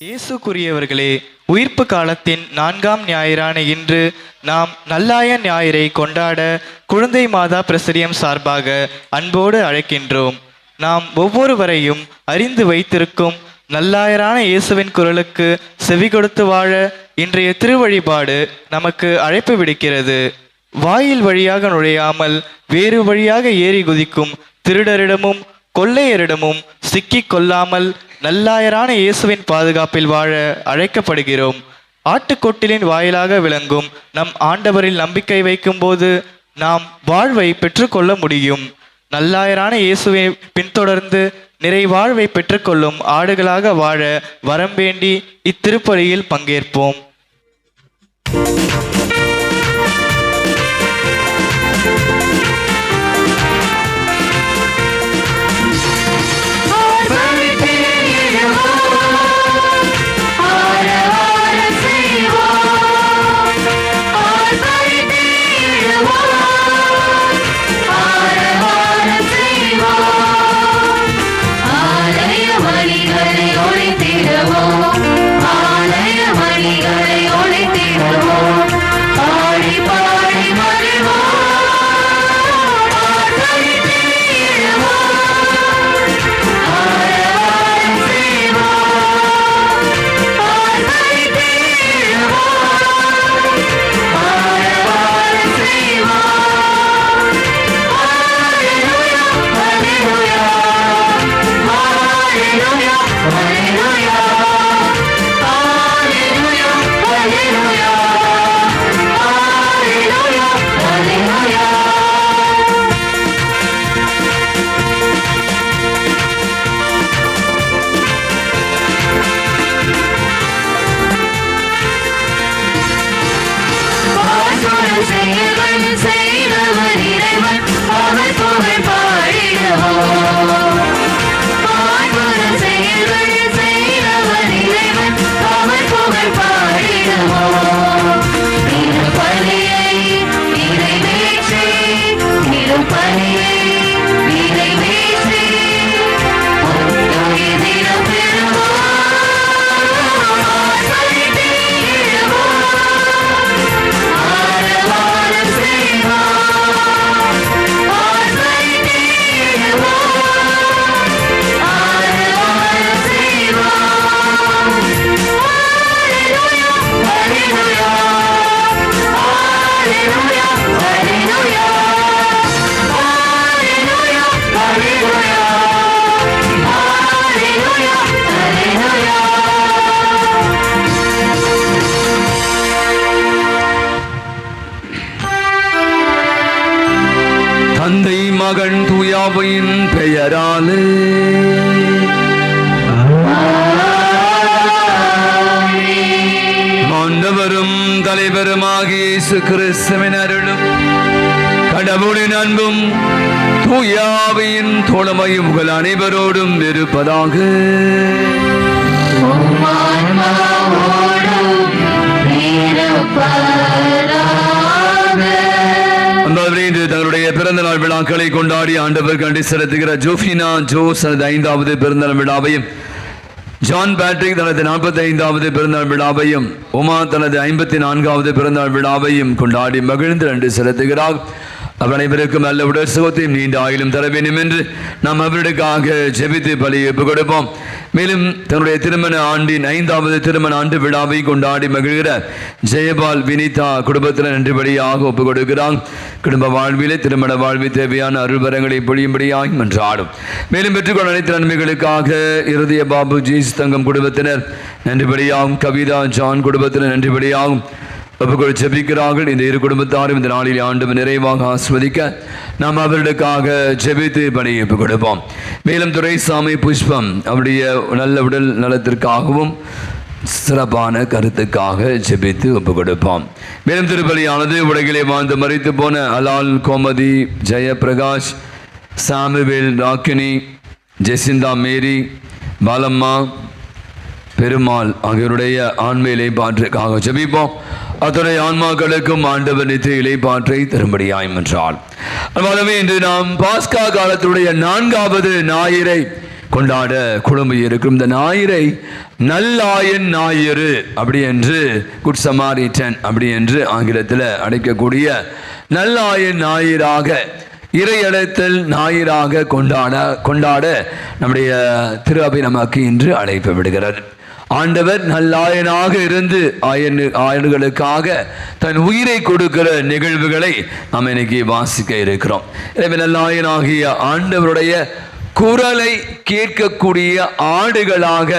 இயேசுக்குரியவர்களே, உயிர்ப்பு காலத்தின் 4ஆம் ஞாயிறான இன்று நாம் நல்லாய ஞாயிறை கொண்டாட குழந்தை மாதா பிரசிடியம் சார்பாக அன்போடு அழைக்கின்றோம். நாம் ஒவ்வொருவரையும் அறிந்து வைத்திருக்கும் நல்லாயரான இயேசுவின் குரலுக்கு செவி கொடுத்து வாழ இன்றைய திருவழிபாடு நமக்கு அழைப்பு விடுக்கிறது. வாயில் வழியாக நுழையாமல் வேறு வழியாக ஏறி குதிக்கும் திருடரிடமும் கொள்ளையரிடமும் சிக்கிக் கொள்ளாமல் நல்லாயரான இயேசுவின் பாதுகாப்பில் வாழ அழைக்கப்படுகிறோம். ஆட்டுக்கொட்டிலின் வாயிலாக விளங்கும் நம் ஆண்டவரில் நம்பிக்கை வைக்கும் போது நாம் வாழ்வை பெற்றுக்கொள்ள முடியும். நல்லாயரான இயேசுவை பின்தொடர்ந்து நிறைவாழ்வை பெற்றுக்கொள்ளும் ஆடுகளாக வாழ வரம் வேண்டி இத்திருப்பலியில் பங்கேற்போம். தந்தை மகன் தூயாவின் பெயராலே ஆண்டவரும் தலைவருமாகிய இயேசு கிறிஸ்துவின் அருளும் கடவுளின் அன்பும் தூயாவின் தோழமையும் உங்கள் அனைவரோடும் இருப்பதாக. இன்று தங்களுடைய பிறந்த நாள் விழாக்களை கொண்டாடி ஆண்டவர் கண்டு செலுத்துகிற ஜோஃபினா ஜோஸ் தனது 5வது பிறந்தநாள் விழாவையும், ஜான் பேட்ரிக் தனது 45வது பிறந்தநாள் விழாவையும், உமா தனது 54வது பிறந்தநாள் விழாவையும் கொண்டாடி மகிழ்ந்து கண்டு செலுத்துகிறார். அவர் அனைவருக்கும் நல்ல உடல் சுகத்தையும் நீண்ட ஆயுளும் தர வேண்டும் என்று நாம் அவர்களுக்காக ஜெபித்து பலியை ஒப்புக் கொடுப்போம். மேலும் தன்னுடைய திருமண ஆண்டின் 5வது திருமண ஆண்டு விழாவை கொண்டாடி மகிழ்கிற ஜெயபால் வினிதா குடும்பத்தில் நன்றிபடியாக ஒப்புக் கொடுக்கிறார். குடும்ப வாழ்விலே திருமண வாழ்வில் தேவையான அருள்வரங்களை பொழியும்படியாக மன்றாடும். மேலும் பெற்றுக்கொண்ட அனைத்து நன்மைகளுக்காக இருதய பாபு ஜீஸ் தங்கம் குடும்பத்தினர் நன்றிபடியாகும், கவிதா ஜான் குடும்பத்தினர் நன்றிபடியாகும் ஒப்புக்கொள் ஜெபிக்கிறார்கள். இந்த இரு குடும்பத்தாரும் இந்த நாளில் ஆண்டவர் நிறைவாக ஆஸ்வதிக்க நாம் அவர்களுக்காக ஜெபித்து பணியை ஒப்புக் கொடுப்போம். மேலும் துரைசாமி புஷ்பம் அவருடைய நல்ல உடல் நலத்திற்காகவும் சிறப்பான கருத்துக்காக ஜெபித்து ஒப்புக் கொடுப்போம். மேலும் திருப்பலியானது உலகிலே வாழ்ந்து மறித்து போன அலால், கோமதி, ஜெயபிரகாஷ், சாமுவேல், ராக்கினி, ஜெசிந்தா மேரி, பாலம்மா, பெருமாள் ஆகியோருடைய ஆன்மையிலே பாற்றுக்காக ஜெபிப்போம். அத்தனை ஆன்மாக்களுக்கும் ஆண்டவர் நித்திய இளைப்பாற்றை தரும்படியாய் என்றால். அதுவே இன்று நாம் பாஸ்கா காலத்துடைய 4வது ஞாயிறை கொண்டாட குழும்பி இருக்கும். இந்த ஞாயிறை நல்லாயன் ஞாயிறு அப்படி என்று குட் சமாரிட்டன் அப்படி என்று ஆங்கிலத்தில் அழைக்கக்கூடிய நல்லாயன் ஞாயிறாக இறையடைத்தல் ஞாயிறாக கொண்டாட நம்முடைய திரு அவை நமக்கு இன்று அழைப்பு விடுகிறது. ஆண்டவர் நல்லாயனாக இருந்து ஆயன்களுக்காக தன் உயிரை கொடுக்கிற நிகழ்வுகளை நாம் இன்னைக்கு வாசிக்க இருக்கிறோம். எனவே நல்லாயனாகிய ஆண்டவருடைய குரலை கேட்கக்கூடிய ஆடுகளாக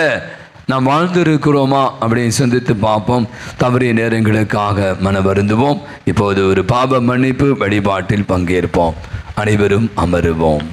நாம் வாழ்ந்திருக்கிறோமா அப்படின்னு சிந்தித்து பார்ப்போம். தவறிய நேரங்களுக்காக மன வருந்துவோம். இப்போது ஒரு பாவ மன்னிப்பு வழிபாட்டில் பங்கேற்போம். அனைவரும் அமருவோம்.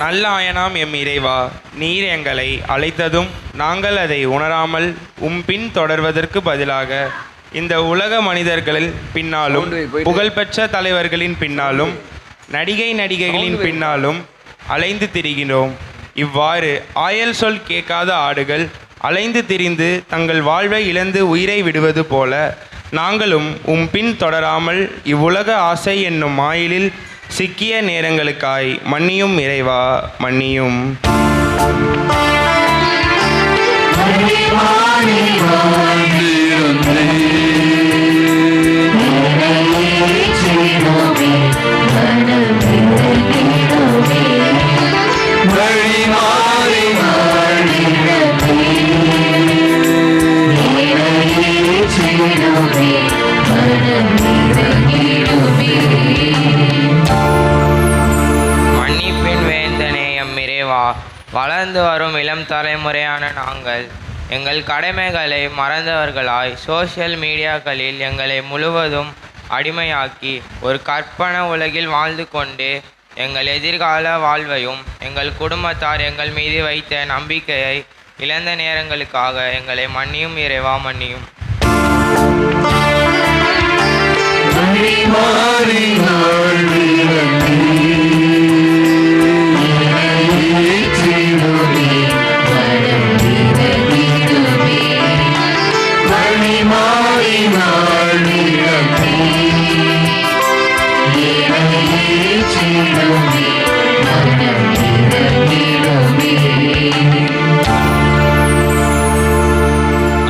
நல்லாயனாம் எம் இறைவா, நீர் எங்களை அழைத்ததும் நாங்கள் அதை உணராமல் பின் தொடர்வதற்கு பதிலாக இந்த உலக மனிதர்களின் பின்னாலும் புகழ்பெற்ற தலைவர்களின் பின்னாலும் நடிகைகளின் பின்னாலும் அலைந்து திரிகிறோம். இவ்வாறு ஆயல் சொல் கேட்காத ஆடுகள் அலைந்து திரிந்து தங்கள் வாழ்வை இழந்து உயிரை விடுவது போல நாங்களும் பின் தொடராமல் இவ்வுலக ஆசை என்னும் மாயிலில் சிக்கிய நேரங்களுக்காய் மன்னியும் இறைவா, மன்னியும். மன்னிப்பின் வேந்தனே எம் இறைவா, வளர்ந்து வரும் இளம் தலைமுறையான நாங்கள் எங்கள் கடமைகளை மறந்தவர்களாய் சோசியல் மீடியாக்களில் எங்களை முழுவதும் அடிமையாக்கி ஒரு கற்பனை உலகில் வாழ்ந்து கொண்டு எங்கள் எதிர்கால வாழ்வையும் எங்கள் குடும்பத்தார் எங்கள் மீது வைத்த நம்பிக்கையை இழந்த நேரங்களுக்காக எங்களை மன்னியும் இறைவா, மன்னியும்.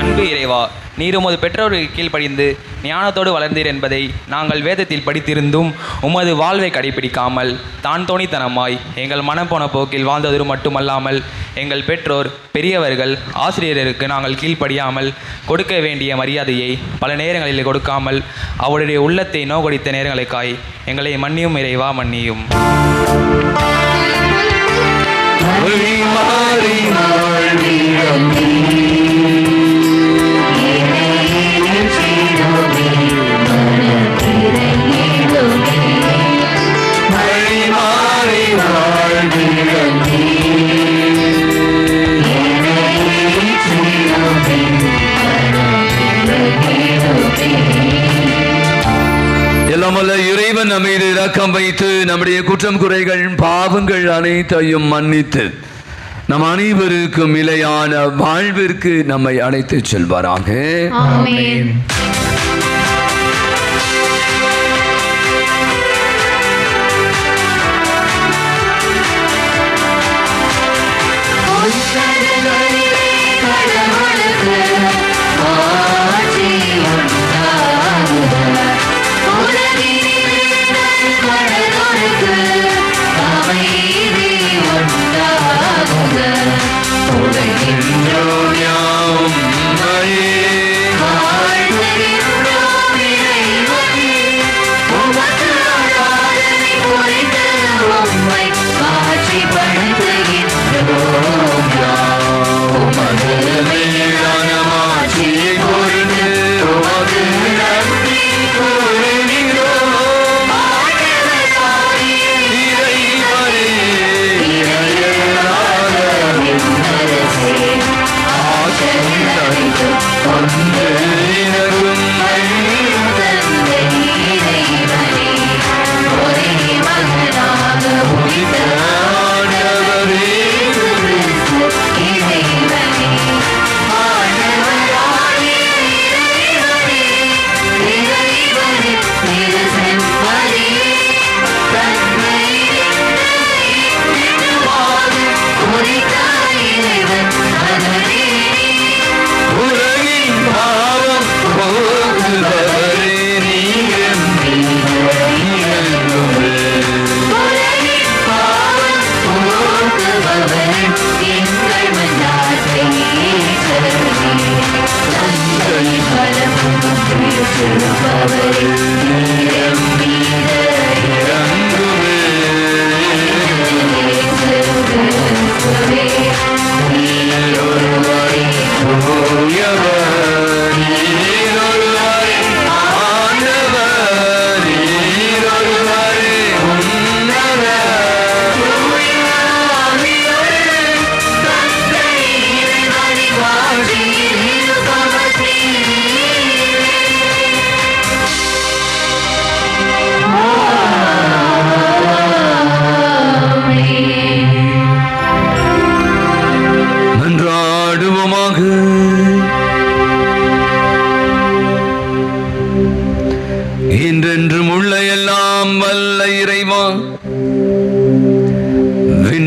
அன்பு இறைவா, நீர் உமது பெற்றோருக்கு கீழ்ப்படிந்து ஞானத்தோடு வளர்ந்தீர் என்பதை நாங்கள் வேதத்தில் படித்திருந்தும் உமது வாழ்வை கடைபிடிக்காமல் தான் தோணித்தனமாய் எங்கள் மனம் போன போக்கில் வாழ்ந்தது மட்டுமல்லாமல் எங்கள் பெற்றோர் பெரியவர்கள் ஆசிரியருக்கு நாங்கள் கீழ்ப்படியாமல் கொடுக்க வேண்டிய மரியாதையை பல நேரங்களில் கொடுக்காமல் அவருடைய உள்ளத்தை நோகடித்த நேரங்களுக்காய் எங்களை மன்னியும் இறைவா, மன்னியும். எல்லாமல்ல இறைவன் நம்ம மீது இரக்கம் வைத்து நம்முடைய குற்றம் குறைகள் பாவங்கள் அனைத்தையும் மன்னித்து நம் அனைவருக்கும் நிலையான வாழ்விற்கு நம்மை அழைத்து செல்வாராக. ஆமென். உலகின்றோம் யாம் உம்மையே வாழ்த்துகிறோம்.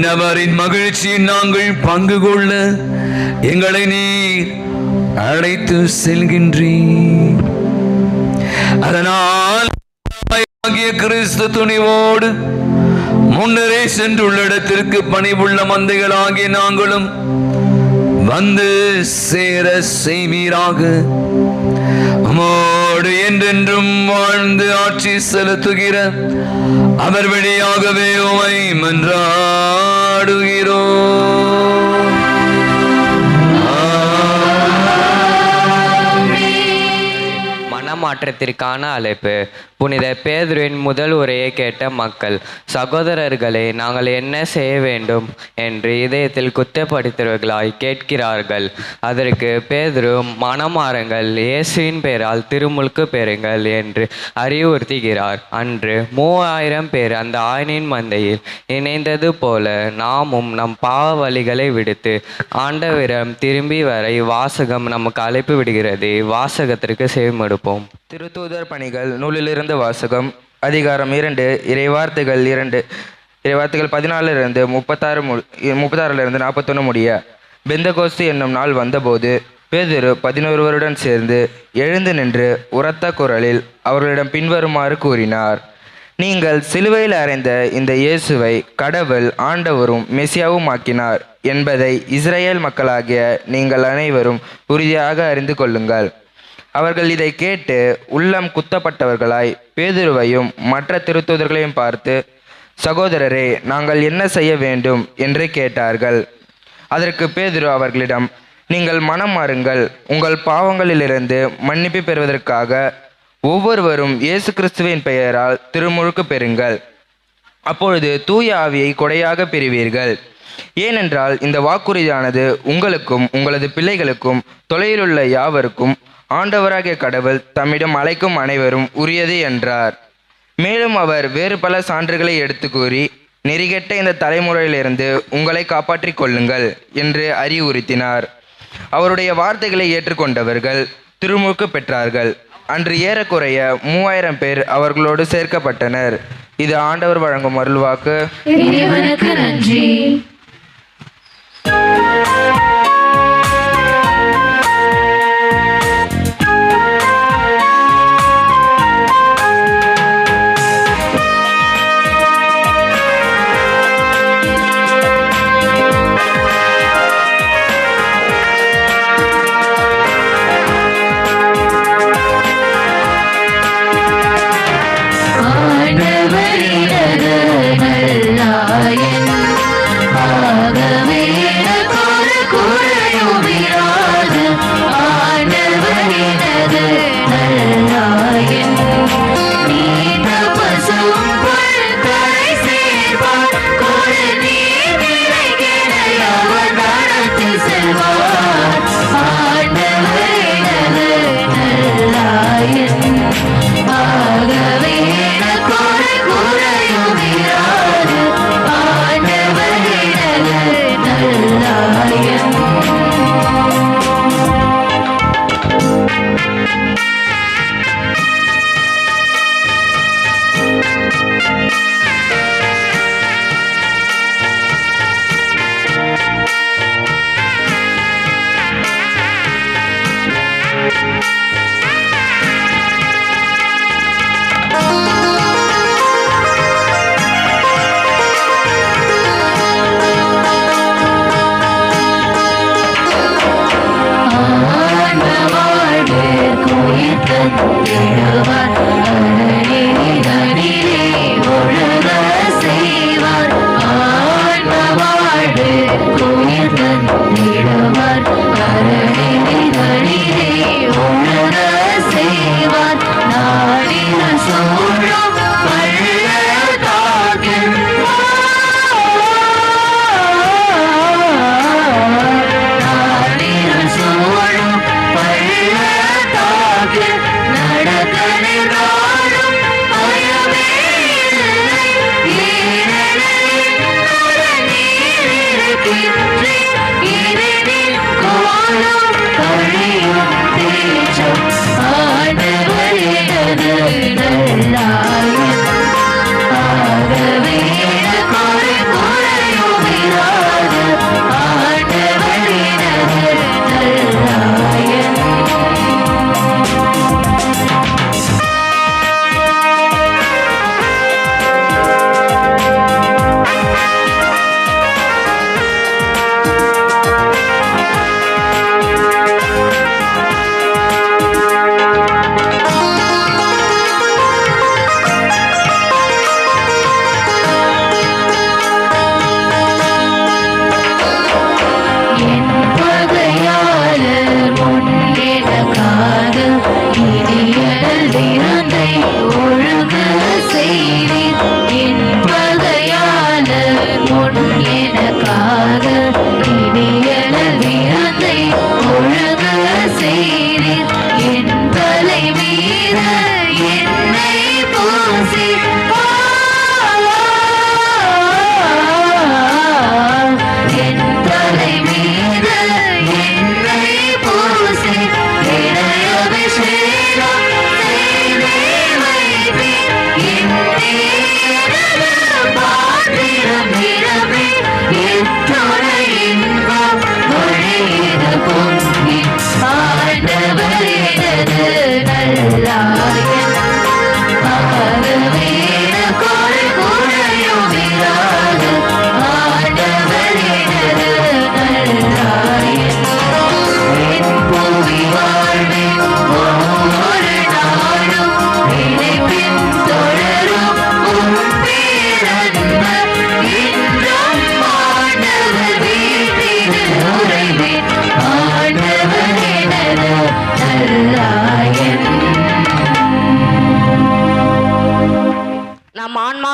விண்ணவரின் மகிழ்ச்சியை நாங்கள் பங்கு கொள்ள எங்களை நீர் அழைத்து செல்கின்றீர். அதனால் கிறிஸ்து துணிவோடு முன்னரே சென்றுள்ள இடத்திற்கு பணிவுள்ள மந்தைகளாகிய நாங்களும் வந்து சேர செய்வீராக. உம்மோடு என்றென்றும் வாழ்ந்து ஆட்சி செலுத்துகிற அவர் வழியாகவே உம்மை மன்றாடுகிறோம். மனமாற்றத்திற்கான அழைப்பு. புனித பேதுருவின் முதல் உரையை கேட்ட மக்கள், சகோதரர்களே, நாங்கள் என்ன செய்ய வேண்டும் என்று இதயத்தில் குத்தப்படுத்துவர்களாய் கேட்கிறார்கள். அதற்கு பேதுரு, மனமாறுங்கள், இயேசுவின் பெயரால் திருமுழுக்கு பெறுங்கள் என்று அறிவுறுத்துகிறார். அன்று 3000 பேர் அந்த ஆயனின் மந்தையில் இணைந்தது போல நாமும் நம் பாவ வழிகளை விடுத்து ஆண்டவரிடம் திரும்பி வர வாசகம் நமக்கு அழைப்பு விடுகிறது. வாசகத்திற்கு செவிமடுப்போம். திருத்தூதர் பணிகள் நூலிலிருந்து வாசகம். அதிகாரம் 2, இறைவார்த்தைகள் 2, இறைவார்த்தைகள் 14 36 41 முடிய. பெந்தகோஸ்து என்னும் நாள் வந்தபோது பேதுரு 11 சேர்ந்து எழுந்து நின்று உரத்த குரலில் அவர்களிடம் பின்வருமாறு கூறினார். நீங்கள் சிலுவையில் அறைந்த இந்த இயேசுவை கடவுள் ஆண்டவரும் மெசியாவும் ஆக்கினார் என்பதை இஸ்ரேல் மக்களாகிய நீங்கள் அனைவரும் உறுதியாக அறிந்து கொள்ளுங்கள். அவர்கள் இதை கேட்டு உள்ளம் குத்தப்பட்டவர்களாய் பேதுருவையும் மற்ற திருத்தூதர்களையும் பார்த்து, சகோதரரே, நாங்கள் என்ன செய்ய வேண்டும் என்று கேட்டார்கள். அதற்கு பேதுரு அவர்களிடம், நீங்கள் மனம் மாறுங்கள், உங்கள் பாவங்களிலிருந்து மன்னிப்பு பெறுவதற்காக ஒவ்வொருவரும் இயேசு கிறிஸ்துவின் பெயரால் திருமுழுக்கு பெறுங்கள். அப்பொழுது தூய ஆவியை கொடையாக பெறுவீர்கள். ஏனென்றால் இந்த வாக்குறுதியானது உங்களுக்கும் உங்களது பிள்ளைகளுக்கும் தொலையிலுள்ள யாவருக்கும் ஆண்டவராகிய கடவுள் தம்மிடம் அழைக்கும் அனைவரும் உரியது என்றார். மேலும் அவர் வேறு பல சான்றுகளை எடுத்து கூறி, நெறிகெட்ட இந்த தலைமுறையிலிருந்து உங்களை காப்பாற்றிக் கொள்ளுங்கள் என்று அறிவுறுத்தினார். அவருடைய வார்த்தைகளை ஏற்றுக்கொண்டவர்கள் திருமுழுக்கு பெற்றார்கள். அன்று ஏறக்குறைய 3000 பேர் அவர்களோடு சேர்க்கப்பட்டனர். இது ஆண்டவர் வழங்கும் அருள்வாக்கு. இறைவனுக்கு நன்றி. ஆகவே குறையுமே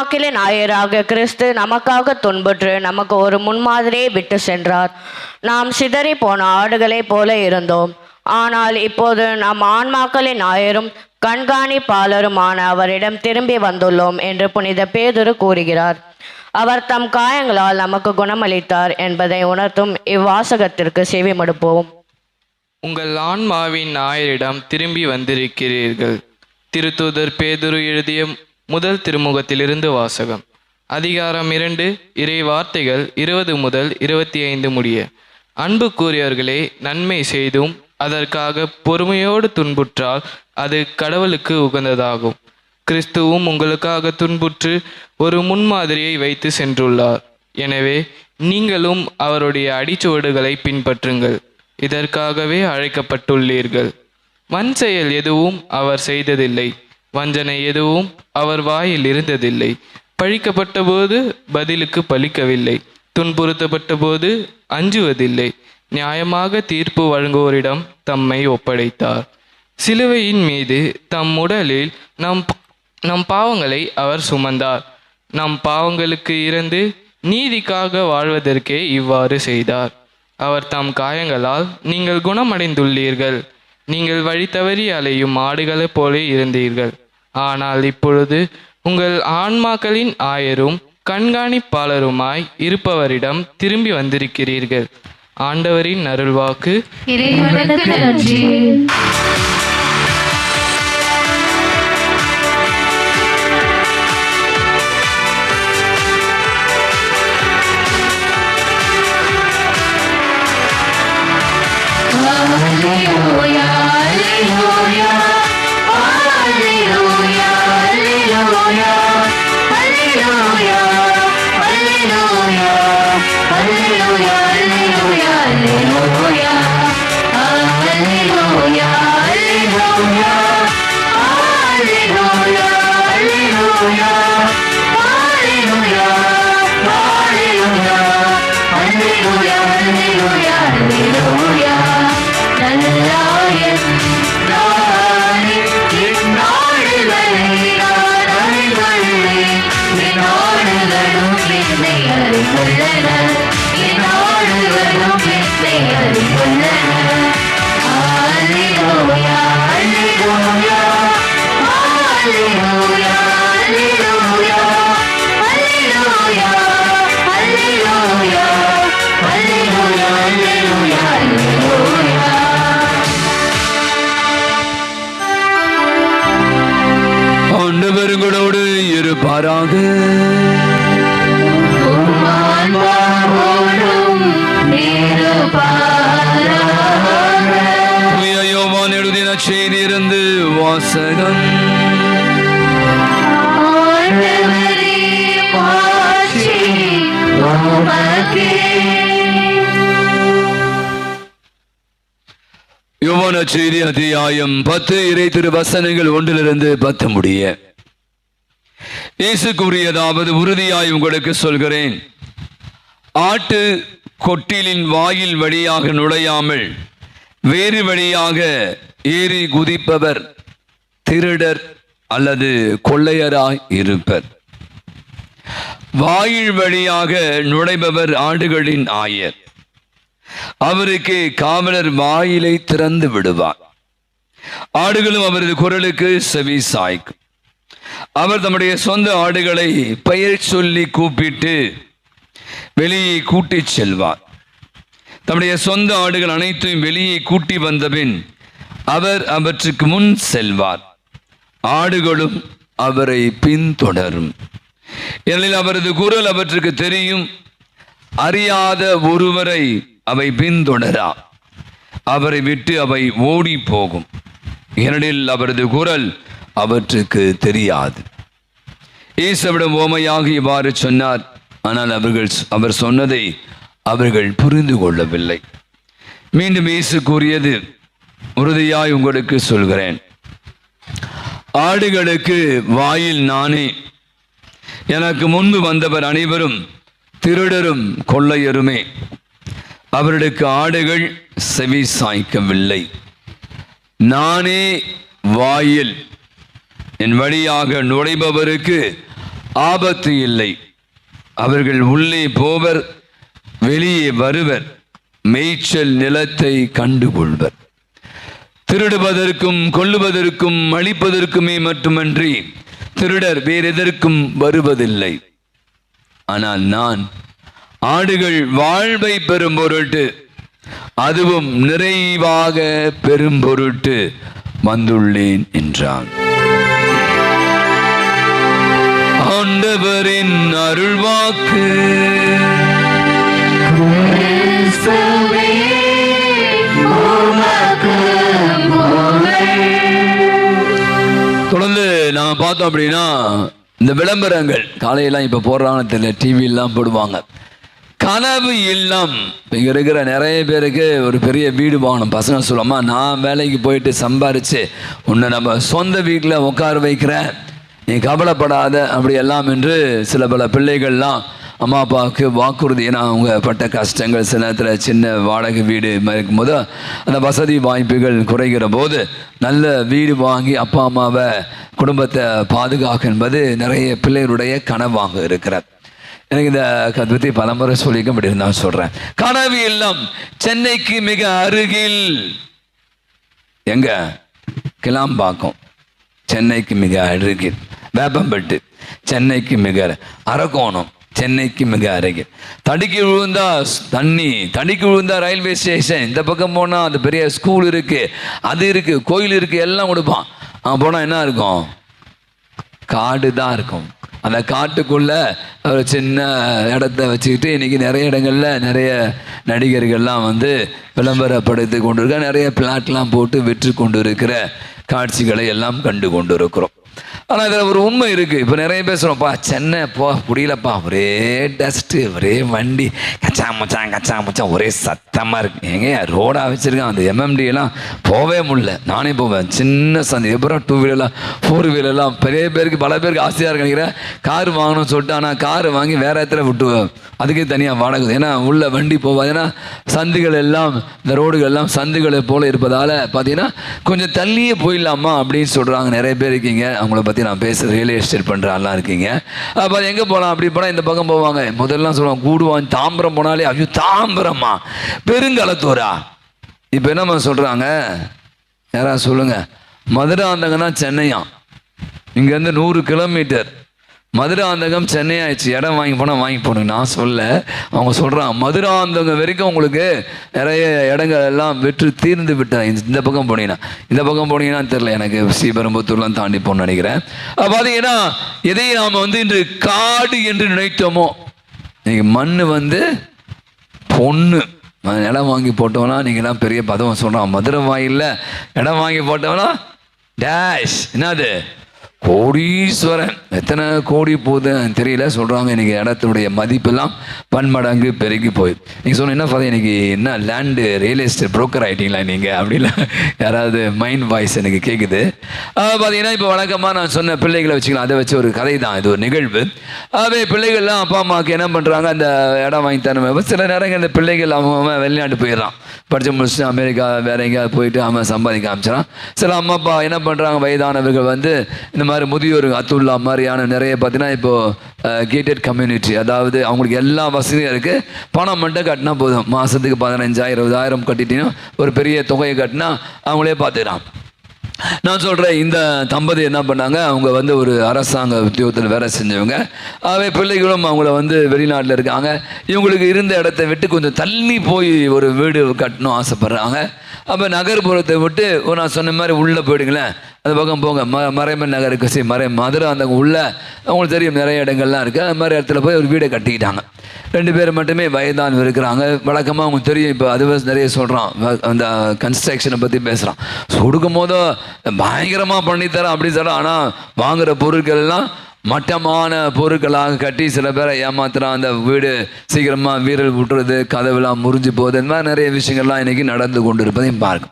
ஆன்மாக்களின் ஆயராக கிறிஸ்து நமக்காக துன்புற்று நமக்கு ஒரு முன்மாதிரியை விட்டு சென்றார். நாம் சிதறி போன ஆடுகளைப் போல இருந்தோம். ஆனால் இப்போது நம் ஆன்மாக்களின் ஆயரும் கண்காணிப்பாளருமான அவரிடம் திரும்பி வந்துள்ளோம் என்று புனித பேதுரு கூறுகிறார். அவர் தம் காயங்களால் நமக்கு குணமளித்தார் என்பதை உணர்த்தும் இவ்வாசகத்திற்கு செவிமடுப்போம். உங்கள் ஆன்மாவின் ஆயரிடம் திரும்பி வந்திருக்கிறீர்கள். திருத்தூதர் பேதுரு எழுதிய முதல் திருமுகத்திலிருந்து வாசகம். அதிகாரம் 2, இறை வார்த்தைகள் 20 முதல் 25 முடிய. அன்பு கூறியவர்களே, நன்மை செய்தும் அதற்காக பொறுமையோடு துன்புற்றால் அது கடவுளுக்கு உகந்ததாகும். கிறிஸ்துவும் உங்களுக்காக துன்புற்று ஒரு முன்மாதிரியை வைத்து சென்றுள்ளார். எனவே நீங்களும் அவருடைய அடிச்சுவடுகளை பின்பற்றுங்கள். இதற்காகவே அழைக்கப்பட்டுள்ளீர்கள். வன் செயல் எதுவும் அவர் செய்ததில்லை, வஞ்சனை எதுவும் அவர் வாயில் இருந்ததில்லை. பழிக்கப்பட்ட போது பதிலுக்கு பலிக்கவில்லை, துன்புறுத்தப்பட்ட போது அஞ்சுவதில்லை. நியாயமாக தீர்ப்பு வழங்குவோரிடம் தம்மை ஒப்படைத்தார். சிலுவையின் மீது தம் உடலில் நம் பாவங்களை அவர் சுமந்தார். நம் பாவங்களுக்கு இறந்து நீதிக்காக வாழ்வதற்கே இவ்வாறு செய்தார். அவர் தம் காயங்களால் நீங்கள் குணமடைந்துள்ளீர்கள். நீங்கள் வழி தவறி அலையும் ஆடுகளைப் போல இருந்தீர்கள். ஆனால் இப்பொழுது உங்கள் ஆன்மாக்களின் ஆயரும் கண்காணிப்பாளருமாய் இருப்பவரிடம் திரும்பி வந்திருக்கிறீர்கள். ஆண்டவரின் அருள்வாக்கு. இறைவனுக்கு நன்றி. Hallelujah, hallelujah, hallelujah, hallelujah, hallelujah, hallelujah, hallelujah, hallelujah, hallelujah, hallelujah, ஆண்டவர்களோடு இருப்பாராக. யோவான் எழுதின செய்தியிலிருந்து வாசகம். யோவான் செய்தி அத்தியாயம் 10 இறை திருவசனங்கள் 1 10 முடிய. இயேசு கூறியதாவது, உறுதியாய் உங்களுக்கு சொல்கிறேன், ஆட்டு கொட்டிலின் வாயில் வழியாக நுழையாமல் வேறு வழியாக ஏறி குதிப்பவர் திருடர் அல்லது கொள்ளையராய் இருப்பர். வாயில் வழியாக நுழைபவர் ஆடுகளின் ஆயர். அவருக்கு காவலர் வாயிலை திறந்து விடுவார். ஆடுகளும் அவரது குரலுக்கு செவி சாய்க்கும். அவர் தம்முடைய சொந்த ஆடுகளை பெயர் சொல்லி கூப்பிட்டு வெளியே கூட்டிச் செல்வார். தம்முடைய சொந்த ஆடுகள் அனைத்தையும் வெளியே கூட்டி வந்தபின் அவர் அவற்றுக்கு முன் செல்வார். ஆடுகளும் அவரை பின்தொடரும். ஏனெனில் அவரது குரல் அவற்றுக்கு தெரியும். அறியாத ஒருவரை அவை பின்தொடரா. அவரை விட்டு அவை ஓடி போகும். ஏனெனில் அவரது குரல் அவற்றுக்கு தெரியாது. இயேசுவிடம் உவமையாக இவ்வாறு சொன்னார். ஆனால் அவர் சொன்னதை அவர்கள் புரிந்து கொள்ளவில்லை. மீண்டும் இயேசு கூறியது, உறுதியாய் உங்களுக்கு சொல்கிறேன், ஆடுகளுக்கு வாயில் நானே. எனக்கு முன்பு வந்தவர் அனைவரும் திருடரும் கொள்ளையருமே. அவர்களுக்கு ஆடுகள் செவி சாய்க்கவில்லை. நானே வாயில். என் வழியாக நுழைபவருக்கு ஆபத்து இல்லை. அவர்கள் உள்ளே போவர், வெளியே வருவர், மேய்ச்சல் நிலத்தை கண்டுகொள்வர். திருடுவதற்கும் கொல்லுவதற்கும் அழிப்பதற்குமே மட்டுமன்றி திருடர் வேறெதற்கும் வருவதில்லை. ஆனால் நான் ஆடுகள் வாழ்வை பெறும் பொருட்டு, அதுவும் நிறைவாக பெரும் பொருட்டு வந்துள்ளேன் என்றான். ஆண்டவரின் அருள்வாக்கு. தொடர்ந்து நாம பார்த்தோம் அப்படின்னா, இந்த விளம்பரங்கள் காலையெல்லாம் இப்ப போடுறாங்கன்னு தெரியல, டிவிலாம் போடுவாங்க. கனவு இல்லம். இங்க இருக்கிற நிறைய பேருக்கு ஒரு பெரிய வீடு வாங்கணும். பசங்க சொல்லாமா, நான் வேலைக்கு போயிட்டு சம்பாரிச்சு உன்னை நம்ம சொந்த வீட்டில் உட்கார வைக்கிறேன், நீ கவலைப்படாத அப்படி எல்லாம் என்று சில பல பிள்ளைகள்லாம் அம்மா அப்பாவுக்கு வாக்குறுதி. ஏன்னா அவங்க பட்ட கஷ்டங்கள், சில நேரத்தில் சின்ன வாடகை வீடு இருக்கும்போது அந்த வசதி வாய்ப்புகள் குறைகிற போது நல்ல வீடு வாங்கி அப்பா அம்மாவை குடும்பத்தை பாதுகாக்க என்பது நிறைய பிள்ளைகளுடைய கனவாக இருக்கிறார். எனக்கு இந்த பற்றி பலமுறை சொல்லிக்க முடியும், நான் சொல்கிறேன். கனவு இல்லம் சென்னைக்கு மிக அருகில். எங்க? கிளாம்பாக்கம் சென்னைக்கு மிக அருகில். வேப்பம்பட்டு சென்னைக்கு மிக, அரக்கோணம் சென்னைக்கு மிக அருகில். தடுக்கி விழுந்தா தண்ணி, தடுக்கி விழுந்தா ரயில்வே ஸ்டேஷன், இந்த பக்கம் போனால் அது பெரிய ஸ்கூல் இருக்குது, அது இருக்குது, கோயில் இருக்குது, எல்லாம் கொடுப்பான். அங்கே போனால் என்ன இருக்கும்? காடு தான் இருக்கும். அந்த காட்டுக்குள்ள ஒரு சின்ன இடத்த வச்சுக்கிட்டு இன்னைக்கு நிறைய இடங்கள்ல நிறைய நடிகர்கள்லாம் வந்து விளம்பரப்படுத்தி கொண்டு இருக்க, நிறைய பிளாட்லாம் போட்டு விற்று கொண்டு இருக்கிற காட்சிகளை எல்லாம் கண்டு கொண்டு இருக்கிறோம். ஆனால் இதில் ஒரு உண்மை இருக்குது. இப்போ நிறைய பேசுகிறோம்ப்பா, சென்னை போ முடியலப்பா, ஒரே டஸ்ட்டு, ஒரே வண்டி, கச்சா மச்சான் ஒரே சத்தமாக இருக்குது. எங்கே ரோடாக வச்சுருக்கேன், அந்த எம்எம்டி எல்லாம் போவே முடியல. நானே போவேன், சின்ன சந்தை எப்பறம் 2 வீலர்லாம் 4 வீலர்லாம். பெரிய பேருக்கு, பல பேருக்கு ஆசையாக இருக்கு நினைக்கிறேன் கார் வாங்கணும்னு சொல்லிட்டு. ஆனால் கார் வாங்கி வேற இடத்துல விட்டுவேன், அதுக்கே தனியாக வாடகை. ஏன்னா உள்ள வண்டி போவாது. ஏன்னா சந்துகள் எல்லாம், இந்த ரோடுகள் எல்லாம் சந்துகளை போல இருப்பதால் பார்த்தீங்கன்னா கொஞ்சம் தள்ளியே போயிடலாமா அப்படின்னு சொல்கிறாங்க. நிறைய பேர் இருக்கீங்க, அவங்கள பற்றி நான் பேசுகிறேன். ரியல் எஸ்டேட் பண்ணுறாங்கலாம் இருக்கீங்க. அப்போ எங்கே போகலாம் அப்படி போனால் இந்த பக்கம் போவாங்க. முதல்லாம் சொல்லுவாங்க கூடுவான், தாம்பரம் போனாலே ஐயோ தாம்பரமா, பெருங்களத்தூரா. இப்போ என்னம்மா சொல்கிறாங்க, யாராவது சொல்லுங்கள். மதுராந்தகம்னா சென்னையாம், இங்கேருந்து 100 கிலோமீட்டர். மதுராந்தகம் சென்னை ஆயிடுச்சு, இடம் வாங்கி போனால் வாங்கி போகணும். நான் சொல்ல, அவங்க சொல்கிறான் மதுராந்தகம் வரைக்கும் உங்களுக்கு நிறைய இடங்கள் எல்லாம் விற்று தீர்ந்து விட்டேன். இந்த பக்கம் போனீங்கன்னா தெரில, எனக்கு ஸ்ரீபெரும்புத்தூர்லாம் தாண்டி போகணும்னு நினைக்கிறேன். பார்த்தீங்கன்னா எதை நாம் வந்து இன்று காடு என்று நினைத்தோமோ, இன்னைக்கு மண் வந்து பொண்ணு. இடம் வாங்கி போட்டோம்னா நீங்கள்லாம் பெரிய பதவம் சொல்கிறான். மதுரை வாயில்ல இடம் வாங்கி போட்டோம்னா டேஷ், என்னது கோடீஸ்வரன். எத்தனை கோடி போகுதுன்னு தெரியல, சொல்கிறாங்க இன்றைக்கி இடத்துடைய மதிப்பெல்லாம் பன்மடங்கு பெருகி போய். நீங்கள் சொன்ன என்ன ஃபாதர், இன்றைக்கி என்ன லேண்டு ரியல் எஸ்டேட் புரோக்கர் ஆகிட்டீங்களா நீங்கள் அப்படிலாம் யாராவது மைண்ட் வாய்ஸ் எனக்கு கேட்குது. பார்த்தீங்கன்னா இப்போ வழக்கமாக நான் சொன்ன பிள்ளைகளை வச்சுக்கலாம், அதை வச்சு ஒரு கதை தான், இது ஒரு நிகழ்வு. அதே பிள்ளைகள்லாம் அப்பா அம்மாவுக்கு என்ன பண்ணுறாங்க, அந்த இடம் வாங்கி தரணும். சில நேரங்கள் இந்த பிள்ளைகள் அவன் வெளிநாட்டு போயிடறான், படித்து முடிச்சுட்டு அமெரிக்கா வேற எங்கேயாவது போயிட்டு அவன் சம்பாதிக்க ஆரம்பிச்சிடான். சில அம்மா அப்பா என்ன பண்ணுறாங்க, வயதானவர்கள் வந்து இந்த மாதிரி முதியோர் அத்துல்லா மாதிரியான நிறைய பார்த்தீங்கன்னா இப்போது கேட்டட் கம்யூனிட்டி, அதாவது அவங்களுக்கு எல்லா வசதியும் இருக்குது, பணம் மட்டும் கட்டினா போதும். மாதத்துக்கு 15,000 20,000 கட்டிட்டீங்கன்னா ஒரு பெரிய தொகையை கட்டினா அவங்களே பார்த்துக்கிறான். நான் சொல்கிறேன், இந்த தம்பதி என்ன பண்ணாங்க, அவங்க வந்து ஒரு அரசாங்க உத்தியோகத்தில் வேலை செஞ்சவங்க. அவை பிள்ளைகளும் அவங்கள வந்து வெளிநாட்டில் இருக்காங்க. இவங்களுக்கு இருந்த இடத்த விட்டு கொஞ்சம் தள்ளி போய் ஒரு வீடு கட்டணும் ஆசைப்பட்றாங்க. அப்போ நகர்ப்புறத்தை விட்டு நான் சொன்ன மாதிரி உள்ளே போயிடுங்களேன், அந்த பக்கம் போங்க, மறைமன் நகருக்கு மதுரை அந்த உள்ள அவங்களுக்கு தெரியும் நிறைய இடங்கள்லாம் இருக்குது. அது மாதிரி இடத்துல போய் ஒரு வீடை கட்டிக்கிட்டாங்க. 2 பேர் மட்டுமே வயதான இருக்கிறாங்க. வழக்கமாக அவங்களுக்கு தெரியும், இப்போ அது நிறைய சொல்கிறான், அந்த கன்ஸ்ட்ரக்ஷனை பற்றி பேசுகிறான். கொடுக்கும் போதோ பயங்கரமாக பண்ணித்தரேன் அப்படி சொல்கிறான். ஆனால் வாங்குகிற பொருட்கள்லாம் மட்டமான பொருட்களாக கட்டி சில பேரை ஏமாத்துறான். அந்த வீடு சீக்கிரமாக வீரல் விட்டுறது, கதவுலாம் முறிஞ்சு போகுது, இந்த மாதிரி நிறைய விஷயங்கள்லாம் இன்றைக்கி நடந்து கொண்டு இருப்பதையும் பார்க்கும்.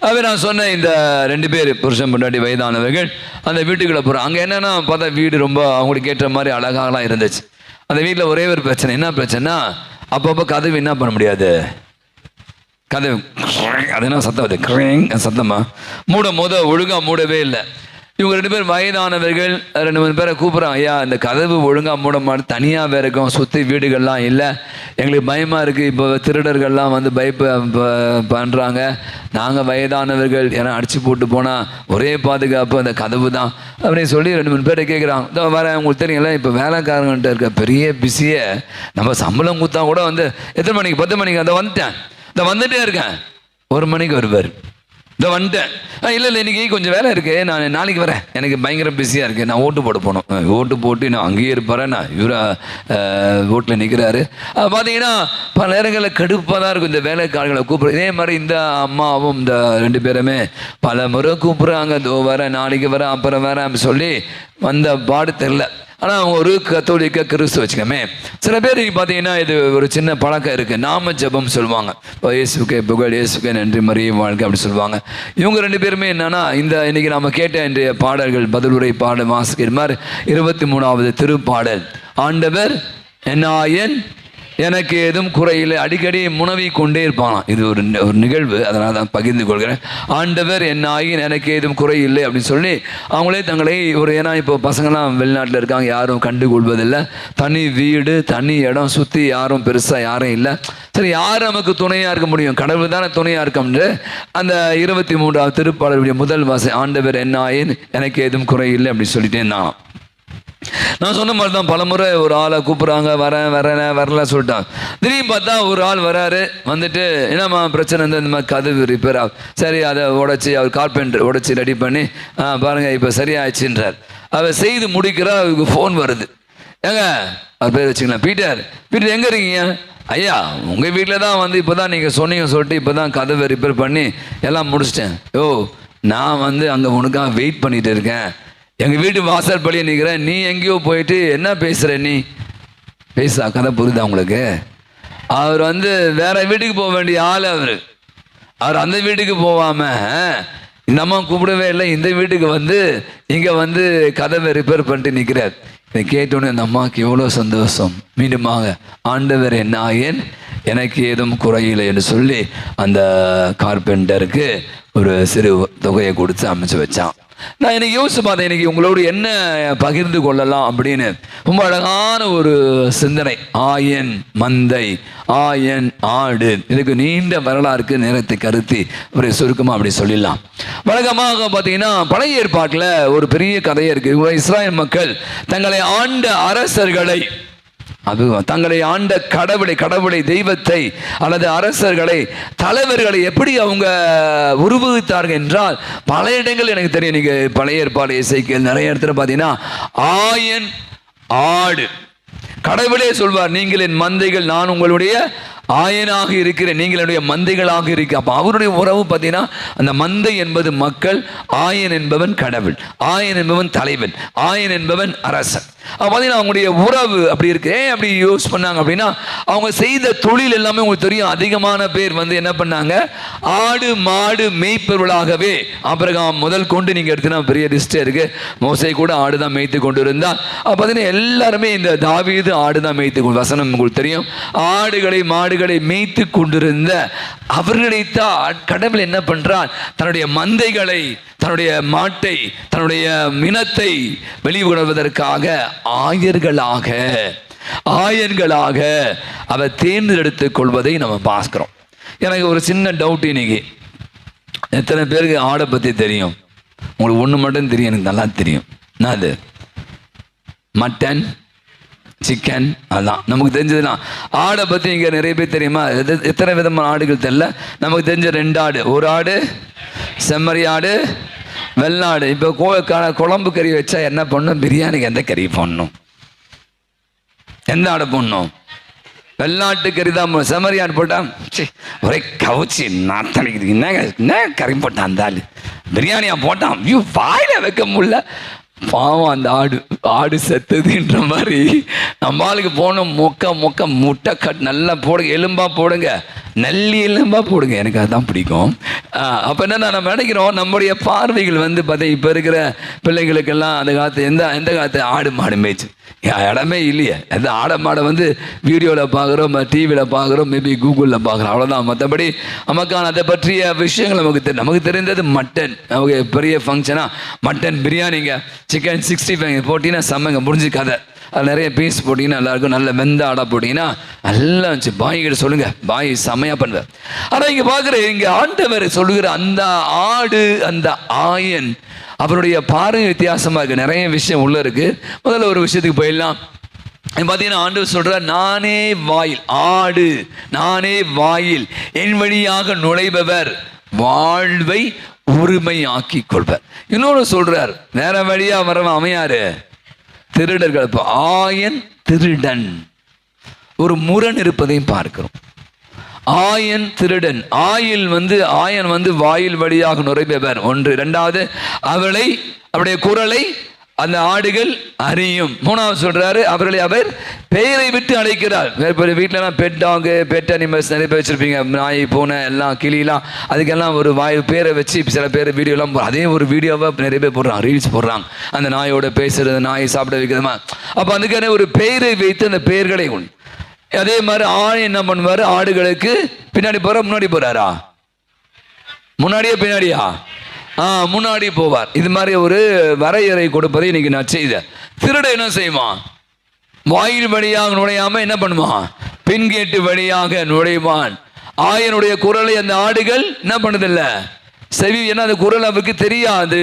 அவை நான் சொன்ன இந்த 2 பேர் புருஷன் பொண்டாட்டி வயதானவர்கள் அந்த வீட்டுக்குள்ளே போகிறாங்க. அங்கே என்னென்னா பார்த்தா வீடு ரொம்ப அவங்களுக்கு ஏற்ற மாதிரி அழகாகலாம் இருந்துச்சு. அந்த வீட்டில் ஒரே ஒரு பிரச்சனை. என்ன பிரச்சனைனா, அப்பப்போ கதவு என்ன பண்ண முடியாது, கதவு அது என்ன சத்தம், அது சத்தமாக மூடும் போது ஒழுங்காக மூடவே இல்லை. இவங்க 2 பேர் வயதானவர்கள். 2-3 பேரை கூப்பிட்றான், ஐயா இந்த கதவு ஒழுங்காக மூட மாட்டேன், தனியாக இருக்கும், சுற்றி வீடுகள்லாம் இல்லை, எங்களுக்கு பயமாக இருக்குது, இப்போ திருடர்கள்லாம் வந்து பண்ணுறாங்க, நாங்கள் வயதானவர்கள், ஏன்னா அடித்து போட்டு போனால் ஒரே பாதுகாப்பு அந்த கதவு தான் அப்படின்னு சொல்லி 2-3 பேரை கேட்குறான். இதோ வரேன், உங்களுக்கு தெரியுங்களா இப்போ வேலைக்காரங்கிட்ட இருக்க பெரிய பிஸியை நம்ம சம்பளம் கொடுத்தா கூட வந்து எத்தனை மணிக்கு 10 மணிக்கு அதை வந்துட்டேன், இதை வந்துட்டே இருக்கேன், 1 மணிக்கு வருவார், இதை வந்துட்டேன், இல்லை இன்னைக்கு கொஞ்சம் வேலை இருக்குது, நான் நாளைக்கு வரேன், எனக்கு பயங்கர பிஸியாக இருக்குது, நான் ஓட்டு போட போகணும், ஓட்டு போட்டு நான் அங்கேயே இருப்பேன், நான் இவரை ஓட்டில் நிற்கிறாரு. பார்த்தீங்கன்னா பல நேரங்களில் கடுப்பாக தான் இருக்கும் இந்த வேலைக்காரர்களை கூப்பிட்ற. இதே மாதிரி இந்த அம்மாவும் இந்த 2 பேருமே பல முறை கூப்பிட்றாங்க, இதோ வரேன், நாளைக்கு வரேன், அப்புறம் வரேன் சொல்லி வந்த பாடு தெரில. ஆனால் அவங்க ஒரு கத்தோலிக்க கிறிஸ்து வச்சுக்கமே. சில பேர் பார்த்தீங்கன்னா இது ஒரு சின்ன பழக்கம் இருக்குது, நாம ஜபம் சொல்லுவாங்க, இப்போ இயேசுக்கே புகழ், இயேசுக்கே நன்றி, மரியே வாழ்க்கை அப்படி சொல்லுவாங்க. இவங்க 2 பேருமே என்னன்னா இந்த இன்னைக்கு நம்ம கேட்ட இன்றைய பாடல்கள் பதிலுரை பாட வாசிக்கிற மாதிரி 23வது திருப்பாடல், ஆண்டவர் என்னாயன் எனக்கு ஏதும் குறையில்லை, அடிக்கடி முனவி கொண்டே இருப்பானாம். இது ஒரு நிகழ்வு, அதனால் தான் பகிர்ந்து கொள்கிறேன். ஆண்டவர் என்னாயின் எனக்கு ஏதும் குறையில்லை அப்படின்னு சொல்லி அவங்களே தங்களை ஒரு, ஏன்னா இப்போ பசங்கள்லாம் வெளிநாட்டில் இருக்காங்க, யாரும் கண்டுகொள்வதில்லை, தனி வீடு தனி இடம், சுற்றி யாரும் பெருசாக யாரும் இல்லை, சரி யார் நமக்கு துணையாக இருக்க முடியும், கடவுள் தானே துணையாக இருக்கம்ன்று அந்த 23வது திருப்பாடலுடைய முதல் வாசை, ஆண்டவர் என்னாயின் எனக்கு ஏதும் குறையில்லை அப்படின்னு சொல்லிட்டே இருந்தான். நான் சொன்ன மாதிரி தான் பல முறை ஒரு ஆளை கூப்பிட்றாங்க, வரல சொல்லிட்டான். திடீர்னு பார்த்தா ஒரு ஆள் வராரு, வந்துட்டு என்னம்மா பிரச்சனை இந்த மாதிரி கதவு ரிப்பேர் ஆகும், சரி அதை உடச்சி அவர் கார்பெண்டர் உடச்சி ரெடி பண்ணி பாருங்கள் இப்போ சரியாயிடுச்சுன்றார். அவர் செய்து முடிக்கிறா, அவருக்கு ஃபோன் வருது, ஏங்க அவர் பேர் வச்சுக்கலாம் பீட்டர் எங்கே இருக்கீங்க, ஐயா உங்கள் வீட்டில் தான் வந்து இப்போ தான் நீங்கள் சொன்னீங்க சொல்லிட்டு இப்போ தான் கதவை ரிப்பேர் பண்ணி எல்லாம் முடிச்சிட்டேன். நான் வந்து அங்கே உனக்காக வெயிட் பண்ணிட்டு இருக்கேன், எங்கள் வீட்டு வாசல் படியே நிற்கிறேன், நீ எங்கேயோ போயிட்டு என்ன பேசுகிற, நீ பேசா கதை புரியுதா உங்களுக்கு? அவர் வந்து வேற வீட்டுக்கு போக வேண்டிய ஆள், அவர் அந்த வீட்டுக்கு போகாமல் இந்த அம்மா கூப்பிடவே இல்லை, இந்த வீட்டுக்கு வந்து இங்கே வந்து கதவை ரிப்பேர் பண்ணிட்டு நிற்கிறார். இதை கேட்டோன்னே அந்த அம்மாவுக்கு எவ்வளோ சந்தோஷம். மீண்டுமாக ஆண்டவர் என்னாயன் எனக்கு ஏதும் குறையில்லை என்று சொல்லி அந்த கார்பெண்டருக்கு ஒரு சிறு தொகையை கொடுத்து அமைச்சு வச்சான். நான் எனக்கு யோசிச்சு பார்த்தேன், இன்னைக்கு உங்களோடு என்ன பகிர்ந்து கொள்ளலாம் அப்படின்னு. ரொம்ப அழகான ஒரு சிந்தனை. ஆயன் மந்தை, ஆயன் ஆடு, இதுக்கு நீண்ட வரலாறுக்கு நேரத்தை கருத்தி ஒரு சுருக்கமாக அப்படி சொல்லிடலாம். வழக்கமாக பார்த்தீங்கன்னா பழைய ஏற்பாட்டில் ஒரு பெரிய கதையே இருக்குது. இஸ்ராயல் மக்கள் தங்களை ஆண்ட அரசர்களை, அது தங்களை ஆண்ட கடவுளை தெய்வத்தை அல்லது அரசர்களை தலைவர்களை எப்படி அவங்க உருவகித்தார்கள் என்றால் பல இடங்கள் எனக்கு தெரியும். நீங்க பழைய ஏற்பாடு இசைக்கியல் நிறைய இடத்துல பார்த்தீங்கன்னா ஆயன் ஆடு, கடவுளே சொல்வார், நீங்கள் என் மந்தைகள், நான் உங்களுடைய ஆயனாக இருக்கிறேன், நீங்கள் என்னுடைய மந்தைகளாக இருக்கு. அப்போ அவருடைய உறவு பார்த்தீங்கன்னா அந்த மந்தை என்பது மக்கள், ஆயன் என்பவன் கடவுள், ஆயன் என்பவன் தலைவன், ஆயன் என்பவன் அரசன். பார்த்தீங்கன்னா அவங்களுடைய உறவு அப்படி இருக்கு. ஏன் அப்படி யூஸ் பண்ணாங்க அப்படின்னா அவங்க செய்த தொழில் எல்லாமே உங்களுக்கு தெரியும். அதிகமான பேர் வந்து என்ன பண்ணாங்க, ஆடு மாடு மேய்ப்பவர்களாகவே. ஆபிரகாம் முதல் கொண்டு நீங்கள் எடுத்தீங்கன்னா பெரிய லிஸ்டே இருக்கு. மோசே கூட ஆடு தான் மேய்த்து கொண்டு இருந்தா. பார்த்தீங்கன்னா எல்லாருமே இந்த தாவீது ஆடு தான் மேய்த்து கொண்டு, வசனம் உங்களுக்கு தெரியும். ஆடுகளை மாடுகளை மேய்த்து கொண்டிருந்த அவர்களைத்தான் கடவுள் என்ன பண்றார், தன்னுடைய மந்தைகளை, தன்னுடைய மாட்டை, தன்னுடைய மினத்தை வெளிவிடுவதற்காக ஆயன்களாக அவர் தேர்ந்தெடுத்துக் கொள்வதை நம்ம பார்க்கிறோம். எனக்கு ஒரு சின்ன டவுட், இன்னைக்கு எத்தனை பேருக்கு ஆடை பற்றி தெரியும்? உங்களுக்கு ஒன்று மட்டும் தெரியும், எனக்கு நல்லா தெரியும். என்ன அது? மட்டன், சிக்கன், அதான் நமக்கு தெரிஞ்சதுலாம். ஆடை பற்றி இங்கே நிறைய பேர் தெரியுமா? எத்தனை விதமான ஆடுகள் தெரியல. நமக்கு தெரிஞ்ச 2 ஆடு. ஒரு ஆடு செம்மறி ஆடு, வெள்ளாடு. இப்போ குழம்பு கறி வச்சா என்ன பண்ணணும்? பிரியாணிக்கு எந்த கறி போடணும்? எந்த ஆடை போடணும்? வெள்ளாட்டு கறி தான். செம்மறி ஆடு போட்டால் ஒரே கவுச்சி நாத்தனைக்கு, என்ன கறி போட்டான் அந்த ஆள், பிரியாணியா போட்டான், வாயில வைக்க முடியல. பாவம் அந்த ஆடு செத்துதுன்ற மாதிரி நம்ம ஆளுக்கு போகணும். மொக்க முட்டை கட் நல்லா போடுங்க, எலும்பா போடுங்க, நல்லி எலும்பா போடுங்க. எனக்கு அதுதான் பிடிக்கும். அப்போ என்ன நம்ம நினைக்கிறோம், நம்முடைய பார்வைகள் வந்து பார்த்தா இப்போ இருக்கிற பிள்ளைங்களுக்கெல்லாம் அந்த காலத்து எந்த காலத்து ஆடு மாடு மேய்ச்சி இடமே இல்லையே. எந்த ஆட மாடை வந்து வீடியோவில் பார்க்குறோம், டிவியில் பார்க்குறோம், மேபி கூகுளில் பார்க்குறோம், அவ்வளோதான். மற்றபடி நமக்கான அதை பற்றிய விஷயங்கள் நமக்கு தெரிந்தது மட்டன். நமக்கு பெரிய ஃபங்க்ஷனாக மட்டன் பிரியாணிங்க, சிக்கன் 65 போட்டிங்கன்னா செம்மங்க, முடிஞ்சு கதை. அது நிறைய பீஸ் போட்டிங்கன்னா எல்லாருக்கும், நல்ல வெந்த ஆடை போட்டிங்கன்னா நல்லா இருந்துச்சு. பாய்கிட்ட சொல்லுங்கள், பாய் செம்மையாக பண்ணுவேன். ஆனால் இங்கே பார்க்குற இங்கே ஆண்டவர் சொல்லுகிற அந்த ஆடு, அந்த ஆயன், அவருடைய பார்வை வித்தியாசமாக இருக்குது. நிறைய விஷயம் உள்ளே இருக்குது. முதல்ல ஒரு விஷயத்துக்கு போயிடலாம். பார்த்தீங்கன்னா ஆண்டவர் சொல்கிறார், நானே வாயில், ஆடு நானே வாயில், என் வழியாக நுழைபவர் வாழ்வை உரிமையாக்கி கொள்வார். இன்னொன்று சொல்கிறார், வேற வழியாக வரவன் அமையாரு திருடர்கள். இப்போ ஆயன் திருடன், ஒரு முரண் இருப்பதையும் பார்க்கிறோம். ஆயன் திருடன், ஆயன் வந்து வாயில் வழியாக நுழைபவர் ஒன்று. இரண்டாவது, அவருடைய குரலை அந்த ஆடுகள் அறியும். மூணாவது சொல்றாரு, அவர் பெயரை விட்டு அழைக்கிறார். வேறு வீட்டிலலாம் பெட் டாகு, பெட் அனிமல்ஸ் நிறைய பேர் வச்சிருப்பீங்க, நாய் பூனை எல்லாம் கிளியெல்லாம், அதுக்கெல்லாம் ஒரு பேரை வச்சு சில பேர் வீடியோலாம் அதே ஒரு வீடியோவை நிறைய பேர் போடுறாங்க, ரீல்ஸ் போடுறாங்க, அந்த நாயோட பேசுறது, நாயை சாப்பிட வைக்கிறதுமா. அப்போ அதுக்கான ஒரு பெயரை வைத்து அந்த பெயர்களை உண்டு. அதே மாதிரி ஆண் என்ன பண்ணுவார், ஆடுகளுக்கு பின்னாடி முன்னாடி போறாரா, முன்னாடியே பின்னாடியா, முன்னாடி போவார். இது மாதிரி ஒரு வரையறை கொடுப்பதை இன்னைக்கு நான் செய்த. திருட என்ன செய்வான், வாயில் வழியாக நுழையாம என்ன பண்ணுவான், பின்கேட்டு வழியாக நுழைவான். ஆயனுடைய குரலை அந்த ஆடுகள் என்ன பண்ணுதில்ல, செவி. ஏன்னா அந்த குரல் அவருக்கு தெரியாது,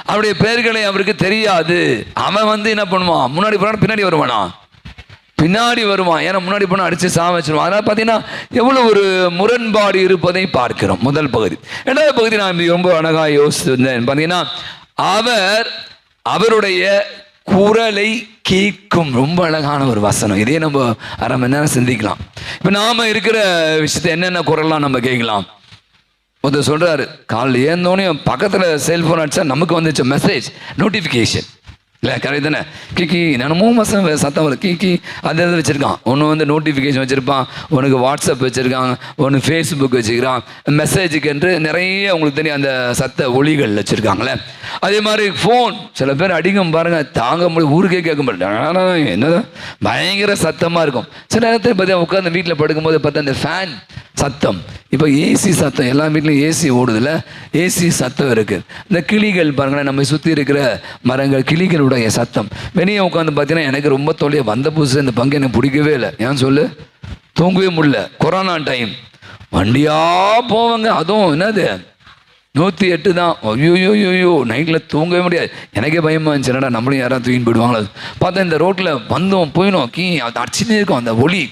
அவருடைய பெயர்களை அவருக்கு தெரியாது. அவன் வந்து என்ன பண்ணுவான், முன்னாடி போனா பின்னாடி வருவானா, பின்னாடி வருவான். ஏன்னா முன்னாடி போனால் அடித்து சாவச்சிருவான். அதனால் பார்த்தீங்கன்னா எவ்வளோ ஒரு முரண்பாடு இருப்பதை பார்க்கிறோம். முதல் பகுதி. இரண்டாவது பகுதி நான் ரொம்ப அழகாக யோசிச்சிருந்தேன். பார்த்தீங்கன்னா அவருடைய குரலை கேட்கும். ரொம்ப அழகான ஒரு வசனம். இதே நம்ம அரை மணி நேரம் சிந்திக்கலாம். இப்போ நாம் இருக்கிற விஷயத்தை என்னென்ன குரல்லாம் நம்ம கேட்கலாம். ஒருத்தர் சொல்கிறாரு, காலையில் ஏந்தோடனே பக்கத்தில் செல்ஃபோன் அடித்தா நமக்கு வந்துச்சு மெசேஜ் நோட்டிஃபிகேஷன், இல்லை கரெக்ட் தானே? கிக்கி நான் 3 மாதம் சத்தம் வரும், கிக்கி அதை வச்சுருக்கான். ஒன்று வந்து நோட்டிஃபிகேஷன் வச்சுருப்பான், உனக்கு வாட்ஸ்அப் வச்சுருக்காங்க, ஒன்று ஃபேஸ்புக் வச்சுக்கிறான், மெசேஜுக்கு என்று நிறைய உங்களுக்கு தெரியும் அந்த சத்த ஒளிகள் வச்சுருக்காங்களே. அதே மாதிரி ஃபோன் சில பேர் அடிக்கும் பாருங்கள், தாங்க முடியும், ஊருக்கே கேட்க மாட்டேன், என்னதான் பயங்கர சத்தமாக இருக்கும். சில நேரத்தில் பார்த்தீங்கன்னா உட்காந்து வீட்டில் படுக்கும்போது பார்த்தா அந்த ஃபேன் சத்தம், இப்போ ஏசி சத்தம், எல்லா வீட்லையும் ஏசி ஓடுதில்ல, ஏசி சத்தம் இருக்குது. இந்த கிளிகள் பாருங்களேன், நம்ம சுற்றி இருக்கிற மரங்கள், கிளிகளுடைய சத்தம். வெளியே உட்காந்து பார்த்தீங்கன்னா எனக்கு ரொம்ப தொலைய வந்த புதுசு இந்த பங்கு எனக்கு பிடிக்கவே இல்லை. ஏன் சொல்லு, தூங்கவே முடியல. கொரோனா டைம் வண்டியாக போவாங்க, அதுவும் என்னது 108 தான். ஐயோ நைட்டில் தூங்கவே முடியாது. எனக்கே பயமாக இருந்துச்சு, என்னடா நம்மளும் யாராவது தூக்கின்னு போயிடுவாங்களா. பார்த்தா இந்த ரோட்டில் வந்தோம் போயிடும், அது அடிச்சுனே இருக்கும் அந்த ஒளி.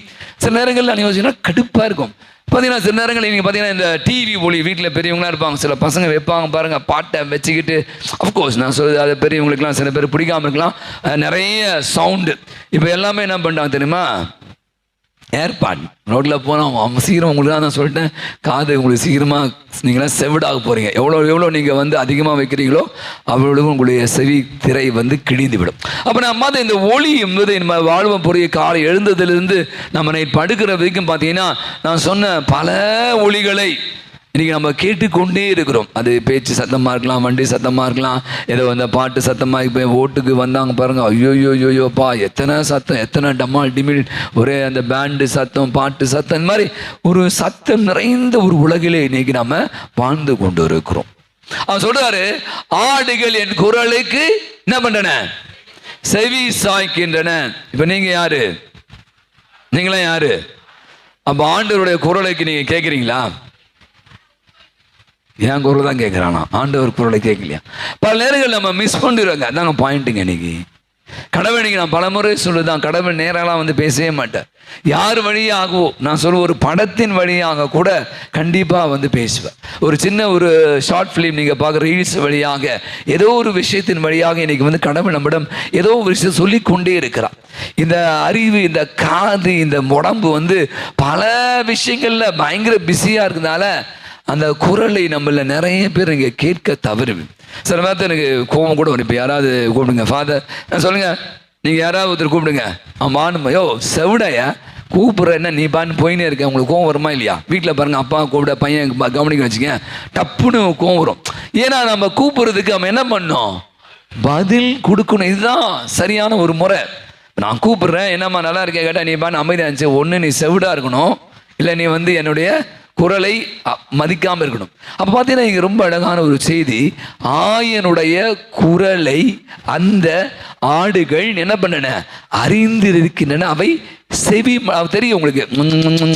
சில நேரங்களில் நீங்கள் யோசிச்சுன்னா கடுப்பாக இருக்கும். பார்த்தீங்கன்னா சில நேரங்களில் நீங்கள் பார்த்தீங்கன்னா இந்த டிவி ஒளி, வீட்டில் பெரியவங்களாம் இருப்பாங்க, சில பசங்க வைப்பாங்க பாருங்கள், பாட்டை வச்சுக்கிட்டு. அஃப்கோர்ஸ் நான் சொல்கிறது அது பெரியவங்களுக்குலாம் சில பேர் பிடிக்காமல் இருக்கலாம், நிறைய சவுண்டு. இப்போ எல்லாமே என்ன பண்ணிட்டாங்க தெரியுமா, ஏர்பாட். ரோட்டில் போனால் சீக்கிரம் உங்களுக்கு தான் நான் சொல்லிட்டேன், காது உங்களுக்கு சீக்கிரமாக நீங்களாம் செவிடாக போகிறீங்க. எவ்வளோ நீங்கள் வந்து அதிகமாக வைக்கிறீங்களோ அவ்வளோ உங்களுடைய செவி திரை வந்து கிழிந்து விடும். அப்போ நம்ம இந்த ஒளி என்பது நம்ம வாழ்வை பொறிய காலை எழுந்ததுலேருந்து நம்ம நைட் படுக்கிற வரைக்கும் பார்த்தீங்கன்னா நான் சொன்ன பல ஒளிகளை இன்றைக்கி நம்ம கேட்டுக்கொண்டே இருக்கிறோம். அது பேச்சு சத்தமாக இருக்கலாம், வண்டி சத்தமாக இருக்கலாம், ஏதோ அந்த பாட்டு சத்தமாக. இப்போ ஓட்டுக்கு வந்தாங்க பாருங்கள், ஐயோப்பா எத்தனை சத்தம், எத்தனை டமால் டிமில், ஒரே அந்த பேண்டு சத்தம், பாட்டு சத்தம், இந்த மாதிரி ஒரு சத்தம் நிறைந்த ஒரு உலகிலே இன்றைக்கி நம்ம வாழ்ந்து கொண்டு இருக்கிறோம். அவன் சொல்கிறாரு, ஆடுகள் என் குரலுக்கு என்ன பண்ணுறன, செவி சாய்க்கின்றன. இப்போ நீங்கள் யாரு, நீங்களாம் யாரு? அப்போ ஆண்டவருடைய குரலுக்கு நீங்கள் கேட்குறீங்களா? என் குரல் தான் கேட்குறானா, ஆண்டவர் குரலை கேட்கலையா? பல நேரங்கள் நம்ம மிஸ் பண்ணிடுவாங்க. அதாங்க பாயிண்ட்டுங்க. இன்னைக்கு கடவுள், இன்னைக்கு நான் பல முறை சொல்லுதான், கடவுள் நேரெல்லாம் வந்து பேசவே மாட்டேன். யார் வழியாகவோ, நான் சொல்லுவேன் ஒரு படத்தின் வழியாக கூட கண்டிப்பாக வந்து பேசுவேன். ஒரு சின்ன ஒரு ஷார்ட் ஃபிலிம் நீங்கள் பார்க்குற ரீல்ஸ் வழியாக, ஏதோ ஒரு விஷயத்தின் வழியாக இன்னைக்கு வந்து கடவுள் நம்மிடம் ஏதோ ஒரு விஷயம் சொல்லி கொண்டே இருக்கிறான். இந்த அறிவு, இந்த காது, இந்த உடம்பு வந்து பல விஷயங்களில் பயங்கர பிஸியாக இருக்கிறதுனால அந்த குரலை நம்மள நிறைய பேர் இங்கே கேட்க தவறுவேன். சில நேரத்தில் எனக்கு கோபம் கூட வரும். இப்போ யாராவது கூப்பிடுங்க, ஃபாதர் சொல்லுங்கள், நீங்கள் யாராவது ஒருத்தர் கூப்பிடுங்க, ஆமாம் யோ செவிடையா கூப்பிட்ற என்ன நீ பான்னு போயினே இருக்க, உங்களுக்கு கோவம் வருமா இல்லையா? வீட்டில் பாருங்கள், அப்பா கூப்பிட பையன் கவனிக்க வச்சுக்க, டப்புன்னு கோவம் வரும். ஏன்னா நம்ம கூப்பிட்றதுக்கு நம்ம என்ன பண்ணோம், பதில் கொடுக்கணும். இதுதான் சரியான ஒரு முறை. நான் கூப்பிட்றேன், என்னம்மா நல்லா இருக்கே கேட்டால் நீ பான்னு அமைதியாக இருந்துச்சு. ஒன்று நீ செவிடாக இருக்கணும், இல்லை நீ என்னுடைய குரலை மதிக்காமல் இருக்கணும். அப்போ பார்த்தீங்கன்னா இங்கே ரொம்ப அழகான ஒரு செய்தி. ஆயனுடைய குரலை அந்த ஆடுகள் என்ன பண்ணன, அறிந்திருக்கின்றன, அவை செவி தெரியும். உங்களுக்கு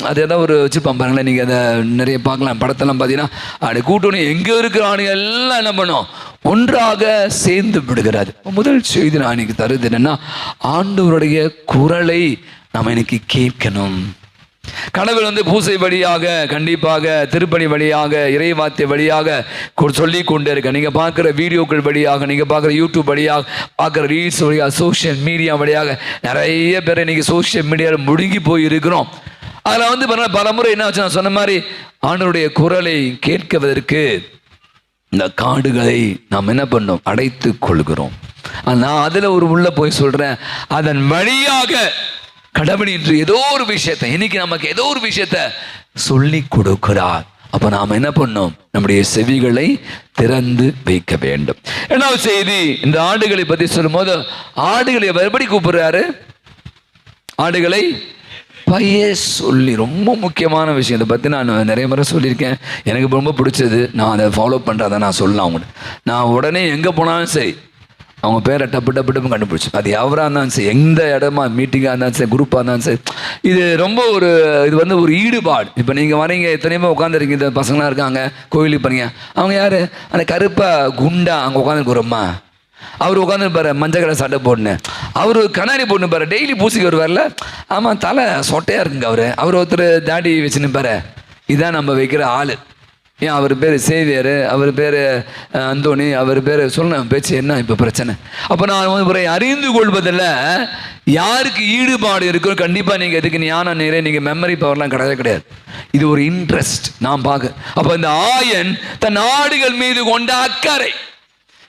அது ஏதாவது ஒரு வச்சுருப்பான் பாருங்களேன், நீங்கள் அதை நிறைய பார்க்கலாம் படத்தெல்லாம் பார்த்தீங்கன்னா. அப்படி கூட்டணும், எங்கே இருக்கிற ஆணுகள் எல்லாம் என்ன பண்ணும், ஒன்றாக சேர்ந்து விடுகிறாரு. முதல் செய்தி நான் இன்னைக்கு தருது என்னன்னா, ஆண்டவருடைய குரலை நாம் இன்னைக்கு கேட்கணும். கடவுள் பூசை வழியாக, கண்டிப்பாக திருப்பணி வழியாக, இறைவார்த்தை வழியாக சொல்லி கொண்டே இருக்க. நீங்கள் பார்க்குற வீடியோக்கள் வழியாக, நீங்கள் பார்க்குற யூடியூப் வழியாக, பார்க்குற ரீல்ஸ் வழியாக, சோஷியல் மீடியா வழியாக நிறைய பேர் இன்னைக்கு சோஷியல் மீடியாவில் முழுகி போய் இருக்கிறோம். அதில் பல முறை என்ன ஆச்சு, நான் சொன்ன மாதிரி ஆண்டவருடைய குரலை கேட்குவதற்கு இந்த காடுகளை நாம் என்ன பண்ணோம், அடைத்து கொள்கிறோம். நான் அதில் உள்ள போய் சொல்கிறேன், அதன் வழியாக கடவுள் இன்று ஏதோ ஒரு விஷயத்தை, இன்னைக்கு நமக்கு ஏதோ ஒரு விஷயத்தை சொல்லி கொடுக்கிறார். அப்ப நாம என்ன பண்ணோம், நம்முடைய செவிகளை திறந்து வைக்க வேண்டும். என்ன செய்தி, இந்த ஆடுகளை பத்தி சொல்லும் போது ஆடுகளை எப்படி கூப்பிடுறாரு, ஆடுகளை பெயர் சொல்லி. ரொம்ப முக்கியமான விஷயம். இதை பற்றி நான் நிறைய முறை சொல்லியிருக்கேன், எனக்கு ரொம்ப பிடிச்சது. நான் அதை ஃபாலோ பண்ணுறதை நான் சொல்லலாம் அவங்கள்ட்ட. நான் உடனே எங்கே போனாலும் சரி அவங்க பேரை டப்பு கண்டுபிடிச்சு, அது எவராக இருந்தாலும் சரி, எந்த இடமா மீட்டிங்காக இருந்தாலும் சரி, குரூப்பாக இருந்தாலும் சரி, இது ரொம்ப இது ஒரு ஈடுபாடு. இப்போ நீங்கள் வரீங்க, எத்தனையுமே உட்காந்துருக்கீங்க, இந்த பசங்களாம் இருக்காங்க, கோயிலுக்கு போறீங்க, அவங்க யார், அந்த கருப்பாக குண்டா அங்கே உட்காந்துருக்குறோம்மா, அவர் உட்காந்துருப்பாரு, மஞ்சள் கலர் சட்டை போட்டுன்னு, அவர் கண்ணாடி போட்டுன்னு பாரு, டெய்லி பூசிக்கு வருவார்ல, ஆமாம் தலை சொட்டையாக இருக்குங்க அவர் ஒருத்தர் தாடி வச்சுன்னு பாரு. இதுதான் நம்ம வைக்கிற ஆள். ஏன் அவர் பேர் சேவியர், அவர் பேர் அந்தோணி, அவர் பேர் சொல்ல பேச்சு என்ன இப்போ பிரச்சனை. அப்போ நான் ஒரு அறிந்து கொள்வதில் யாருக்கு ஈடுபாடு இருக்கோ கண்டிப்பாக நீங்கள் எதுக்கு ஞானம் நேரே நீங்கள் மெமரி பவர்லாம் கிடையாது. இது ஒரு இன்ட்ரெஸ்ட் நான் பார்க்க. அப்போ இந்த ஆயன் தன் ஆடுகள் மீது கொண்ட அக்கறை.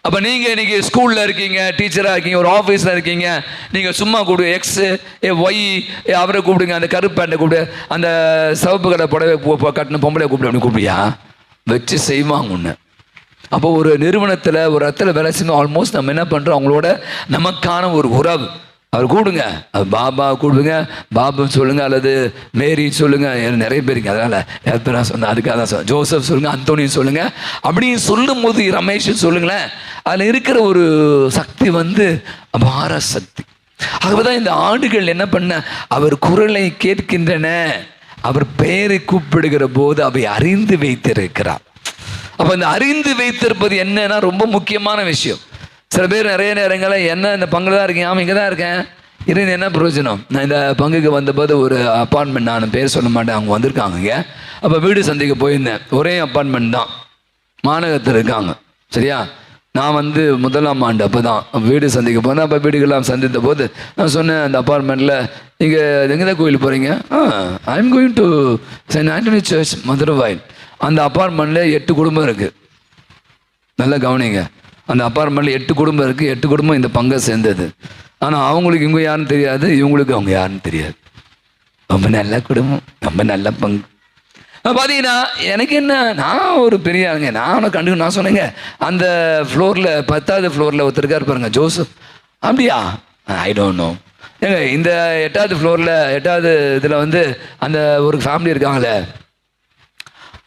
அப்போ நீங்கள் இன்னைக்கு ஸ்கூலில் இருக்கீங்க, டீச்சராக இருக்கீங்க, ஒரு ஆஃபீஸில் இருக்கீங்க, நீங்கள் சும்மா கூப்பிடு எக்ஸ் ஒய் அவரை கூப்பிடுங்க, அந்த கருப்பேண்டை கூப்பிடு, அந்த சிவப்பு கடை புடவை கட்டின பொம்பளை கூப்பிடு அப்படின்னு கூப்பிடியா வச்சு செய்வாங்க ஒன்று. அப்போ ஒரு நிறுவனத்தில் ஒரு இடத்துல வேலை செய்யணும், ஆல்மோஸ்ட் நம்ம என்ன பண்ணுறோம், அவங்களோட நமக்கான ஒரு உறவு. அவர் கூடுங்க, அது பாபா கூடுங்க, பாபுன்னு சொல்லுங்கள், அல்லது மேரி சொல்லுங்கள், நிறைய பேருக்கு அதனால் யார் சொன்னேன், அதுக்காக தான் சொல்லுங்கள், ஜோசப் சொல்லுங்கள், அந்தோனின்னு சொல்லுங்கள். அப்படின்னு சொல்லும் போது ரமேஷ் சொல்லுங்களேன், அதில் இருக்கிற ஒரு சக்தி அபார சக்தி. ஆகவே தான் இந்த ஆடுகள் என்ன பண்ண, அவர் குரலை கேட்கின்றன, அவர் பெயரை கூப்பிடுகிற போது அவை அறிந்து வைத்திருக்கிறார். அப்போ இந்த அறிந்து வைத்திருப்பது என்னன்னா ரொம்ப முக்கியமான விஷயம். சில பேர் நிறைய நேரங்களில் என்ன இந்த பங்குல தான் இருக்கேன், ஆமாம் இங்கே தான் இருக்கேன், இருந்து என்ன பிரயோஜனம். நான் இந்த பங்குக்கு வந்தபோது ஒரு அப்பார்ட்மெண்ட், நான் பேர் சொல்ல மாட்டேன், அவங்க வந்திருக்காங்க. அப்போ வீடு சந்தைக்கு போயிருந்தேன், ஒரே அப்பார்ட்மெண்ட் தான், மாநகரத்தில் இருக்காங்க, சரியா. நான் 1ஆம் ஆண்டு அப்போ தான் வீடு சந்திக்க போனேன். அப்போ வீடுகள்லாம் சந்தித்த போது நான் சொன்னேன், அந்த அப்பார்ட்மெண்ட்டில் நீங்கள் எங்கே தான் கோயில் போகிறீங்க, I am going to saint Antony church Maduravoyal. அந்த அப்பார்ட்மெண்ட்டில் 8 குடும்பம் இருக்குது, நல்லா கவனிங்க. அந்த அப்பார்ட்மெண்ட்டில் 8 குடும்பம் இருக்குது, 8 குடும்பம் இந்த பங்கை சேர்ந்தது. ஆனால் அவங்களுக்கு இவங்க யாருன்னு தெரியாது, இவங்களுக்கு அவங்க யாருன்னு தெரியாது. ரொம்ப நல்ல குடும்பம், ரொம்ப நல்ல பங்கு. பார்த்தீங்கன்னா எனக்கு என்ன, நான் ஒரு பெரிய ஆளுங்க, நான் சொன்னேங்க, அந்த ஃப்ளோரில் 10வது ஃப்ளோரில் ஒருத்தருக்கார் பாருங்க ஜோசப். அப்படியா, ஐ டோன்ட் நோ. ஏங்க இந்த 8வது ஃப்ளோரில் 8வது இதில் அந்த ஒரு ஃபேமிலி இருக்காங்களே,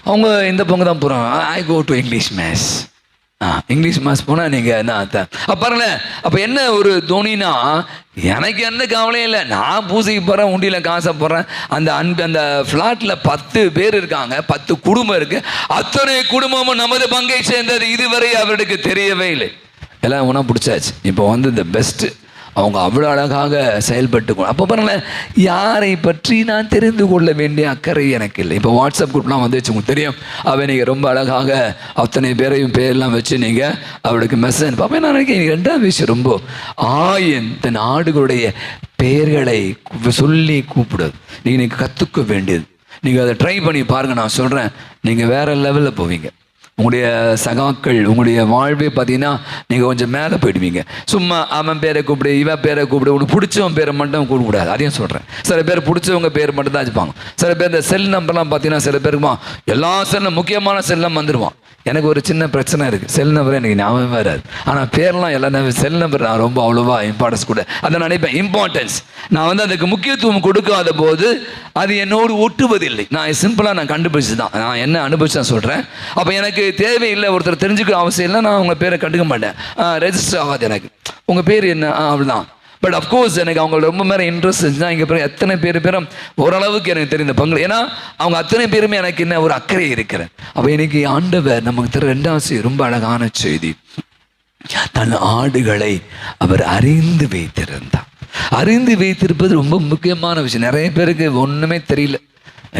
அவங்க இந்த பங்கு தான் போகிறாங்க. I go to English maths. English maths போனால் நீங்கள் என்ன பாருங்களேன். அப்போ என்ன ஒரு தோனினா, எனக்கு எந்த கவலையும் இல்லை, நான் பூசைக்கு போகிறேன், உண்டியில் காசை போடுறேன். அந்த ஃப்ளாட்டில் 10 பேர் இருக்காங்க, 10 குடும்பம் இருக்குது, அத்தனை குடும்பமும் நமது பங்கை சேர்ந்தது இதுவரை அவருக்கு தெரியவே இல்லை. எல்லாம் ஒன்றா பிடிச்சாச்சு. இப்போ இந்த பெஸ்ட்டு அவங்க அவ்வளோ அழகாக செயல்பட்டு. அப்போ பாருங்களேன், யாரை பற்றி நான் தெரிந்து கொள்ள வேண்டிய அக்கறை எனக்கு இல்லை. இப்போ வாட்ஸ்அப் குரூப்லாம் வந்துச்சு, உங்களுக்கு தெரியும். அவன் நீங்கள் ரொம்ப அழகாக அத்தனை பேரையும் பேரெல்லாம் வச்சு நீங்கள் அவளுக்கு மெசேஜ் பார்ப்பேன். நான் நினைக்கிறேன் 2வது விஷயம், ரொம்ப ஆயன் தன் ஆடுகளுடைய பெயர்களை சொல்லி கூப்பிடுது. நீங்கள் கற்றுக்க வேண்டியது, நீங்கள் அதை ட்ரை பண்ணி பாருங்கள். நான் சொல்கிறேன், நீங்கள் வேறு லெவலில் போவீங்க. உங்களுடைய சகாக்கள், உங்களுடைய வாழ்வே பார்த்தீங்கன்னா நீங்கள் கொஞ்சம் மேலே போயிடுவீங்க. சும்மா அவன் பேரை கூப்பிடு, இவன் பேரை கூப்பிடு, உனக்கு பிடிச்சவன் பேரை மட்டும் கூப்பிடக்கூடாது. அதையும் சொல்கிறேன். சில பேர் பிடிச்சவங்க பேர் மட்டும் தான் வச்சுப்பாங்க. சில பேர் இந்த செல் நம்பர்லாம் பார்த்தீங்கன்னா சில பேருக்குமா எல்லா செல்லும் முக்கியமான செல்லம் வந்துடுவான். எனக்கு ஒரு சின்ன பிரச்சனை இருக்குது, செல் நம்பர் எனக்கு ஞாபகம் வராது. ஆனால் பேர்லாம் எல்லாம் செல் நம்பர் நான் ரொம்ப அவ்வளோவா இம்பார்ட்டன்ஸ் கூட அதை நினைப்பேன். இம்பார்ட்டன்ஸ் நான் அதுக்கு முக்கியத்துவம் கொடுக்காத போது அது என்னோடு ஒட்டுவதில்லை. நான் சிம்பிளாக நான் கண்டுபிடிச்சி தான், நான் என்ன அனுபவிச்சு நான் சொல்கிறேன். அப்போ எனக்கு தேவையில்லை, ஒருத்தர் தெரிஞ்சுக்க அவசியம் இல்லை, நான் உங்கள் பேரை கண்டுக்க மாட்டேன். ரெஜிஸ்டர் ஆகாது எனக்கு. உங்கள் பேர் என்ன? அவ்வளோதான். பட் அஃப்கோர்ஸ் எனக்கு அவங்கள ரொம்ப மேலே இன்ட்ரெஸ்ட் இருந்துச்சுன்னா இங்கே பேர் எத்தனை பேரும் ஓரளவுக்கு எனக்கு தெரிந்த பங்கு. ஏன்னா அவங்க அத்தனை பேருமே எனக்கு என்ன ஒரு அக்கறை இருக்கிறேன். அப்போ இன்னைக்கு ஆண்டவர் நமக்கு தர ரெண்டாவது ரொம்ப அழகான செய்தி, தன் ஆடுகளை அவர் அறிந்து வைத்திருந்தார். அறிந்து வைத்திருப்பது ரொம்ப முக்கியமான விஷயம். நிறைய பேருக்கு ஒன்றுமே தெரியல.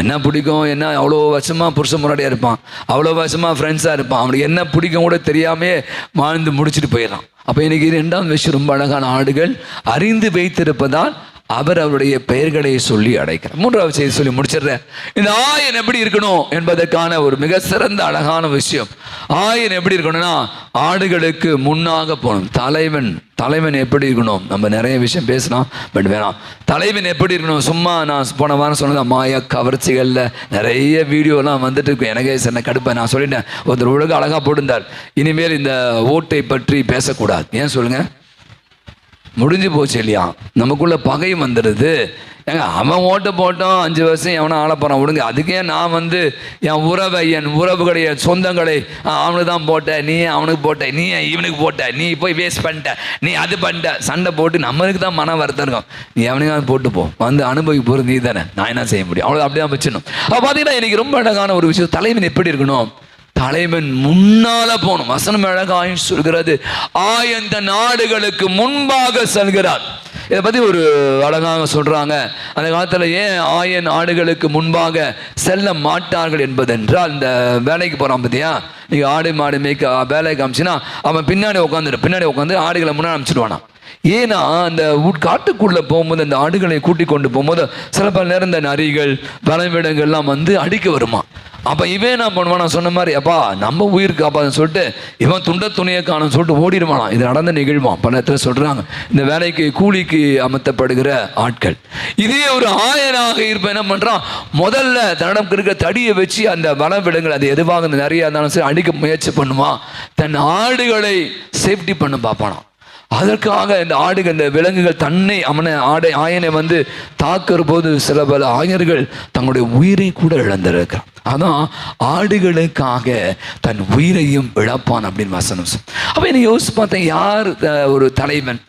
என்ன பிடிக்கும், என்ன அவ்வளோ வருஷமாக புருஷன் முன்னாடியாக இருப்பான், அவ்வளோ வருஷமாக ஃப்ரெண்ட்ஸாக இருப்பான், அவனுக்கு என்ன பிடிக்கும் கூட தெரியாமே வாழ்ந்து முடிச்சுட்டு போயிடலாம். அப்போ எனக்கு இரண்டாவது விஷயம் ரொம்ப அழகான, ஆடுகள் அறிந்து வைத்திருப்பதால் அவர் அவருடைய பெயர்களை சொல்லி அடைக்கிறார். மூன்றாவது செய்தி சொல்லி முடிச்சிடுறேன். இந்த ஆயன் எப்படி இருக்கணும் என்பதற்கான ஒரு மிக சிறந்த அழகான விஷயம். ஆயன் எப்படி இருக்கணும்னா ஆடுகளுக்கு முன்னாக போகணும். தலைவன் எப்படி இருக்கணும்? நம்ம நிறைய விஷயம் பேசலாம், பட் வேணாம். தலைவன் எப்படி இருக்கணும்? சும்மா நான் போன வாரம் சொன்னது மாய கவர்ச்சிகளில் நிறைய வீடியோலாம் வந்துட்டு இருக்கும். எனக்கே சின்ன கடுப்பை நான் சொல்லிட்டேன். ஒருத்தர் ஒழுங்கு அழகாக போட்டிருந்தார், இனிமேல் இந்த ஓட்டை பற்றி பேசக்கூடாது. ஏன் சொல்லுங்க? முடிஞ்சு போச்சு இல்லையா? நமக்குள்ள பகை வந்துடுது. ஏங்க அவன் ஓட்டு போட்டோம், 5 வருஷம் எவனை ஆள போகிறான் விடுங்க. அதுக்கே நான் என் உறவுகளை என் சொந்தங்களை அவனுக்கு தான் போட்டேன், நீ அவனுக்கு போட்ட, நீ இவனுக்கு போட்ட, நீ போய் வேஸ்ட் பண்ணிட்ட, நீ அது பண்ணிட்ட, சண்டை போட்டு நம்மளுக்கு தான் மன வருத்தம் இருக்கும். நீ எவனுக்காவது போட்டு போ, அனுபவிக்க போகிறது நீ தானே, நான் என்ன செய்ய முடியும்? அவ்வளோ அப்படியே வச்சிடணும். அப்போ பார்த்தீங்கன்னா எனக்கு ரொம்ப அழகான ஒரு விஷயம், தலைவன் எப்படி இருக்கணும்? தலைவன் முன்னால போகணும். வசனம் அழகாக சொல்கிறது, ஆயன் தன் நாடுகளுக்கு முன்பாக செல்கிறார். இதை பற்றி ஒரு அழகாக சொல்கிறாங்க. அந்த காலத்தில் ஏன் ஆயன் ஆடுகளுக்கு முன்பாக செல்ல மாட்டார்கள் என்பதென்றால், இந்த வேலைக்கு போகிறான் பார்த்தியா, நீங்கள் ஆடு மாடு மேய்க்க வேலைக்கு காமிச்சின்னா அவன் பின்னாடி உட்காந்து ஆடுகளை முன்னாடி அனுப்பிச்சிடுவானா. ஏன்னா அந்த காட்டுக்குள்ளே போகும்போது அந்த ஆடுகளை கூட்டி கொண்டு போகும்போது சில பல நேரம் இந்த நரிகள் பலவிடங்கள்லாம் அடிக்க வருமா. அப்போ இவன் என்ன பண்ணுவான், நான் சொன்ன மாதிரி அப்பா நம்ம உயிருக்கு காப்பாதுன்னு சொல்லிட்டு இவன் துணியை காணும்னு சொல்லிட்டு ஓடிடுவானா. இது நடந்த நிகழ்வான். பல இடத்துல சொல்கிறாங்க, இந்த வேலைக்கு கூலிக்கு அமர்த்தப்படுகிற ஆட்கள். இதே ஒரு ஆயனாக இருப்ப என்ன பண்ணுறான், முதல்ல தன்னிடம் இருக்கிற தடியை வச்சு அந்த வனவிடங்கள் அது எதுவாக நிறைய இருந்தாலும் சரி அடிக்க முயற்சி பண்ணுவான். தன் ஆடுகளை சேஃப்டி பண்ண பார்ப்பானா. அதற்காக இந்த விலங்குகள் தன்னை ஆயனை தாக்குற போது சில பல ஆயர்கள் தங்களுடைய உயிரை கூட இழந்திருக்கிறான். அதான் ஆடுகளுக்காக தன் உயிரையும் இழப்பான் அப்படின்னு வசனம். அப்ப என்ன யோசிச்சு பார்த்தேன், யார் ஒரு தலைவன்,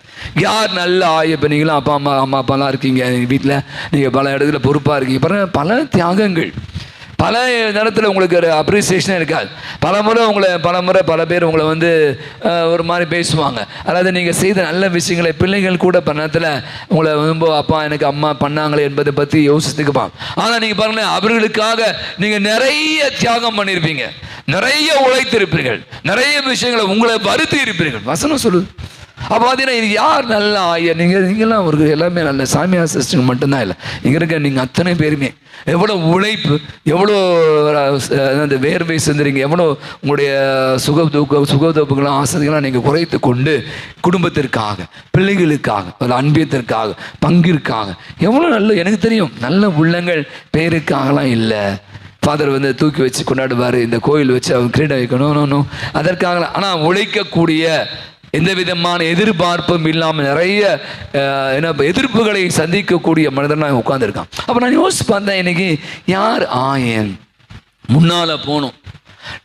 யார் நல்ல ஆய? இப்போ நீங்களும் அம்மா அப்பாலாம் இருக்கீங்க வீட்டில், நீங்கள் பல இடத்துல பொறுப்பாக இருக்கீங்க. பல தியாகங்கள், பல நேரத்தில் உங்களுக்கு ஒரு அப்ரிசியேஷனே இருக்காது. பல பேர் உங்களை ஒரு மாதிரி பேசுவாங்க. அதாவது நீங்கள் செய்த நல்ல விஷயங்களை பிள்ளைகள் கூட பல நேரத்தில் உங்களை ரொம்ப அப்பா எனக்கு அம்மா பண்ணாங்களே என்பதை பற்றி யோசித்துக்குப்பாங்க. ஆனால் நீங்கள் பாருங்களேன், அவர்களுக்காக நீங்கள் நிறைய தியாகம் பண்ணியிருப்பீங்க, நிறைய உழைத்திருப்பீர்கள், நிறைய விஷயங்களை உங்களை வருத்தி இருப்பீர்கள். வசனம் சொல்லுது. அப்போ பார்த்தீங்கன்னா இது யார் நல்லா ஆயர்? நீங்கள்லாம் ஒரு எல்லாமே நல்ல சாமியார் சிஸ்டர் மட்டும்தான் இல்லை, இங்கே இருக்க நீங்கள் அத்தனை பேருமே எவ்வளோ உழைப்பு, எவ்வளோ அந்த வேர்வை செஞ்சுறீங்க, எவ்வளோ உங்களுடைய சுகதோப்புகளாம் ஆசைகளாம் நீங்கள் குறைத்து கொண்டு குடும்பத்திற்காக, பிள்ளைகளுக்காக, ஒரு அன்பியத்திற்காக, பங்கிற்காக எவ்வளோ நல்ல, எனக்கு தெரியும் நல்ல உள்ளங்கள் பேருக்காகலாம் இல்லை. ஃபாதர் தூக்கி வச்சு கொண்டாடுவார், இந்த கோயில் வச்சு அவங்க கிரீடம் வைக்கணும், அதற்காக. ஆனால் உழைக்கக்கூடிய எந்த விதமான எதிர்பார்ப்பும் இல்லாமல் நிறைய எதிர்ப்புகளை சந்திக்கக்கூடிய மனிதனாக உட்கார்ந்துருக்கான். அப்போ நான் யோசிச்சு பார்த்தேன், இன்னைக்கு யார் ஆயன்? முன்னால போகணும்,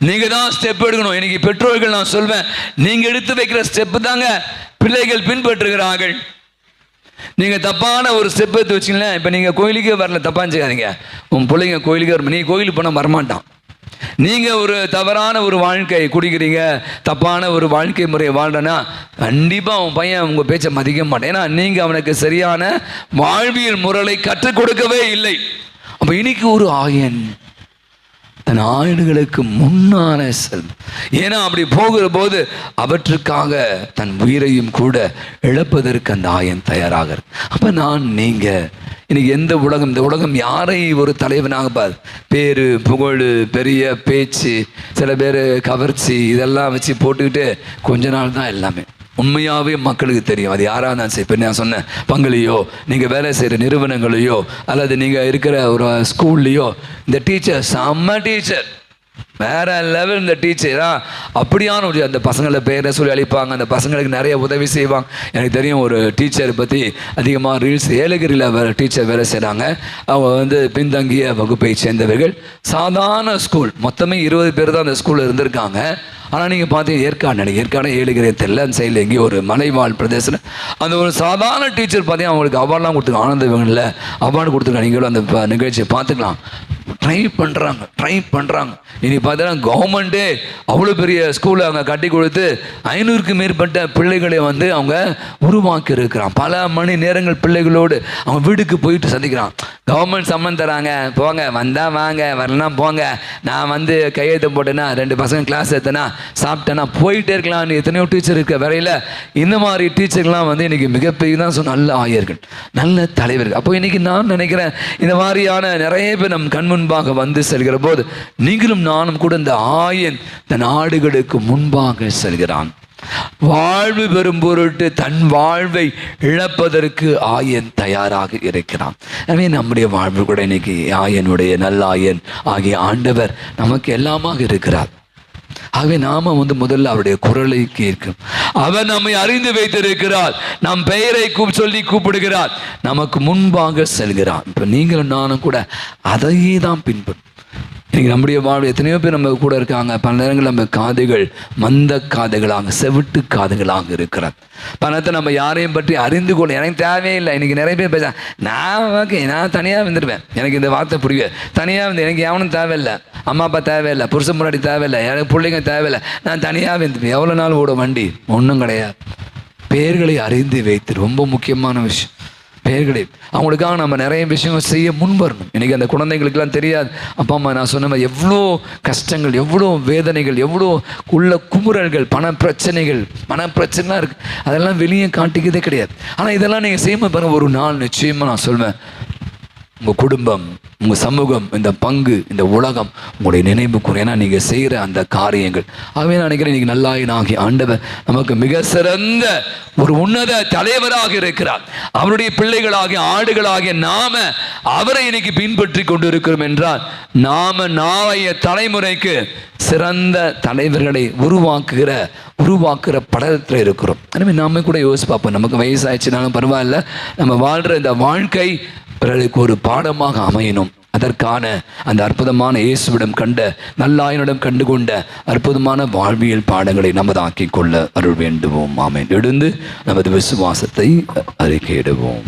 நீங்க தான் ஸ்டெப் எடுக்கணும். இன்னைக்கு பெற்றோர்கள் நான் சொல்வேன், நீங்க எடுத்து வைக்கிற ஸ்டெப்பு தாங்க பிள்ளைகள் பின்பற்றுகிறார்கள். நீங்க தப்பான ஒரு ஸ்டெப் எடுத்து வச்சிங்களேன், இப்போ நீங்க கோயிலுக்கே வரல, தப்பான்னு செய்யாதீங்க. உன் பிள்ளைங்க கோயிலுக்கே வரும், நீ கோயிலுக்கு போனால் வரமாட்டான். நீங்க ஒரு தவறான ஒரு வாழ்க்கை குடிக்கிறீங்க, தப்பான ஒரு வாழ்க்கை முறையை வாழ்றனா கண்டிப்பா உன் பையன் உங்க பேச்சை மதிக்க மாட்டேன். ஏன்னா நீங்க அவனுக்கு சரியான வாழ்வியல் முறையை கற்றுக் கொடுக்கவே இல்லை. அப்ப இன்னைக்கு ஒரு ஆயன் தன் ஆயன்களுக்கு முன்னால செல், ஏன்னா அப்படி போகிற போது அவற்றுக்காக தன் உயிரையும் கூட இழப்பதற்கு அந்த ஆயன் தயாராக. அப்ப நீங்க இன்னைக்கு எந்த உலகம், இந்த உலகம் யாரை ஒரு தலைவனாக பாரு, பேரு புகழ், பெரிய பேச்சு, சில பேர் கவர்ச்சி, இதெல்லாம் வச்சு போட்டுக்கிட்டு கொஞ்ச நாள் தான் எல்லாமே. உண்மையாகவே மக்களுக்கு தெரியும் அது யாராக இருந்தாலும் சரி. இப்போ நான் சொன்னேன், பங்குலையோ நீங்கள் வேலை செய்கிற நிறுவனங்களையோ அல்லது நீங்கள் இருக்கிற ஒரு ஸ்கூல்லையோ, இந்த டீச்சர் செம்ம டீச்சர், வேற லெவல் இந்த டீச்சரா, அப்படியான ஒரு அந்த பசங்களை பேரை சொல்லி அழிப்பாங்க, அந்த பசங்களுக்கு நிறைய உதவி செய்வாங்க. எனக்கு தெரியும் ஒரு டீச்சரை பற்றி அதிகமாக ரீல்ஸ், ஏலகிரியில் வேறு டீச்சர் வேலை செய்கிறாங்க. அவங்க பின்தங்கிய வகுப்பை சேர்ந்தவர்கள், சாதாரண ஸ்கூல், மொத்தமே 20 பேர் தான் அந்த ஸ்கூலில் இருந்திருக்காங்க. ஆனால் நீங்கள் பார்த்தீங்க ஏற்காடு ஏலகிரி தெரியல, அந்த சைடில் எங்கேயோ ஒரு மலைவாழ் பிரதேசம், அந்த ஒரு சாதாரண டீச்சர் பார்த்தீங்கன்னா அவங்களுக்கு அவார்ட்லாம் கொடுத்துருக்காங்க. ஆனந்த விகடனில் அவார்டு கொடுத்துருக்காங்க. நீங்களும் அந்த நிகழ்ச்சியை பார்த்துக்கலாம். ட்ரை பண்ணுறாங்க. இனி பார்த்தீங்கன்னா கவர்மெண்ட்டே அவ்வளோ பெரிய ஸ்கூலை அவங்க கட்டி கொடுத்து 500க்கும் மேற்பட்ட பிள்ளைகளை அவங்க உருவாக்கி இருக்கிறான். பல மணி நேரங்கள் பிள்ளைகளோடு அவங்க வீட்டுக்கு போயிட்டு சந்திக்கிறான். கவர்மெண்ட் சம்மன் தராங்க, போங்க, வந்தால் வாங்க, வரலாம் போங்க, நான் கையெழுத்து போட்டேன்னா 2 பசங்க கிளாஸ் எடுத்தேன்னா சாப்பிட்டேன்னா போயிட்டே இருக்கலாம்னு எத்தனையோ டீச்சர் இருக்க வரையில் இந்த மாதிரி டீச்சர்லாம் இன்னைக்கு மிகப்பெரிய தான் நல்ல ஆயர்கள், நல்ல தலைவர்கள். அப்போ இன்னைக்கு நான் நினைக்கிறேன், இந்த மாதிரியான நிறைய பேர் நம் கண் முன்பாக செல்கிற போது நீங்களும் நானும் கூட இந்த ஆயன் தன் ஆடுகளுக்கு முன்பாக செல்கிறான். வாழ்வு பெறும் பொருட்டு தன் வாழ்வை இழப்பதற்கு ஆயன் தயாராக இருக்கிறான். எனவே நம்முடைய வாழ்வு கூட இன்னைக்கு ஆயனுடைய நல்ல ஆயன் ஆகிய ஆண்டவர் நமக்கு எல்லாமாக இருக்கிறார். ஆகவே நாம முதல்ல அவருடைய குரலை கேட்கும். அவர் நம்மை அறிந்து வைத்திருக்கிறார், நம் பெயரை சொல்லி கூப்பிடுகிறார், நமக்கு முன்பாக செல்கிறார். இப்ப நீங்களும் நானும் கூட அதையே தான் பின்பற்றும். இன்னைக்கு நம்முடைய வாழ்வு எத்தனையோ பேர் நம்ம கூட இருக்காங்க. பல நேரங்கள் நம்ம காதுகள் மந்த காதுகளாக, செவிட்டு காதுகளாக இருக்கிறார். பணத்தை நம்ம யாரையும் பற்றி அறிந்து கொள்ள எனக்கு தேவையில்லை. இன்னைக்கு நிறைய பேர் பேச, நான் தனியாக வந்துடுவேன், எனக்கு இந்த வார்த்தை புரியுது, தனியாக எனக்கு எவனும் தேவையில்லை, அம்மா அப்பா தேவையில்லை, புருஷன் முன்னாடி தேவையில்லை, எனக்கு பிள்ளைங்க தேவையில்லை, நான் தனியாக வந்துடுவேன். எவ்வளோ நாள் ஓட வண்டி? ஒன்றும் கிடையாது. பெயர்களை அறிந்து வைத்து ரொம்ப முக்கியமான விஷயம். பெயர்களை அவங்களுக்காக நம்ம நிறைய விஷயங்கள் செய்ய முன்வரணும். இன்னைக்கு அந்த குழந்தைங்களுக்கெல்லாம் தெரியாது. அப்பா அம்மா நான் சொன்ன மாதிரி எவ்வளோ கஷ்டங்கள், எவ்வளோ வேதனைகள், எவ்வளோ உள்ள குமுறல்கள், மனப்பிரச்சனைலாம் இருக்குது. அதெல்லாம் வெளியே காட்டிக்கிறதே கிடையாது. ஆனால் இதெல்லாம் நீங்கள் செய்யாமல் பாருங்கள், ஒரு நாள் நிச்சயமாக நான் சொல்வேன், உங்கள் குடும்பம், உங்கள் சமூகம், இந்த பங்கு, இந்த உலகம் உங்களுடைய நினைவுக்கு, ஏன்னா நீங்கள் செய்கிற அந்த காரியங்கள். ஆகவே நான் நினைக்கிறேன், இன்னைக்கு நல்லாயினாகிய ஆண்டவர் நமக்கு மிக சிறந்த ஒரு உன்னத தலைவராக இருக்கிறார். அவருடைய பிள்ளைகளாகிய ஆடுகளாகிய நாம அவரை இன்னைக்கு பின்பற்றி கொண்டு இருக்கிறோம் என்றால், நாம நாளைய தலைமுறைக்கு சிறந்த தலைவர்களை உருவாக்குகிற படத்தில் இருக்கிறோம். எனவே நாம கூட யோசிச்சு பார்ப்போம். நமக்கு வயசாயிடுச்சுனாலும் பரவாயில்ல, நம்ம வாழ்கிற இந்த வாழ்க்கை பிறருக்கு ஒரு பாடமாக அமையணும். அதற்கான அந்த அற்புதமான இயேசுவிடம் நல்லாயனிடம் கண்டுகொண்ட அற்புதமான வாழ்வியல் பாடங்களை நமதாக்கிக் கொள்ள அருள் வேண்டுவோம். ஆமென். எழுந்து நமது விசுவாசத்தை அறிக்கையிடுவோம்.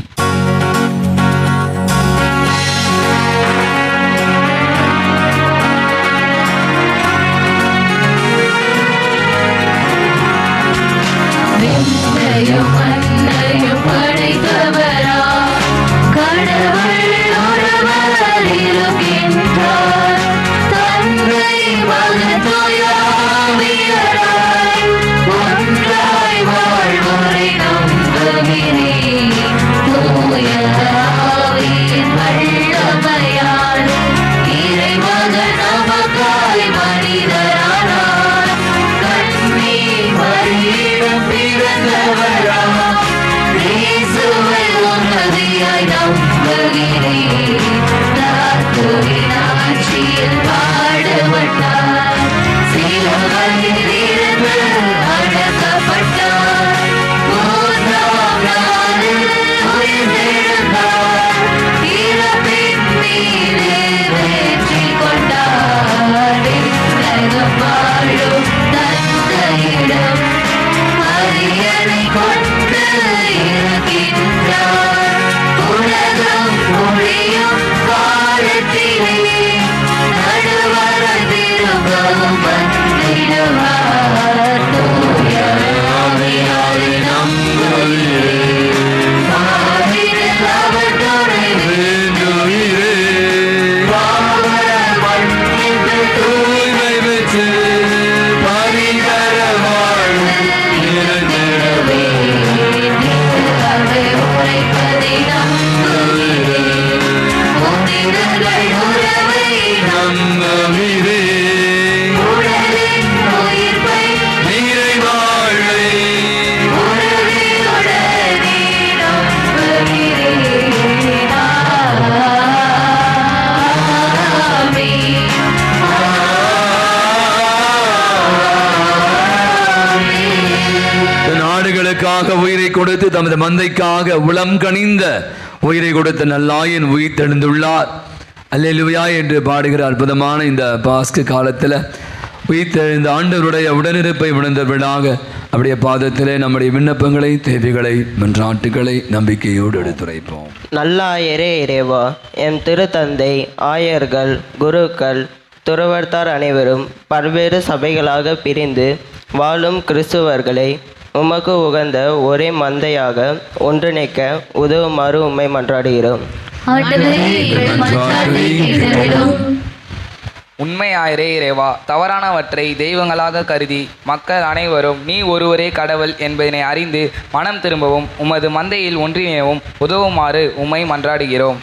உரைப்பதை நம்புகிறேன். கொடுத்து தமது மந்தைக்காக உளம் கனிந்த உயிரை கொடுத்த நல்லாயன் உயிர் தெழுந்துள்ளார். அல்லேலூயா என்று பாடுகிற அற்புதமான இந்த பாஸ்கு காலத்தில் உயிர்த்தெழுந்த ஆண்டவருடைய உடனிருப்பை உணர்ந்தவர்களாக அப்படியே பாதத்திலே நம்முடைய விண்ணப்பங்களை, தேவைகளை, மன்றாட்டுகளை நம்பிக்கையோடு எடுத்துரைப்போம். நல்லாயரே இறைவா, எம் திருத்தந்தை, ஆயர்கள், குருக்கள், துறவர்த்தார் அனைவரும் பல்வேறு சபைகளாக பிரிந்து வாழும் கிறிஸ்துவர்களை உமக்கு உகந்த ஒரே மந்தையாக ஒன்றிணைக்க உதவுமாறு உம்மை மன்றாடுகிறோம். உண்மையாயிரே இறைவா, தவறானவற்றை தெய்வங்களாக கருதி மக்கள் அனைவரும் நீ ஒருவரே கடவுள் என்பதனை அறிந்து மனம் திரும்பவும் உமது மந்தையில் ஒன்றிணையவும் உதவுமாறு உம்மை மன்றாடுகிறோம்.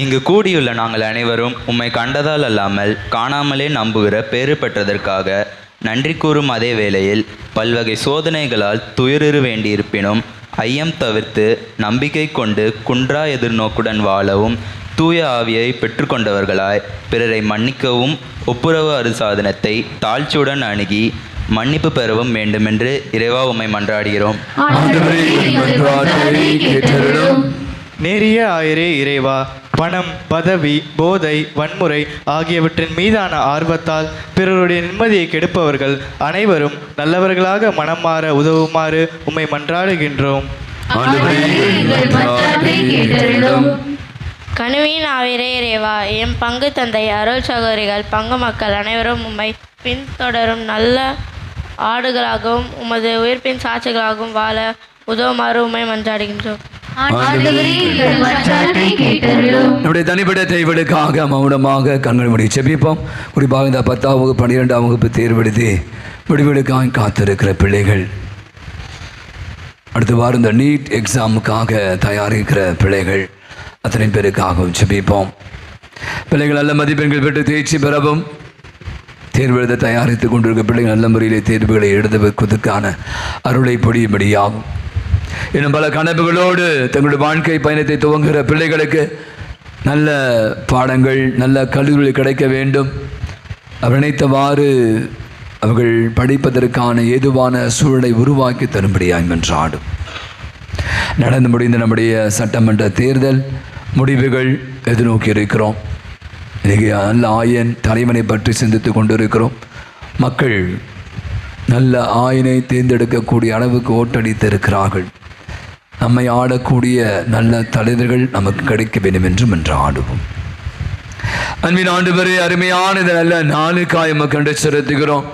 இங்கு கூடியுள்ள நாங்கள் அனைவரும் உம்மை கண்டதால் அல்லாமல் காணாமலே நம்புகிற பேறு பெற்றதற்காக நன்றி கூறும் அதே வேளையில் பல்வகை சோதனைகளால் துயருற வேண்டியிருப்பினும் ஐயம் தவிர்த்து நம்பிக்கை கொண்டு குன்றா எதிர்நோக்குடன் வாழவும் தூய ஆவியை பெற்றுக்கொண்டவர்களாய் பிறரை மன்னிக்கவும் ஒப்புரவு அருசாதனத்தை தாழ்ச்சியுடன் அணுகி மன்னிப்பு பெறவும் வேண்டுமென்று இறைவா உம்மை மன்றாடுகிறோம். நேரிய ஆயரே இறைவா, பணம், பதவி, போதை, வன்முறை ஆகியவற்றின் மீதான ஆர்வத்தால் பிறருடைய நிம்மதியை கெடுப்பவர்கள் அனைவரும் நல்லவர்களாக மனம் மாற உதவுமாறு உம்மை மன்றாடுகின்றோம். கனுவின் ஆவிரே இறைவா, எம் பங்கு தந்தை, அருள் சகோதரிகள், பங்கு மக்கள் அனைவரும் உம்மை பின்தொடரும் நல்ல ஆடுகளாகவும் உமது உயிர்ப்பின் சாட்சிகளாகவும் வாழ உதவுமாறு உம்மை மன்றாடுகின்றோம். நம்முடைய தனிப்பட்ட தேவைகளுக்காக மௌனமாக கண்கள் மூடி செபிப்போம். குறிப்பாக இந்த 10ஆம் வகுப்பு 12ஆம் வகுப்பு தேர்வெழுதி முடிவுகளுக்காக காத்திருக்கிற பிள்ளைகள், அடுத்த வாரம் இந்த நீட் எக்ஸாமுக்காக தயாரிக்கிற பிள்ளைகள் அத்தனை பேருக்காகவும் செபிப்போம். பிள்ளைகள் நல்ல மதிப்பெண்கள் பெற்று தேர்ச்சி பெறவும், தேர்வு எழுத தயாரித்து கொண்டிருக்கிற பிள்ளைகள் நல்ல முறையிலே தேர்வுகளை எழுதுவதற்கான அருளை பொழியும்படியாகும். இன்னும் பல கனவுகளோடு தங்களுடைய வாழ்க்கை பயணத்தை துவங்குகிற பிள்ளைகளுக்கு நல்ல பாடங்கள், நல்ல கல்லூரிகள் கிடைக்க வேண்டும். அவர் நினைத்தவாறு அவர்கள் படிப்பதற்கான ஏதுவான சூழலை உருவாக்கி தரும்படியாய் மன்றாடும். நடந்து முடிந்த நம்முடைய சட்டமன்ற தேர்தல் முடிவுகள் எதிர்நோக்கி இருக்கிறோம். இன்றைக்கி நல்ல ஆயன் தலைவனை பற்றி சிந்தித்து கொண்டிருக்கிறோம். மக்கள் நல்ல ஆயனை தேர்ந்தெடுக்கக்கூடிய அளவுக்கு ஓட்டடித்து இருக்கிறார்கள். நம்மை ஆடக்கூடிய நல்ல தலைவர்கள் நமக்கு கிடைக்க வேண்டும் என்று மன்றாடுவோம். அன்பின் ஆண்டவரே, அருமையான இந்த நல்ல நாளுக்காய் எமக்கு கண்டு செலுத்துகிறோம்.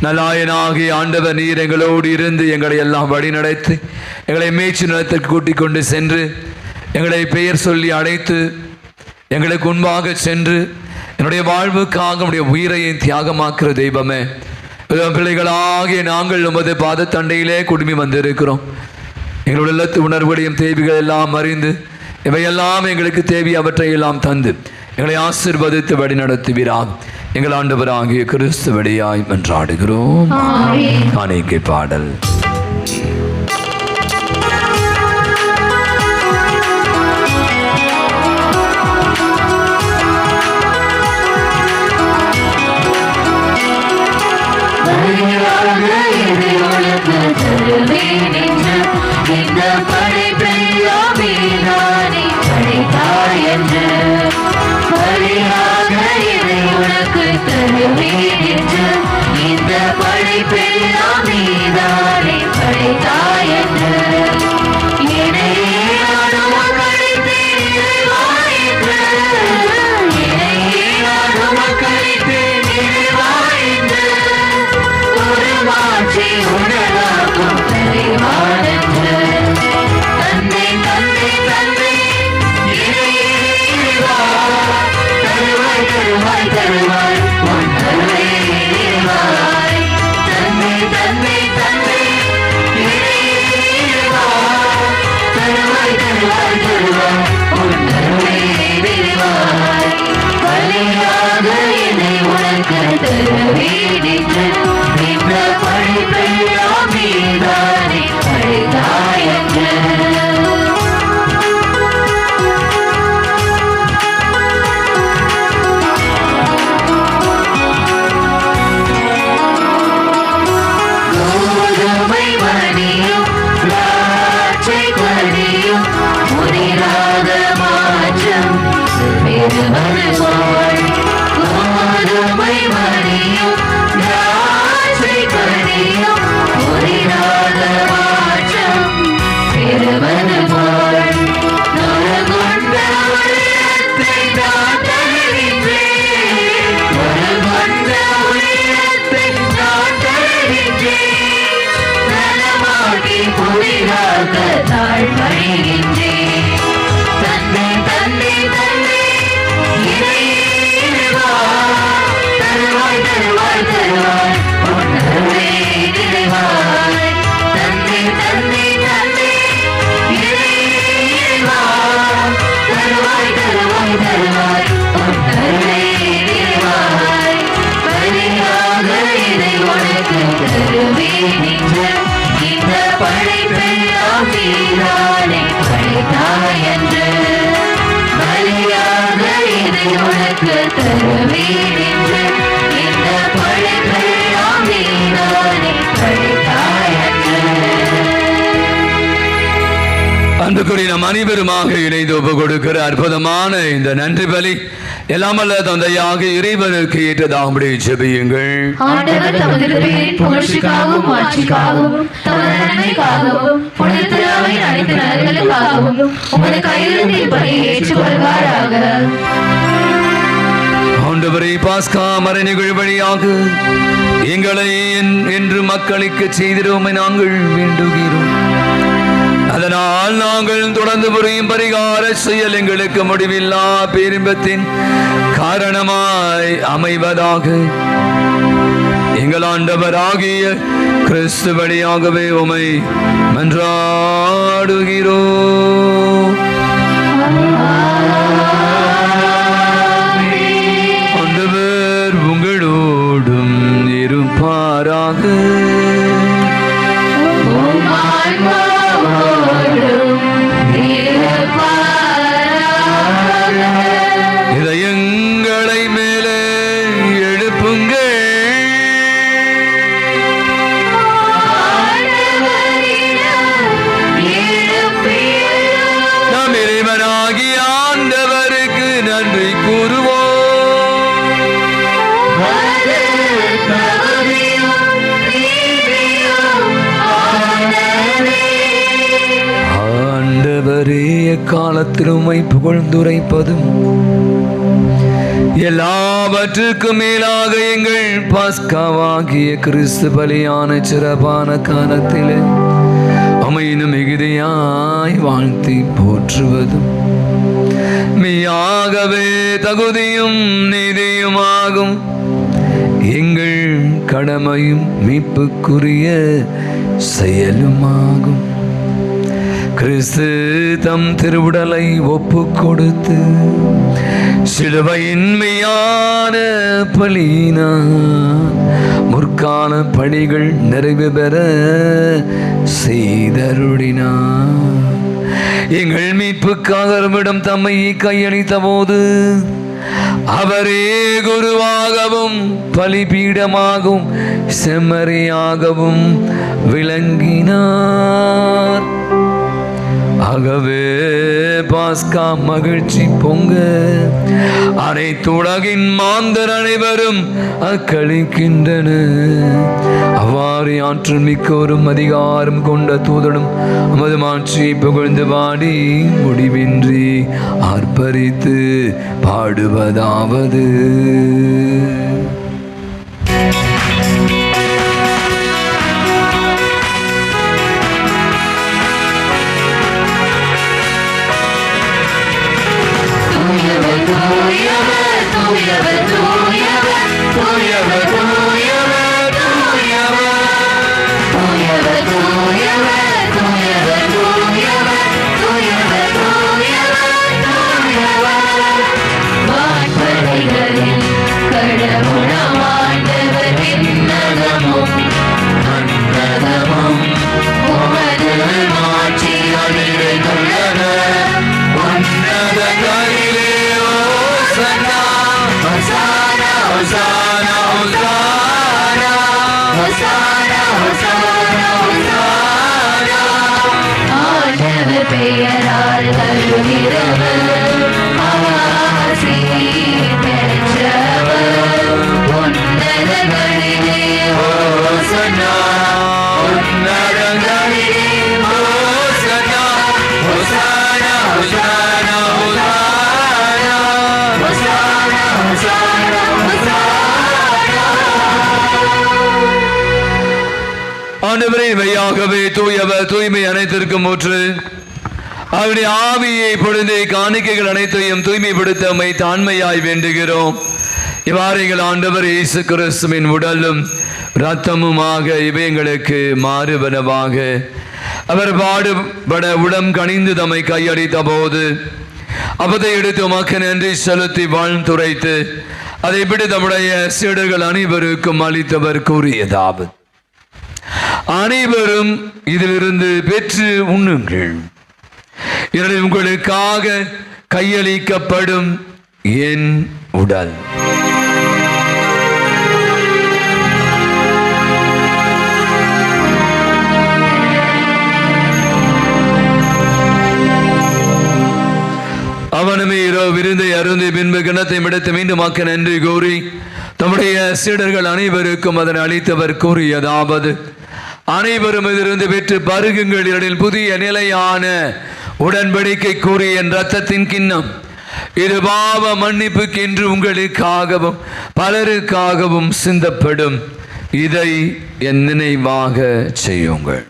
நல்லாயனாகிய ஆண்டவர், நீர் எங்களோடு இருந்து எங்களை எல்லாம் வழி நடத்தி எங்களை மேய்ச்சி நிலத்திற்கு கூட்டிக் கொண்டு சென்று எங்களை பெயர் சொல்லி அழைத்து எங்களுக்கு முன்பாக சென்று என்னுடைய வாழ்வுக்காக நம்முடைய உயிரையை தியாகமாக்குற தெய்வமே, பிள்ளைகளாகிய நாங்கள் உமது பாதத்தண்டையிலே குடுமி வந்திருக்கிறோம். எங்களுடைய எல்லாத்து உணர்வுகளையும் தேவைகள் எல்லாம் அறிந்து இவையெல்லாம் எங்களுக்கு தேவை அவற்றை எல்லாம் தந்து எங்களை ஆசீர்வதித்து வழி நடத்துவீராக. எங்கள் ஆண்டவராகிய கிறிஸ்து வழியாய் மன்றாடுகிறோம். காணிக்கை பாடல். இந்த படைப்பெல்லாம் நீதானே படைத்தாய் என்று பலியாக இதை உனக்கு தருவேன் என்று. இந்த படைப்பெல்லாம் நீதானே படைத்தாய் என்று என்னையே நானும் அழைத்தேன் இறைவா என்று. என்னையே நானும் அழைத்தேன் இறைவா என்று. ஒரு மாற்றி உணராகும் தலைவான இந்த படைப்பெல்லாம் நீதானே பெறுவது போல் கோதுமை மணியும் திராட்சை கனியும் புதிதாக மாற்றம் பெறுவது போல் நொறுங்குண்ட உள்ளத்தை நான் தருகின்றேன். நொறுங்குண்ட உள்ளத்தை நான் தருகின்றேன். நலமாக்கி புதிதாக தாழ்வடைகின்றேன். தந்தை தந்தை தந்தை இறைவா, தருவாய் தருவாய் தருவாய் உன்னருளே நிறைவாய். தந்தை தந்தை தந்தை இறைவா, தருவாய் தருவாய் தருவாய் உன்னருளே நிறைவாய். பலியாக இதை உனக்கு தருவேன் என்ற இந்த படைப்பெல்லாம் நீதானே படைத்தாய் என்று. பலியாக இதை உனக்கு தருவேன் என்று இந்த படைப்பெல்லாம் நீதானே படைத்தாய் என்று. அன்புக்குரிய நம் அனைவருமாக இணைந்து ஒப்பு கொடுக்கிற அற்புதமான இந்த நன்றி பலி எல்லாமல்ல தந்தையாக இறைவனுக்கு ஏற்றதாகும்படி ஜெபியுங்கள். ஆண்டவர் தமது கிருபையின் புகழ்ச்சிக்காகவும் மாட்சிக்காகவும் தமது நன்மைக்காகவும் புனித திருவையின் அனைத்து நலன்களுக்காகவும் உமது கையிலிருந்து இப்படியை ஏற்றுக்கொள்வாராக. ஆண்டவரை பாஸ்கா மறை நிகழ்வு வழியாக எங்களை என்று மக்களுக்கு செய்திருவோமை நாங்கள் வேண்டுகிறோம். அதனால் நாங்கள் தொடர்ந்து புரியும் பரிகார செயல் எங்களுக்கு முடிவில்லா பேரின்பத்தின் காரணமாய் அமைவதாக. எங்கள் ஆண்டவராகிய கிறிஸ்து வழியாகவே உமை மன்றாடுகிறோம். ஆண்டவர் உங்களோடும் இருப்பாராக. இதயங்களை மேலே எழுப்புங்கள். நம் இறைவனாகிய ஆண்டவருக்கு நன்றி கூறுவோம். ஆண்டவரே எக்காலத்தில் உம்மை புகழ்ந்துரைப்பதும் எல்லாவற்றுக்கும் மேலாக எங்கள் பாஸ்காவாகிய கிறிஸ்து பலியான சிறப்பான காலத்திலே அமையினும் மிகுதியாய் வாழ்த்தி போற்றுவதும் மெய்யாகவே தகுதியும் நீதியுமாகும். எங்கள் கடமையும் மீட்புக்குரிய செயலுமாகும். கிறிஸ்து தம் திருவுடலை ஒப்பு கொடுத்து சிலுவையின் மெய்யான பலியினா முற்கால பணிகள் நிறைவு பெற செய்தருளினார். எங்கள் மீட்புக்காக அவரிடம் தம்மை கையளித்த போது அவரே குருவாகவும் பலிபீடமாகவும் செம்மறியாகவும் விளங்கினார். ஆகவே பாஸ்கா மகிழ்ச்சி பொங்க அனைத்து உலகின் மாந்தர் அனைவரும் அக்களிக்கின்றன. அவ்வாறு ஆற்றல் மிக்கோரும் அதிகாரம் கொண்ட தூதனும் நமது மாட்சியை புகழ்ந்து பாடி முடிவின்றி ஆர்ப்பரித்து பாடுவதாவது. பெயரால் தருகிறவர் ஆசி ஆண்டவரே மெய்யாகவே தூயவர், தூய்மை அனைத்திற்கும் ஊற்று. அவருடைய ஆவியை பொழுது காணிக்கைகள் அனைத்தையும் தூய்மைப்படுத்த உம்மை தாண்மையாய் வேண்டுகிறோம். இவ்வாறு எங்கள் ஆண்டவர் இயேசு கிறிஸ்துவின் உடலும் இரத்தமுமாக இவையங்களுக்கு மாறுவனவாக. அவர் பாடுபட உடம் கனிந்து தம்மை கையடித்த போது அப்பதை எடுத்து உமக்கு நன்றி செலுத்தி வாழ்ந்துரைத்து அதை விட தம்முடைய சீடர்கள் அனைவருக்கும் அளித்தவர் கூறியதாவது: அனைவரும் இதிலிருந்து பெற்று உண்ணுங்கள். எனவே உங்களுக்காக கையளிக்கப்படும் என் உடல். அவனுமே இரவு விருந்தை அருந்தி பின்பு கிணத்தை விடுத்து மீண்டும் ஆக்க நன்றி கூறி தம்முடைய சீடர்கள் அனைவருக்கும் அதனை அளித்தவர் கூறியதாவது: அனைவரும் இதிலிருந்து பெற்று பருகுங்கள். இடத்தில் புதிய நிலையான உடன்படிக்கை கூறிய என் இரத்தத்தின் கிண்ணம். இது பாவ மன்னிப்புக்கென்று உங்களுக்காகவும் பலருக்காகவும் சிந்தப்படும். இதை என் நினைவாக செய்யுங்கள்.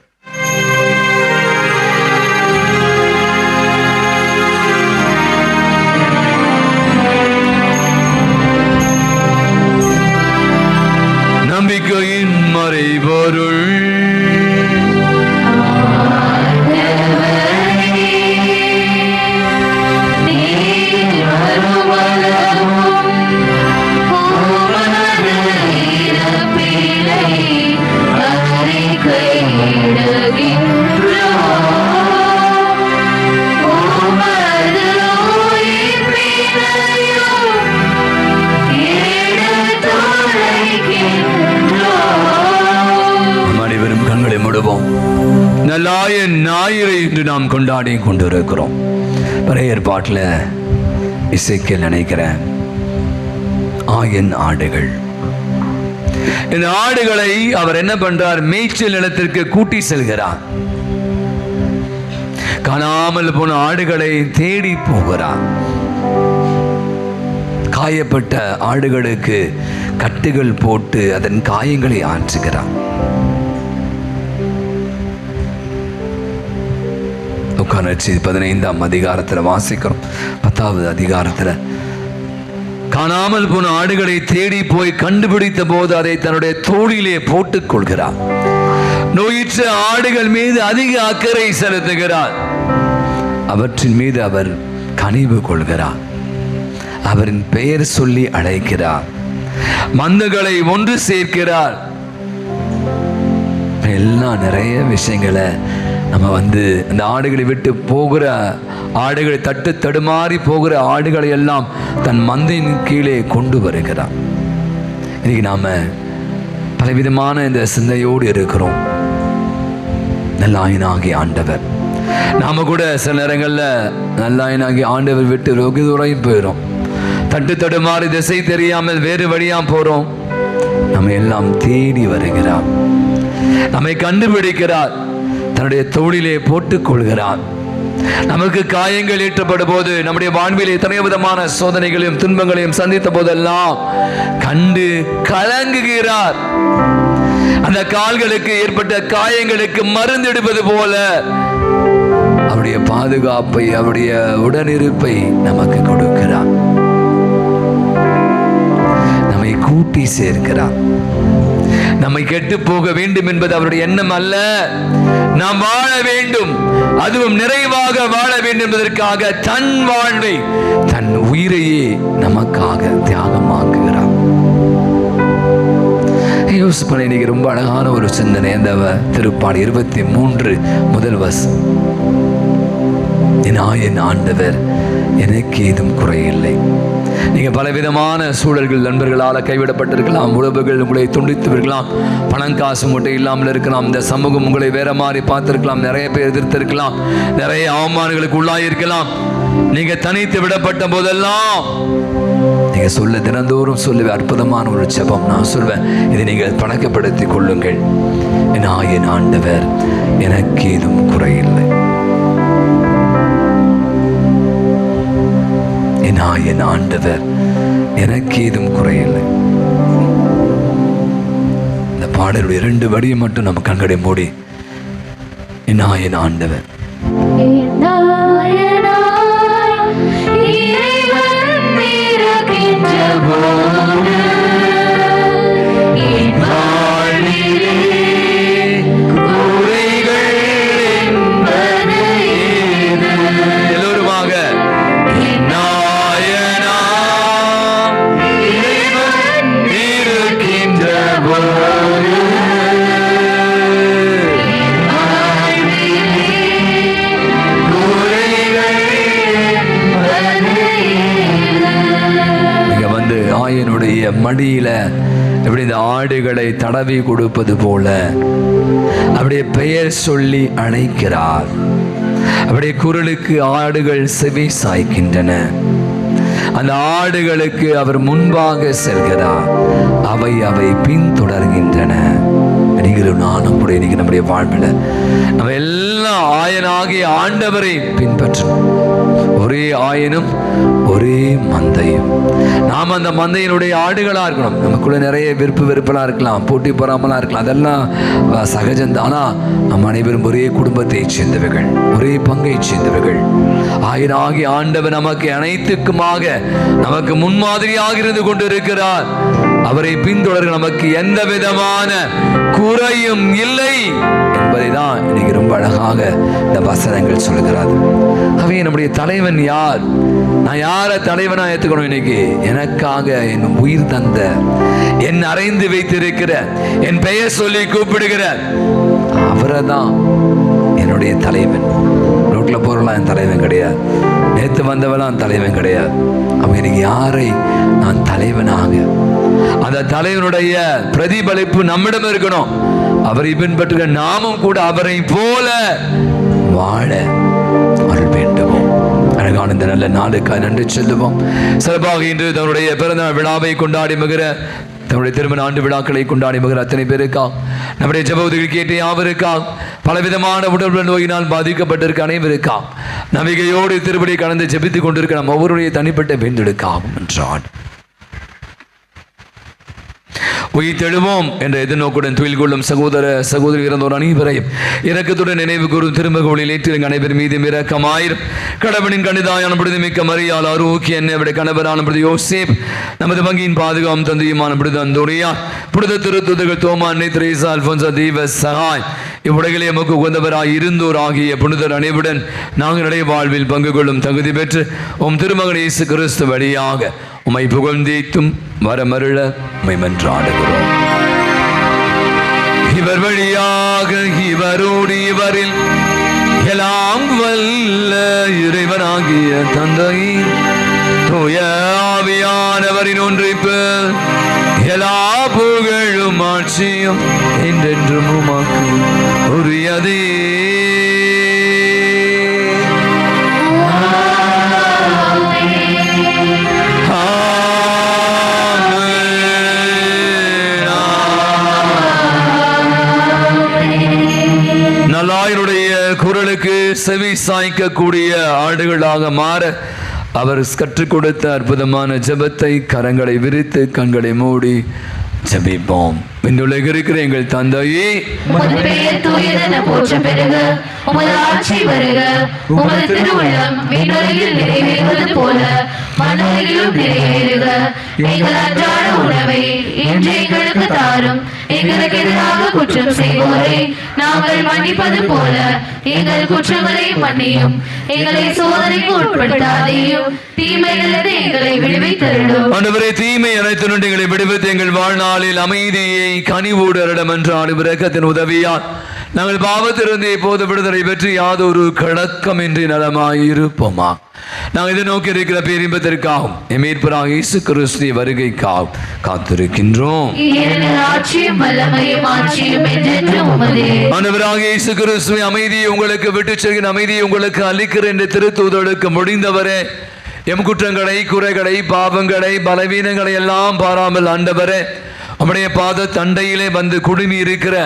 நம்பிக்கையின் மறைபொருள். நல்லாய ஞாயிறை இன்று நாம் கொண்டாடி கொண்டிருக்கிறோம். பழைய ஏற்பாட்டில் இசைக்கேல் நினைக்கிறேன் ஆயன் ஆடுகள். இந்த ஆடுகளை அவர் என்ன பண்றார்? மேய்ச்சல் நிலத்திற்கு கூட்டி செல்கிறார். காணாமல் போன ஆடுகளை தேடி போகிறார். காயப்பட்ட ஆடுகளுக்கு கட்டுகள் போட்டு அதன் காயங்களை ஆற்றுகிறார். உட்கார்ச்சி 15ஆம் அதிகாரத்தில் வாசிக்கிறோம். 10வது அதிகாரத்தில் காணாமல் போன ஆடுகளை தேடி போய் கண்டுபிடித்த போது அதை தன்னுடைய தோளிலே போட்டுக் கொள்கிறார். நோயுற்ற ஆடுகள் மீது அதிக அக்கறை செலுத்துகிறார். அவற்றின் மீது அவர் கனிவு கொள்கிறார். அவரின் பெயர் சொல்லி அழைக்கிறார். மந்தைகளை ஒன்று சேர்க்கிறார். எல்லாம் நிறைய விஷயங்களை நம்ம அந்த ஆடுகளை விட்டு போகிற ஆடுகளை தட்டு தடுமாறி போகிற ஆடுகளை எல்லாம் தன் மந்தையின் கீழே கொண்டு வருகிறார். இன்னைக்கு நாம பலவிதமான இந்த சிந்தையோடு இருக்கிறோம். நல்லாயனாகி ஆண்டவர், நாம கூட சில நேரங்கள்ல நல்லாயனாகி ஆண்டவர் விட்டு வெகு தூரம் போயிடும். தட்டு தடுமாறி திசை தெரியாமல் வேறு வழியா போறோம். நம்ம எல்லாம் தேடி வருகிறார். நம்மை கண்டுபிடிக்கிறார். தன்னுடைய தோளிலே போட்டுக் கொள்கிறார். நமக்கு காயங்கள் ஏற்றப்படும் போது, நம்முடைய வாழ்விலே எத்தனை விதமான சோதனைகளையும் துன்பங்களையும் சந்தித்த போதெல்லாம் கண்டு கலங்குகிறார். அந்த கால்களுக்கு ஏற்பட்ட காயங்களுக்கு மருந்து எடுப்பது போல அவருடைய பாதுகாப்பை, அவருடைய உடனிருப்பை நமக்கு கொடுக்கிறார். நம்மை கூட்டி சேர்க்கிறார். நம்மை கெட்டு போக வேண்டும் என்பது அவருடைய எண்ணம் அல்ல. நாம் வாழ வேண்டும், அதுவும் நிறைவாக வாழ வேண்டும் என்பதற்காக தன் வாழ்வை, தன் உயிரையே நமக்காக தியாகமாக்குகிறார். யோசிப்பனை இன்னைக்கு ரொம்ப அழகான ஒரு சிந்தனை. அந்த திருப்பாடல் 23 முதல் வசனம்: என் ஆண்டவர் எனக்கு ஏதும் குறையில்லை. நீங்க பலவிதமான சூழல்கள், நண்பர்களால் கைவிடப்பட்டிருக்கலாம், உறவுகள் உங்களை துண்டித்திருக்கலாம், பணம் காசு மூட்டை இல்லாமல் இருக்கலாம், இந்த சமூகம் உங்களை வேற மாதிரி பார்த்திருக்கலாம், நிறைய பேர் எதிர்த்திருக்கலாம், நிறைய அவமானங்களுக்கு உள்ளாயிருக்கலாம். நீங்க தனித்து விடப்பட்ட போதெல்லாம் நீங்க சொல்ல தினந்தோறும் சொல்லுவேன் அற்புதமான ஒரு ஜெபம் நான் சொல்வேன். இதை நீங்கள் பழக்கப்படுத்திக் கொள்ளுங்கள். என் ஆண்டவர் எனக்கு ஏதும் குறையில்லை. என் ஆண்டவர் எனக்கு ஏதும் குறையில்லை. இந்த பாடலுடைய 2 வரியை மட்டும் நம்ம கண்களை மூடி, என் ஆண்டவர் மடியில எப்படி இந்த ஆடுகளை தடவி கொடுப்பது போல அப்படியே பெயர் சொல்லி அழைக்கிறார். அப்படியே குரலுக்கு ஆடுகள் செவி சாய்க்கின்றன. அந்த ஆடுகளுக்கு அவர் முன்பாக செல்கிறார், அவை பின்தொடர்கின்றன. நானும் கூட இன்னைக்கு நம்முடைய வாழ்வில் நம்ம எல்லாம் ஆயனாகிய ஆண்டவரை பின்பற்றணும். ஒரே ஆயனும் ஒரே மந்தையும். நாம் அந்த மந்தையினுடைய ஆடுகளா இருக்கணும். நமக்குள்ள நிறைய வெறுப்பெல்லாம் இருக்கலாம், போட்டி பொறாமலாம் இருக்கலாம், அதெல்லாம் சகஜந்தான். ஆனா நம்ம அனைவரும் ஒரே குடும்பத்தை சேர்ந்தவர்கள், ஒரே பங்கை சேர்ந்தவர்கள். ஆயனாகிய ஆண்டவர் நமக்கு அனைத்துக்குமாக நமக்கு முன்மாதிரியாக இருந்து கொண்டு இருக்கிறார். அவரை பின்தொடர்க நமக்கு எந்த விதமான குறையும் இல்லை என்பதை தான் இன்னைக்கு ரொம்ப அழகாக இந்த வசனங்கள் சொல்லுகிறார். அவை நம்முடைய தலைவன் யார்? நான் யாரை தலைவனா ஏத்துக்கணும்? இன்னைக்கு எனக்காக என் உயிர் தந்த, என் அறைந்து வைத்திருக்கிற, என் பெயர் சொல்லி கூப்பிடுகிற அவரை தான் என்னுடைய தலைவன். ரோட்ல போறலாம் என் தலைவன் கிடையாது, நேற்று வந்தவெல்லாம் தலைவன் கிடையாது. அவன் எனக்கு யாரை நான் தலைவனாக, அந்த தலைவனுடைய பிரதிபலிப்பு நம்மிடம் இருக்கணும். அவரை பின்பற்றுகிற நாமும் கூட அவரை போல வாழ அருள் வேண்டுமோ. அழகான இந்த நல்ல நாளுக்காக நன்றி சொல்லுவோம். சிறப்பாக இன்று தன்னுடைய பிறந்தநாள் விழாவை கொண்டாடி மகிற, தன்னுடைய திருமண ஆண்டு விழாக்களை கொண்டாடி மகிற அத்தனை பேருக்கா, நம்முடைய ஜெப உதவி கேட்டு யாவருக்கா, பலவிதமான உடல் நோயினால் பாதிக்கப்பட்டிருக்க அனைவருக்கா, நம்பிக்கையோடு திருப்படி கடந்து ஜெபித்துக் கொண்டிருக்க நம் ஒவ்வொருடைய தனிப்பட்ட வேண்டுதலுக்காகும் என்றான். உயிர்த்தெழுவோம் என்ற எதிர்நோக்குடன் துயில் கொள்ளும் சகோதர சகோதரி இறந்தோர் அனைவரையும் இரக்கத்துடன் நினைவு கூறும் திருமகளில் ஏற்றிருங்க அனைவர் மீது இரக்கமாயிரும். கடவுளின் கணிதாயான பொழுது மிக்க மரியாள் ஆரோக்கிய என்னுடைய கணவரான பொழுது யோசேப், நமது வங்கியின் பாதுகாம் தந்தையுமான பொழுது அந்தோனியா, புனித திருத்துதர்கள் தோமா, அன்னை தெரேசா, அல்போன்சா, தெய்வ சகாய், இவ்வுலகிலே எமக்கு உகந்தவராய் இருந்தோர் ஆகிய புனிதர் அனைவருடன் நாங்கள் நடை வாழ்வில் பங்கு கொள்ளும் தகுதி பெற்று உம் திருமகன் இயேசு கிறிஸ்து வழியாக உம்மை புகழ்ந்தேத்தும் வரமருள உம்மை மன்றாடுகிறோம். இவர் வழியாக இவரோடு இவரில் எல்லாம் வல்ல இறைவனாகிய தந்தை தூய ஆவியானவரின் ஒன்றிப்பு எல்லா புகழும் ஆட்சியும் என்றென்றும் உமக்கு உரியதே. நல்லாயனுடைய குரலுக்கு செவி சாய்க்கக்கூடிய ஆடுகளாக மாற அவர் கற்றுக் கொடுத்த அற்புதமான ஜெபத்தை கரங்களை விரித்து கண்களை மூடி ஜெபிப்போம். விண்ணுலகில் இருக்கிற எங்கள் தந்தையே, உமது பெயர் தூயதென போற்றப் பெறுக. உமது ஆட்சி வருக. உமது திருவுள்ளம் விண்ணுலகில் நிறைவேறுவது போல மண்ணுலகிலும் நிறைவேறுக. எங்கள் அன்றாட உணவை இன்று எங்களுக்கு தாரும். எங்களுக்கு எதிராக குற்றம் செய்வோரை நாங்கள் மன்னிப்பது போல எங்கள் குற்றங்களை மன்னியும். எங்களை சோதனைக்கு உட்படுத்தாதேயும், தீமையிலிருந்து எங்களை விடுவித்தருளும். ஆண்டவரே, தீமை அனைத்து எங்களை விடுவித்து எங்கள் வாழ்நாளில் அமைதியை கனிவோடு அருளும் என்ற இரக்கத்தின் உதவியால் நாங்கள் பாவத்திலிருந்து இப்போது விடுதலை பெற்று யாதொரு கலக்கமின்றி நலமாயிருப்போமா. நாங்கள் இதை நோக்கி இருக்கிற பேரின்பத்திற்காகவும் மீட்பராக இயேசு கிறிஸ்து வருகைக்காகவும் காத்திருக்கின்றோம். ஆண்டவராக இயேசு கிறிஸ்துவின் அமைதியை உங்களுக்கு விட்டு செல்கிற அமைதியை உங்களுக்கு அளிக்கிற என்று திருத்தூதருக்கு முடிந்தவரே, எம் குற்றங்களை, குறைகளை, பாவங்களை, பலவீனங்களை எல்லாம் பாராமல் ஆண்டவரே நம்முடைய பாத தண்டையிலே வந்து குடுமி இருக்கிற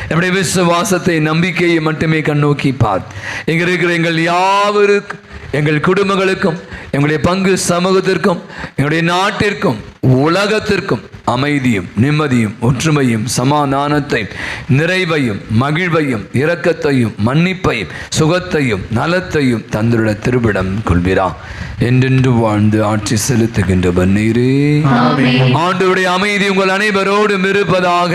நம்முடைய விசுவாசத்தை, நம்பிக்கையை மட்டுமே கண்ணோக்கி பார். இங்க இருக்கிற எங்கள் யாவருக்கும், எங்கள் குடும்பங்களுக்கும், எங்களுடைய பங்கு சமூகத்திற்கும், எங்களுடைய நாட்டிற்கும், உலகத்திற்கும் அமைதியும் நிம்மதியும் ஒற்றுமையும் சமாதானத்தையும் நிறைவையும் மகிழ்வையும் இரக்கத்தையும் மன்னிப்பையும் சுகத்தையும் நலத்தையும் தந்துள்ள திருவிடம் கொள்வீரா. என்றென்று வாழ்ந்து ஆட்சி செலுத்துகின்றவர் நீரே. ஆண்டவருடைய அமைதி உங்கள் அனைவரோடும் இருப்பதாக.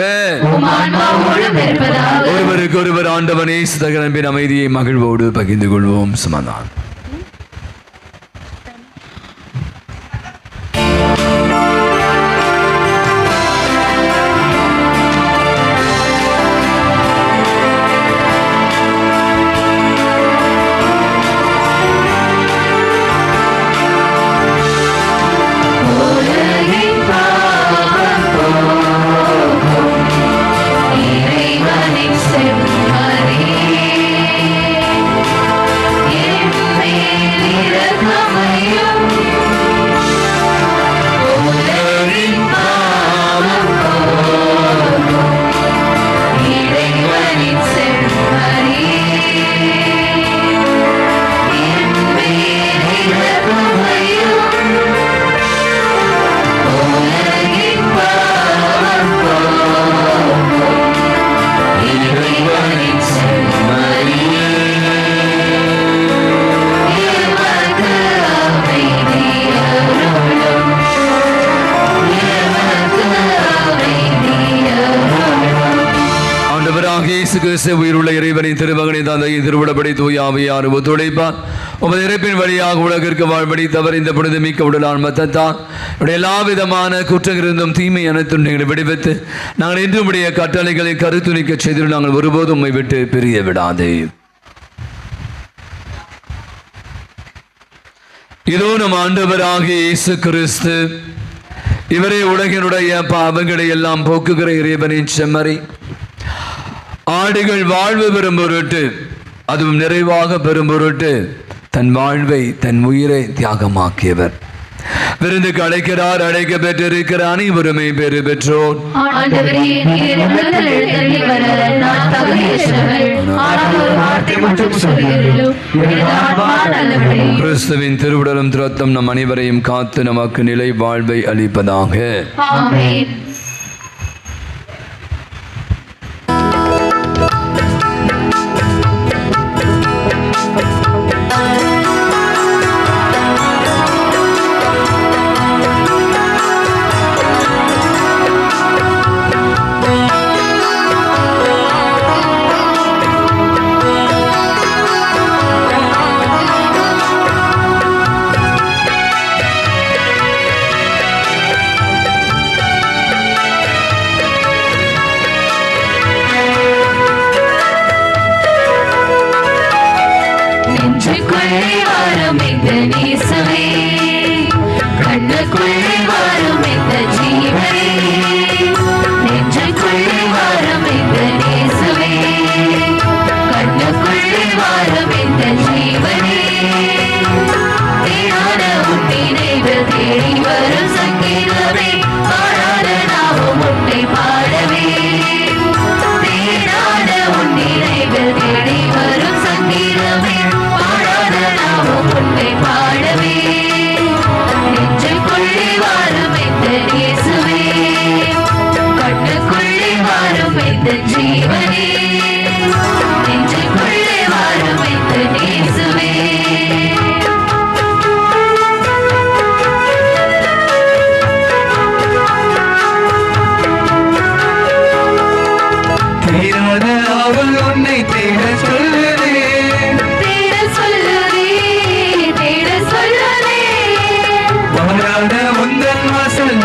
ஒருவருக்கு ஒருவர் ஆண்டவனே சிதகரம்பின் அமைதியை மகிழ்வோடு பகிர்ந்து கொள்வோம். சமாதானம். உயிருள்ள இறைவனின் திருமகனை தந்தையின் திருவிடப்படி தூயாவையார் ஒத்துழைப்பார். உமது இறைப்பின் வழியாக உலகிற்கு வாழ்படி தவறு இந்த புனிதமிக்க உடலான் மத்தத்தார் எல்லா விதமான குற்றங்கிருந்தும் தீமை அனைத்தும் நீங்கள் விடுவித்து நாங்கள் இன்று உடைய கட்டளைகளை கருத்துணிக்க செய்து நாங்கள் ஒருபோதும் உம்மை விட்டு பிரிய விடாதே. இதோ நம் ஆண்டவராகிய இயேசு கிறிஸ்து இவரே உலகினுடைய பாவங்களை எல்லாம் போக்குகிற இறைவனின் செம்மறி. ஆடுகள் வாழ்வு பெறும் பொருட்டு அதுவும் நிறைவாக பெறும் பொருட்டு தன் வாழ்வை தன் உயிரை தியாகமாக்கியவர். விருந்துக்கு அழைக்கிறார். அழைக்க பெற்றிருக்கிற அனைவருமே பெறு பெற்றோர். கிறிஸ்துவின் திருவுடலும் திரத்தம் நம் அனைவரையும் காத்து நமக்கு நிலை வாழ்வை அளிப்பதாக.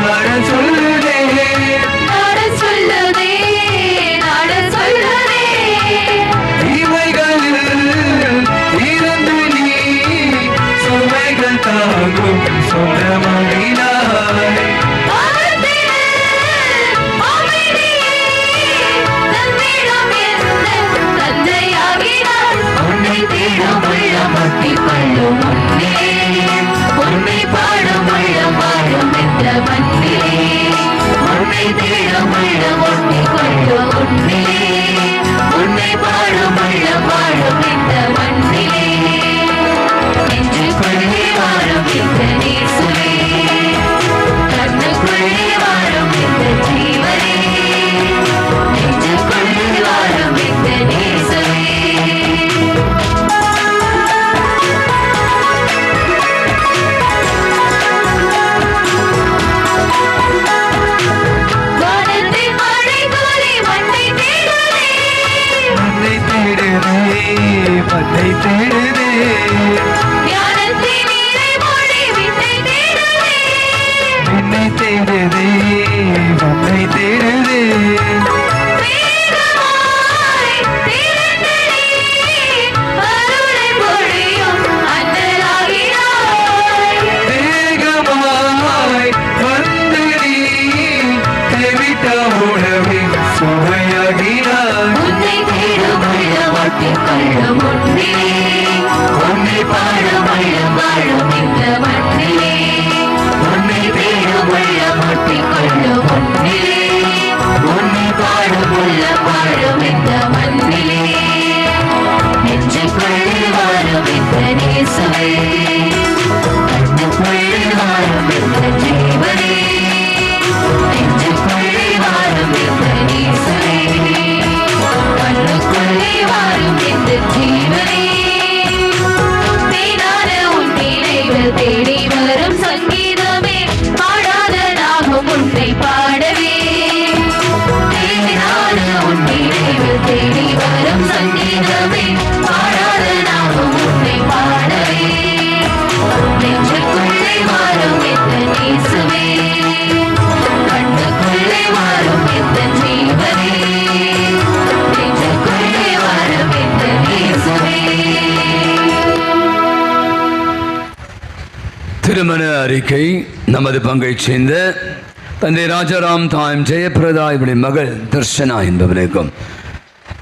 நாட சொல்லுதே வாரும் இந்த ஜீவனே நெஞ்சுக்குள்ளே வாரும் இந்த நேசமே கண்ணுக்குள்ளே வாரும் இந்த ஜீவனே தேனான உன் நினைவில் தேடி வரும் சங்கீதமே பாடாத நாகம் உன்னை பாடவே தேனான உன் நினைவில் தேடி வரும் சங்கீதமே பாடாத நாகம் உன்னை பாடவே நெஞ்சுக்குள்ளே வாரும் இந்த நேசமே கண்ணுக்குள்ளே வாரும் இந்த ஜீவனே நெஞ்சுக்குள்ளே வாரும் இந்த நேசமே. திருமண அறிக்கை. நமது பங்கைச் சேர்ந்த தந்தை ராஜாராம் தாயம் ஜெயபிரதா இவருடைய மகள் தர்ஷனா என்பவருக்கும்,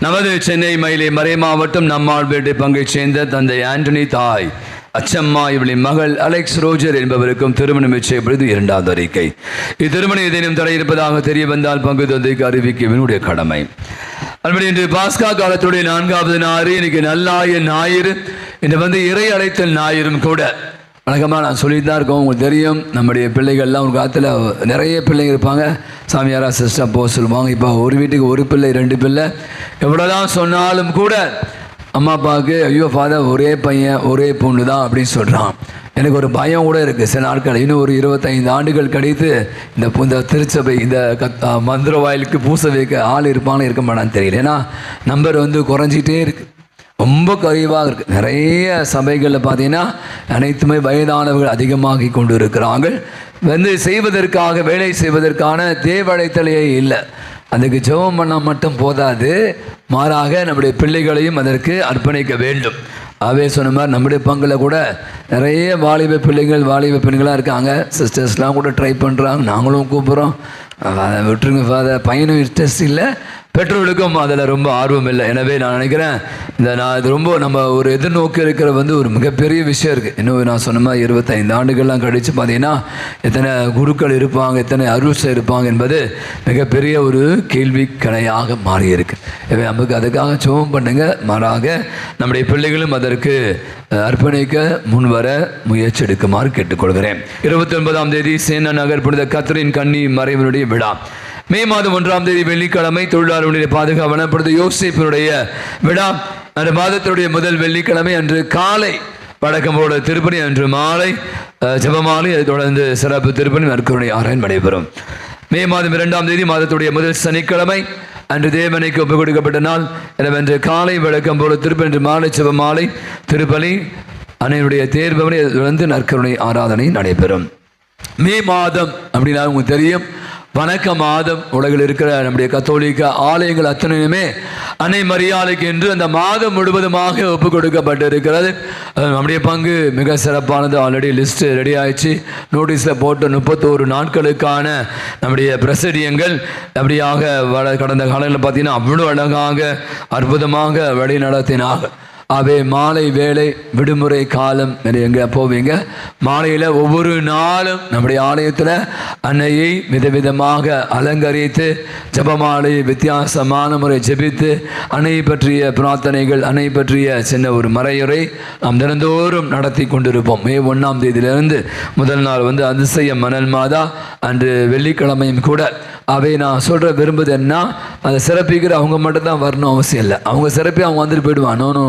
நமது சென்னை மயிலை மறை மாவட்டம் நம்மாள் வீட்டு பங்கைச் சேர்ந்த தந்தை ஆண்டனி தாய் அச்சம்மா இவளின் மகள் அலெக்ஸ் ரோஜர் என்பவருக்கும் திருமணம் நிச்சயப்படுது. இரண்டாவது அறிக்கை. இத்திருமணம் ஏதேனும் தடை இருப்பதாக தெரிய வந்தால் பங்கு தந்தைக்கு அறிவிக்க என்னுடைய கடமை. அதுபடி இன்று பாஸ்கா காலத்துடைய 4வது ஞாயிறு, இன்னைக்கு நல்லாய ஞாயிறு, இன்று இறை அழைத்தல் ஞாயிறும் கூட. வழக்கமாக நான் சொல்லிட்டு தான் இருக்கோம். உங்களுக்கு தெரியும், நம்முடைய பிள்ளைகள்லாம் ஒரு காலத்தில் நிறைய பிள்ளைங்க இருப்பாங்க. சாமியாரா சிஸ்டர் போக சொல்லுவாங்க. இப்போ ஒரு வீட்டுக்கு ஒரு பிள்ளை 2 பிள்ளை. எவ்வளோதான் சொன்னாலும் கூட அம்மா அப்பாவுக்கு ஐயோ ஃபாதர் ஒரே பையன் ஒரே பொண்ணு தான் அப்படின்னு சொல்கிறான். எனக்கு ஒரு பயம் கூட இருக்குது. சில நாட்கள் இன்னும் ஒரு 25 ஆண்டுகள் கழித்து இந்த திருச்சபை இந்த மந்திர வாயிலுக்கு பூச வைக்க ஆள் இருப்பான்னு இருக்க மாட்டான்னு தெரியல. ஏன்னா நம்பர் குறைஞ்சிட்டே இருக்குது, ரொம்ப குறைவாக இருக்குது. நிறைய சபைகளில் பார்த்தீங்கன்னா அனைத்துமே வயதானவர்கள் அதிகமாகி கொண்டு இருக்கிறார்கள். செய்வதற்காக வேலை செய்வதற்கான தேவழைத்தலையே இல்லை. அதுக்கு ஜெபம் பண்ணால் மட்டும் போதாது, மாறாக நம்முடைய பிள்ளைகளையும் அதற்கு அர்ப்பணிக்க வேண்டும். அவே சொன்ன மாதிரி நம்முடைய பங்கில் கூட நிறைய வாலிப பிள்ளைகள் வாலிப பெண்களாக இருக்காங்க. சிஸ்டர்ஸ்லாம் கூட ட்ரை பண்ணுறாங்க. நாங்களும் கூப்பிட்றோம், விட்டுருங்க ஃபாதர். பையனும் இன்ட்ரெஸ்ட் இல்லை, பெற்றோர்களுக்கும் அதில் ரொம்ப ஆர்வம் இல்லை. எனவே நான் நினைக்கிறேன் இது ரொம்ப நம்ம ஒரு எதிர்நோக்கி இருக்கிற ஒரு மிகப்பெரிய விஷயம் இருக்குது. இன்னும் நான் சொன்ன மாதிரி 25 ஆண்டுகள்லாம் கழித்து பார்த்தீங்கன்னா எத்தனை குருக்கள் இருப்பாங்க, எத்தனை அருள்சை இருப்பாங்க என்பது மிகப்பெரிய ஒரு கேள்விக்கணையாக மாறியிருக்கு. எனவே நமக்கு அதுக்காக ஜெபம் பண்ணுங்க. மாறாக நம்முடைய பிள்ளைகளும் அதற்கு அர்ப்பணிக்க முன்வர முயற்சி எடுக்குமாறு கேட்டுக்கொள்கிறேன். 29ஆம் தேதி சேனா நகர் புனித கத்தரின் கன்னி மறைவனுடைய விழா. மே மாதம் 1ஆம் தேதி வெள்ளிக்கிழமை தொழிலாளர்களுடைய பாதுகாவலர் புனித யோசேப்பினுடைய விழா. அந்த மாதத்தினுடைய முதல் வெள்ளிக்கிழமை அன்று காலை வழக்கம் போல திருப்பணி, அன்று மாலை ஜெபமாலை, அதை தொடர்ந்து சிறப்பு திருப்பணி நற்கருணை ஆராய்ச்சி நடைபெறும். மே மாதம் 2ஆம் தேதி மாதத்துடைய முதல் சனிக்கிழமை அன்று தேவனைக்கு ஒப்புக் கொடுக்கப்பட்ட நாள். எனவே அன்று காலை வழக்கம் போல திருப்பணி, அன்று மாலை ஜெபமாலை, திருப்பலி, அன்னையுடைய தேர்பவனை, தொடர்ந்து நற்கருணை ஆராதனை நடைபெறும். மே மாதம் அப்படின்னா உங்களுக்கு தெரியும், வணக்க மாதம். உலகில் இருக்கிற நம்முடைய கத்தோலிக்க ஆலயங்கள் அத்தனையுமே அன்னை மரியாளுக்கு என்று அந்த மாதம் முழுவதுமாக ஒப்புக் கொடுக்கப்பட்டு இருக்கிறது. நம்முடைய பங்கு மிக சிறப்பானது. ஆல்ரெடி லிஸ்ட் ரெடி ஆயிடுச்சு. நோட்டீஸில் போட்ட 31 நாட்களுக்கான நம்முடைய பிரசரியங்கள் அப்படியாக கடந்த காலங்களில் பார்த்தீங்கன்னா அவ்வளோ அழகாக அற்புதமாக வழி நடத்தினாங்க. அவை மாலை வேலை விடுமுறை காலம் எங்கே போவீங்க, மாலையில் ஒவ்வொரு நாளும் நம்முடைய ஆலயத்தில் அன்னையை விதவிதமாக அலங்கரித்து ஜெபமாலை வித்தியாசமான முறை ஜெபித்து அன்னை பற்றிய பிரார்த்தனைகள், அன்னை பற்றிய சின்ன ஒரு மறையுரை நாம் தினந்தோறும் நடத்தி கொண்டிருப்போம். மே 1ஆம் தேதியிலிருந்து முதல் நாள் அதிசய மணல் மாதா, அன்று வெள்ளிக்கிழமையும் கூட. அவை நான் சொல்கிற விரும்புது என்ன, அதை சிறப்பிக்கிற அவங்க மட்டும்தான் வரணும் அவசியம் இல்லை. அவங்க சிறப்பி அவங்க வந்துட்டு போயிடுவானோ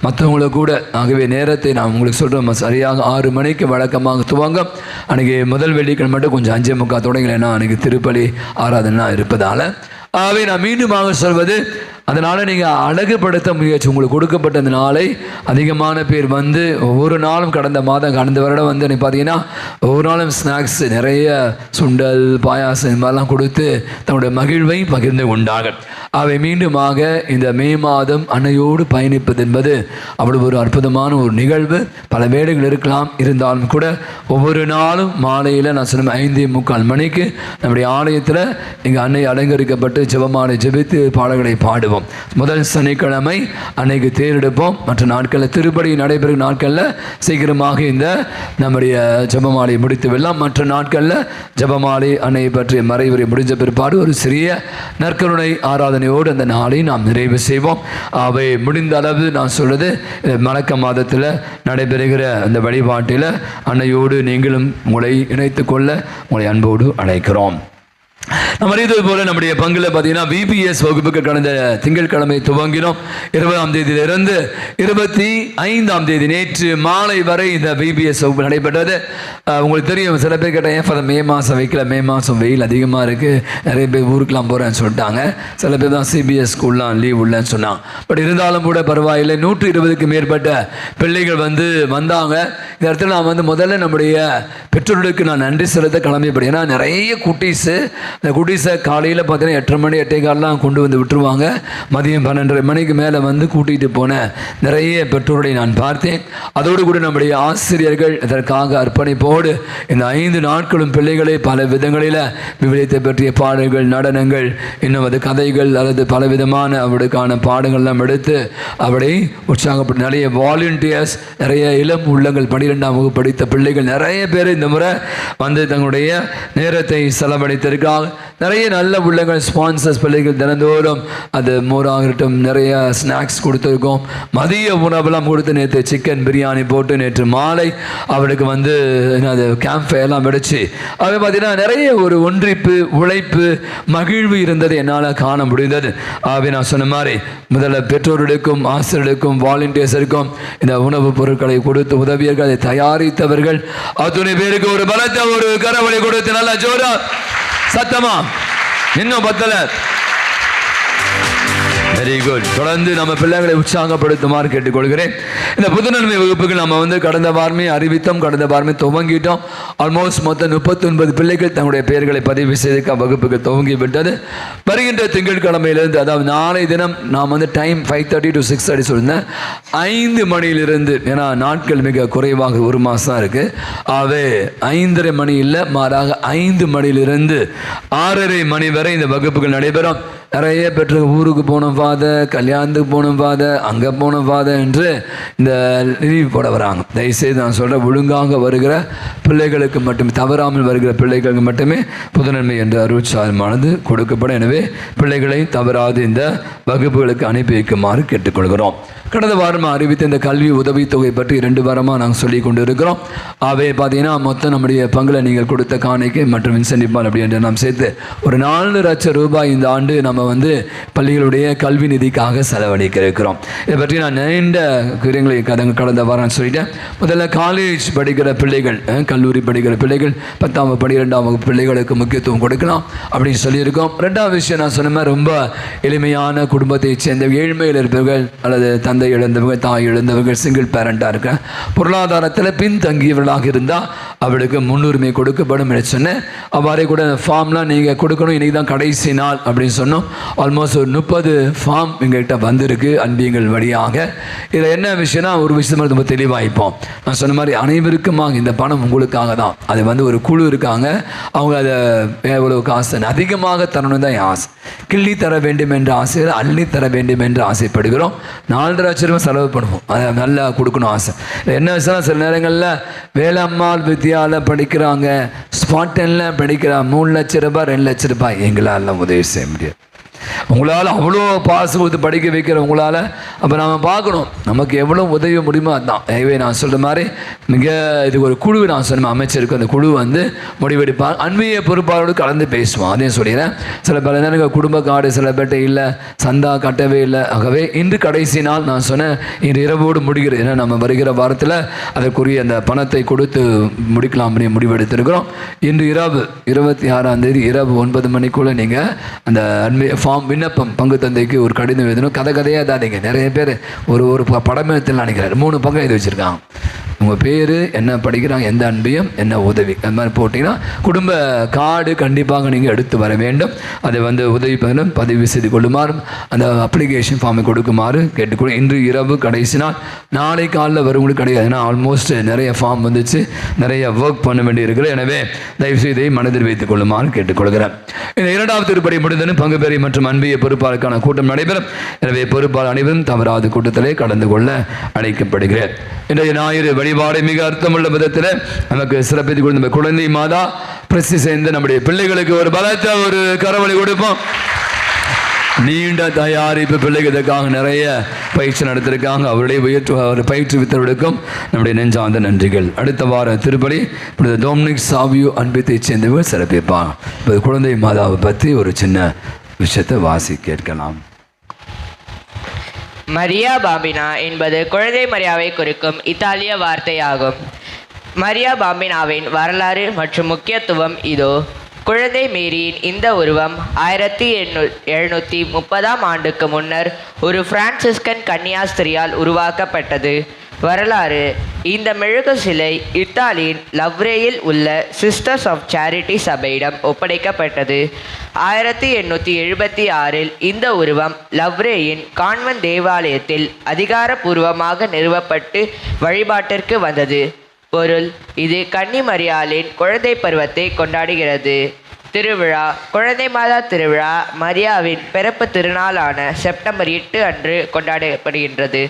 மற்றவங்களை கூட. ஆகவே நேரத்தை நான் உங்களுக்கு சொல்கிறேன், சரியாக 6 மணிக்கு வழக்கமாக துவங்கும். அன்றைக்கி முதல் வெள்ளிக்கிழமை மட்டும் கொஞ்சம் 5:45 தொடங்கலைன்னா அன்றைக்கி திருப்பலி ஆராதனை இருப்பதால். ஆகவே நான் மீண்டுமாக சொல்வது, அதனால் நீங்கள் அழகுபடுத்த முயற்சி. உங்களுக்கு கொடுக்கப்பட்ட அந்த நாளை அதிகமான பேர் ஒவ்வொரு நாளும் கடந்த வருடம் நீ பார்த்தீங்கன்னா ஒவ்வொரு நாளும் ஸ்நாக்ஸ் நிறைய சுண்டல் பாயாசம் இது மாதிரிலாம் கொடுத்து தன்னுடைய மகிழ்வை பகிர்ந்து கொண்டார்கள். அவை மீண்டுமாக இந்த மே மாதம் அன்னையோடு பயணிப்பது என்பது அவ்வளவு ஒரு அற்புதமான ஒரு நிகழ்வு. பல வேலைகள் இருக்கலாம், இருந்தாலும் கூட ஒவ்வொரு நாளும் மாலையில் நான் சொன்ன 5:45 மணிக்கு நம்முடைய ஆலயத்தில் இங்கே அன்னை அலங்கரிக்கப்பட்டு ஜெபமாலை ஜெபித்து பாடல்களை பாடுவோம். கொண்டாடுவோம். முதல் சனிக்கிழமை அன்னைக்கு தேரெடுப்போம். மற்ற நாட்களில் திருப்படி நடைபெறும் நாட்களில் சீக்கிரமாக இந்த நம்முடைய ஜெபமாலை முடித்து விடலாம். மற்ற நாட்களில் ஜெபமாலை அன்னையை பற்றிய மறைவுரை முடிஞ்ச பிற்பாடு ஒரு சிறிய நற்கருணை ஆராதனையோடு அந்த நாளை நாம் நிறைவு செய்வோம். அவை முடிந்த அளவு நான் சொல்வது மலக்க மாதத்தில் நடைபெறுகிற அந்த வழிபாட்டில் அன்னையோடு நீங்களும் உங்களை இணைத்து கொள்ள உங்களை அன்போடு அழைக்கிறோம். நம்ம அறிந்தது போல நம்முடைய பங்குல பார்த்தீங்கன்னா VBS வகுப்புக்கு கடந்த திங்கட்கிழமை துவங்கினோம். 20ஆம் தேதியிலிருந்து 25ஆம் தேதி நேற்று மாலை வரை இந்த VBS வகுப்பு நடைபெற்றது. உங்களுக்கு தெரியும், சில பேர் கேட்டால் ஏன் மே மாதம் வைக்கல, மே மாதம் வெயில் அதிகமாக இருக்குது, நிறைய பேர் ஊருக்கெலாம் போகிறேன்னு சொல்லிட்டாங்க. சில பேர் தான் CBS ஸ்கூல்லாம் லீவ் இல்லைன்னு சொன்னாங்க. பட் இருந்தாலும் கூட பரவாயில்லை, 120க்கு மேற்பட்ட பிள்ளைகள் வந்தாங்க. இந்த இடத்துல நான் முதல்ல நம்முடைய பெற்றோர்களுக்கு நான் நன்றி செலுத்த கிளம்பிப்படும். ஏன்னா நிறைய குட்டீஸு, இந்த குட்டீஸை காலையில் பார்த்தீங்கன்னா 8:30 மணி 8:15 கொண்டு வந்து விட்டுருவாங்க. மதியம் 12:30 மணிக்கு மேலே கூட்டிகிட்டு போன நிறைய பெற்றோர்களை நான் பார்த்தேன். அதோடு கூட நம்முடைய ஆசிரியர்கள் இதற்காக அர்ப்பணிப்போடு இந்த 5 நாட்களும் பிள்ளைகளை பல விதங்களில் விவிலியத்தை பற்றிய பாடல்கள், நடனங்கள், இன்னும் அது கதைகள் அல்லது பலவிதமான அவருக்கான பாடங்கள்லாம் எடுத்து அவரை உற்சாகப்பட்டு நிறைய வாலண்டியர்ஸ், நிறைய இளம் உள்ளங்கள் 12ஆம் வகுப்பு படித்த பிள்ளைகள் நிறைய பேர் இந்த முறை தங்களுடைய நேரத்தை செலவழித்திருக்கிறார்கள். நிறைய நல்ல உள்ளங்கள், ஸ்பான்சர்ஸ் பிள்ளைகள் தினந்தோறும் அது மோராகட்டும் நிறைய ஸ்நாக்ஸ் கொடுத்துருக்கோம். மதிய உணவெல்லாம் கொடுத்து நேற்று சிக்கன் பிரியாணி போட்டு நேற்று மாலை அவளுக்கு அது கேம்ப் எல்லாம் வெடிச்சு அது பார்த்தீங்கன்னா நிறைய ஒரு ஒன்றிப்பு, உழைப்பு, மகிழ்வு இருந்தது என்னால் காண முடிந்தது. ஆகவே நான் சொன்ன மாதிரி முதல்ல பெற்றோர்களுக்கும் ஆசிரியர்களுக்கும் வாலண்டியர்ஸருக்கும் இந்த உணவுப் பொருட்களை கொடுத்து உதவியர்கள், அதை தயாரித்தவர்கள் அத்துணை பேருக்கு ஒரு பலத்த ஒரு கரவழி கொடுத்து நல்லா ஜோரா சத்தமா இன்னும் பத்தல. Very good. தொடர்ந்து நம்ம பிள்ளைகளை உற்சாகப்படுத்துமாறு கேட்டுக்கொள்கிறேன். இந்த புதுநன்மை வகுப்புகள் நம்ம கடந்த வாரமே அறிவித்தோம், கடந்த வாரமே துவங்கிட்டோம். ஆல்மோஸ்ட் மொத்தம் 39 பிள்ளைகள் தங்களுடைய பெயர்களை பதிவு செய்து வகுப்புகள் துவங்கி விட்டது. வருகின்ற திங்கட்கிழமையிலிருந்து, அதாவது நாளை தினம் நாம் டைம் 5:30 to 6:30 சொல்லியிருந்தேன். 5 மணியிலிருந்து, ஏன்னா நாட்கள் மிக குறைவாக, ஒரு மாதம் தான் இருக்குது. ஆகவே 5:30 மணி இல்லை, மாறாக 5 மணியிலிருந்து 6:30 மணி வரை இந்த வகுப்புகள் நடைபெறும். நிறைய பெற்ற ஊருக்கு போனோம் ஃபாதர், கல்யாணத்துக்கு போனோம் ஃபாதர், அங்கே போனோம் ஃபாதர் என்று இந்த லீவ் போட வராங்க. தயவுசெய்து நான் சொல்கிறேன், ஒழுங்காக வருகிற பிள்ளைகளுக்கு மட்டுமே, தவறாமல் வருகிற பிள்ளைகளுக்கு மட்டுமே புதுநன்மை என்ற அருட்சாதனமானது கொடுக்கப்படும். எனவே பிள்ளைகளை தவறாது இந்த வகுப்புகளுக்கு அனுப்பி வைக்குமாறு கேட்டுக்கொள்கிறோம். கடந்த வாரமாக அறிவித்த இந்த கல்வி உதவித்தொகை பற்றி 2 வாரமாக நாங்கள் சொல்லி கொண்டு இருக்கிறோம். அவை பார்த்தீங்கன்னா மொத்தம் நம்முடைய பங்கில் நீங்கள் கொடுத்த காணிக்கை மற்றும் இன்சென்டிவ் அப்படி என்று நாம் சேர்த்து ஒரு 4 லட்சம் ரூபாய் இந்த ஆண்டு நம்ம பள்ளிகளுடைய கல்வி நிதிக்காக செலவழிக்க இருக்கிறோம். இதை பற்றி நான் நீண்ட விஷயங்களை கடந்த வாரம் சொல்லிட்டேன். முதல்ல காலேஜ் படிக்கிற பிள்ளைகள், கல்லூரி படிக்கிற பிள்ளைகள், 10ஆம் 12ஆம் வகுப்பு பிள்ளைகளுக்கு முக்கியத்துவம் கொடுக்கலாம் அப்படின்னு சொல்லியிருக்கோம். 2வது விஷயம் நான் சொன்ன மாதிரி ரொம்ப எளிமையான குடும்பத்தை சேர்ந்த ஏழ்மையில் இருப்பவர்கள் அல்லது தந்தை இழந்தவர்கள், தாய் இழந்தவர்கள், சிங்கிள் பேரண்டாக இருக்க, பொருளாதாரத்தில் பின்தங்கியவர்களாக இருந்தால் அவளுக்கு முன்னுரிமை கொடுக்கப்படும் என்று சொன்னேன். அவ்வாறே கூட ஃபார்ம்லாம் நீங்கள் கொடுக்கணும், இன்றைக்கி தான் கடைசி நாள் அப்படின்னு சொன்னோம். ஆல்மோஸ்ட் ஒரு 30 ஃபார்ம் எங்கள்கிட்ட வந்திருக்கு அன்பியங்கள் வழியாக. இதில் என்ன விஷயம்னா, ஒரு விஷயம் ரொம்ப தெளிவாகிப்போம். நான் சொன்ன மாதிரி அனைவருக்குமாக இந்த பணம் உங்களுக்காக தான். அது ஒரு குழு இருக்காங்க, அவங்க அதை எவ்வளோ காசு அதிகமாக தரணும் தான் என் ஆசை. கிள்ளி தர வேண்டும் என்ற ஆசையில் அள்ளி தர வேண்டும் என்று ஆசைப்படுகிறோம். 4.5 லட்சம் ரூபாய் செலவு பண்ணுவோம், அதை நல்லா கொடுக்கணும் ஆசை. என்ன விஷயம், சில நேரங்களில் வேலம்மாள் வித்யாவில் படிக்கிறாங்க, ஸ்பாட்டனில் படிக்கிறாங்க, 3 லட்சம் ரூபாய் 2 லட்சம் ரூபாய் எங்களால் உதவி செய்ய முடியாது. உங்களால் அவ்வளோ பாசு கொடுத்து படிக்க வைக்கிற உங்களால் அப்போ நாம் பார்க்கணும் நமக்கு எவ்வளோ உதவி முடியுமோ அதுதான். எனவே நான் சொல்கிற மாதிரி மிக இது ஒரு குழு நான் சொன்ன அமைச்சருக்கு அந்த குழு முடிவெடுப்பாங்க. அன்பிய பொறுப்பாளரோடு கலந்து பேசுவோம். அதையும் சொல்லிடுறேன். சில பல நேரங்கள் குடும்ப கார்டு சில பேர்ட்ட இல்லை, சந்தா கட்டவே இல்லை. ஆகவே இன்று கடைசி நாள் நான் சொன்னேன், இன்று இரவோடு முடிகிறது. ஏன்னா நம்ம வருகிற வாரத்தில் அதற்குரிய அந்த பணத்தை கொடுத்து முடிக்கலாம் அப்படின்னு முடிவெடுத்திருக்கிறோம். இன்று இரவு 26ஆம் தேதி இரவு 9 மணிக்குள்ளே நீங்கள் அந்த அன்பிய ஃபார்ம் விண்ணப்பம் பங்கு தந்தைக்கு ஒரு கடிதம் எழுதணும். கதையாக தான் நீங்கள் நிறைய பேர் ஒரு படமேத்தில் நினைக்கிறார் 3 பக்கம் எழுதி வச்சுருக்காங்க. உங்கள் பேர் என்ன படிக்கிறாங்க, எந்த அன்பையும் என்ன உதவி, அந்த மாதிரி போட்டிங்கன்னா குடும்ப கார்டு கண்டிப்பாக நீங்கள் எடுத்து வர வேண்டும். அதை உதவி பண்ண பதிவு செய்து கொள்ளுமாறும் அந்த அப்ளிகேஷன் ஃபார்மை கொடுக்குமாறு கேட்டுக்கொள்ளும். இன்று இரவு கடைசி நாள், நாளை காலையில் வருவங்களுக்கு கிடையாது. ஏன்னா ஆல்மோஸ்ட் நிறைய ஃபார்ம் வந்துச்சு, நிறைய ஒர்க் பண்ண வேண்டி இருக்கிறது. எனவே தயவுசெய்து இதை மனதில் வைத்துக் கொள்ளுமாறு கேட்டுக்கொள்கிறேன். இந்த 2வது திருப்படி முடிந்ததும் பங்கு பெரிய மற்றும் அன்பிய பொறுப்பாளருக்கான கூட்டம் நடைபெறும். எனவே பொறுப்பாளர் அனைவரும் தவறாத கூட்டத்திலே கலந்து கொள்ள அழைக்கப்படுகிறேன். இன்றைய ஞாயிறு வழிபாடு மிக அர்த்தமுள்ள விதத்தில் நமக்கு சிறப்பித்துக் கொண்டு குழந்தை மாதா பிரசி சேர்ந்து நம்முடைய பிள்ளைகளுக்கு ஒரு பலத்த ஒரு கரவழி கொடுப்போம். நீண்ட தயாரிப்பு பிள்ளைகள் இதற்காக நிறைய பயிற்சி நடத்திருக்காங்க. அவருடைய பயிற்றுவித்தவர்களுக்கும் நம்முடைய நெஞ்சார்ந்த நன்றிகள். அடுத்த வார திருப்பலி டொமினிக் சாவியோ அன்பித்தை சேர்ந்தவர் சிறப்பிப்பான். குழந்தை மாதாவை பற்றி ஒரு சின்ன விஷயத்தை வாசி கேட்கலாம். மரியா பாம்பினா என்பது குழந்தை மரியாவை குறிக்கும் இத்தாலிய வார்த்தையாகும். மரியா பாம்பினாவின் வரலாறு மற்றும் முக்கியத்துவம் இதோ. குழந்தை மேரியின் இந்த உருவம் 1730ஆம் ஆண்டுக்கு முன்னர் ஒரு பிரான்சிஸ்கன் கன்னியாஸ்திரியால் உருவாக்கப்பட்டது. வரலாறு: இந்த மெழுகு சிலை இத்தாலியின் லவ்ரேயில் உள்ள சிஸ்டர்ஸ் ஆஃப் சேரிட்டி சபையிடம் ஒப்படைக்கப்பட்டது. 1876இல் இந்த உருவம் லவ்ரேயின் கான்வென்ட் தேவாலயத்தில் அதிகாரப்பூர்வமாக நிறுவப்பட்டு வழிபாட்டிற்கு வந்தது. பொருள்: இது கன்னி மரியாளின் குழந்தை பருவத்தை கொண்டாடுகிறது. திருவிழா: குழந்தை மாதா திருவிழா மரியாவின் பிறப்பு திருநாளான செப்டம்பர் 8 அன்று கொண்டாடப்படுகின்றது.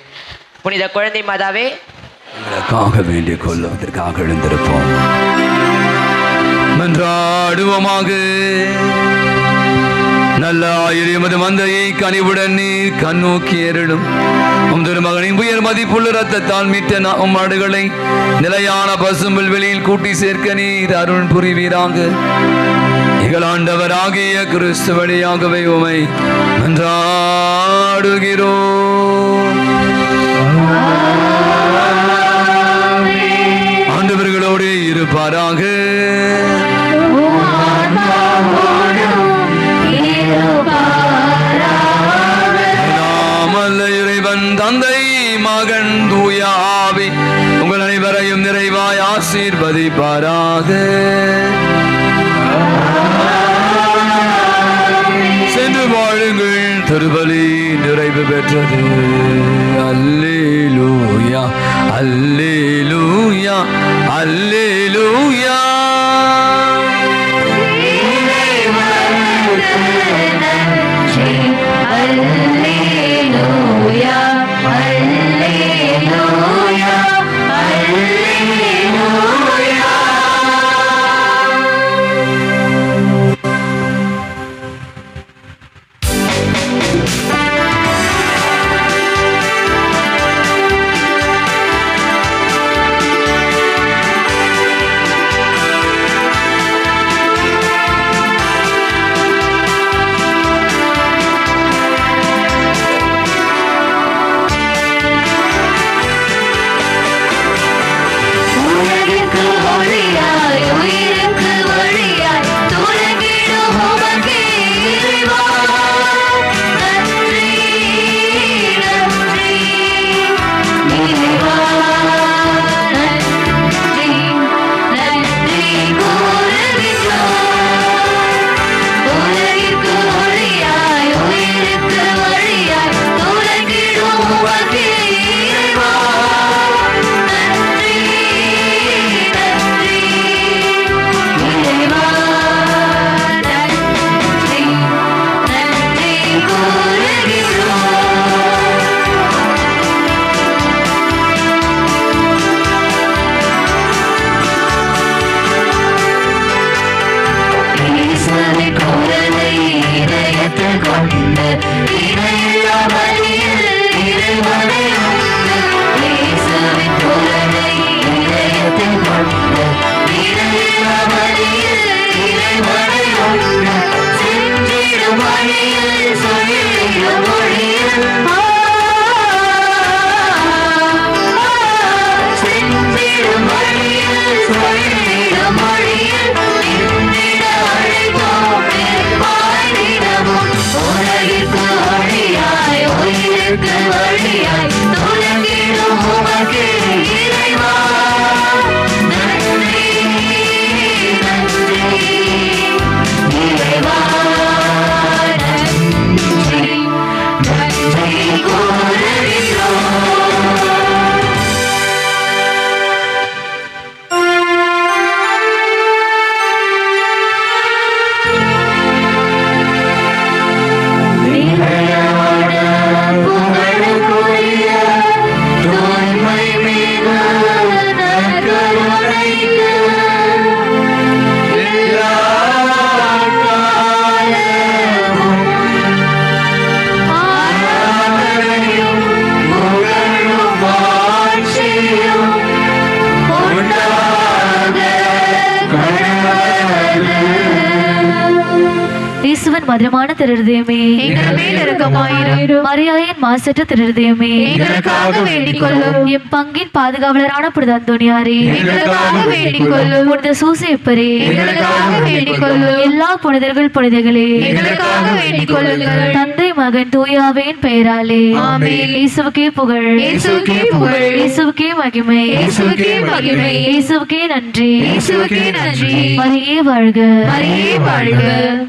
புனித குழந்தை மாதாவே, வேண்டிக் கொள்வதற்காக எழுந்திருப்போம். மன்றாடுவோமாக. நல்ல ஆயிரம் மந்தையை கனிவுடன் நீர் கண்ணோக்கி ஏறிடும் மகனின் உயர் மதிப்புள்ள ரத்தத்தால் மீட்ட மாடுகளை நிலையான பசும்புல் வெளியில் கூட்டி சேர்க்க நீர் அருள் புரிவீராக. எங்கள் ஆண்டவராகிய கிறிஸ்து வழியாகவே உமை மன்றாடுகிறோம். ஆண்டவர்களோடு இருப்பாராக. இறைவன் தந்தை மகன் தூய ஆவி உங்கள் அனைவரையும் நிறைவாய் ஆசீர்வதிப்பாராக. சென்று வாழுங்கள், திருபலி நிறைவு பெற்றது. அல்லேலூயா அல்லேலூயா அல்லேலூயா. Alleluia, Alleluia, Alleluia. இயேசுவின் மதுரமான திருதயமே எங்கள் மேல் இரக்கமாயிரும். மரியாயின் மாசற்ற திருதயமே எங்களுக்காக வேண்டிக் கொள்ளும். எம் பங்கின் பாதுகாவலரான புனித அந்தோணியாரே எங்களுக்காக வேண்டிக் கொள்ளும். புனித சூசேப்பரே எங்களுக்காக வேண்டிக் கொள்ளும். எல்லா புனிதர்கள் புனிதர்களே எங்களுக்காக வேண்டிக் கொள்ளுங்கள். தந்தை மகன் தூயாவின் பெயராலே ஆமென். இயேசுவுக்கே புகழ், இயேசுவுக்கே புகழ். இயேசுவுக்கே மகிமை, இயேசுவுக்கே மகிமை. இயேசுவுக்கே நன்றி, இயேசுவுக்கே நன்றி. மரியே வாழ்க, மரியே வாழ்க.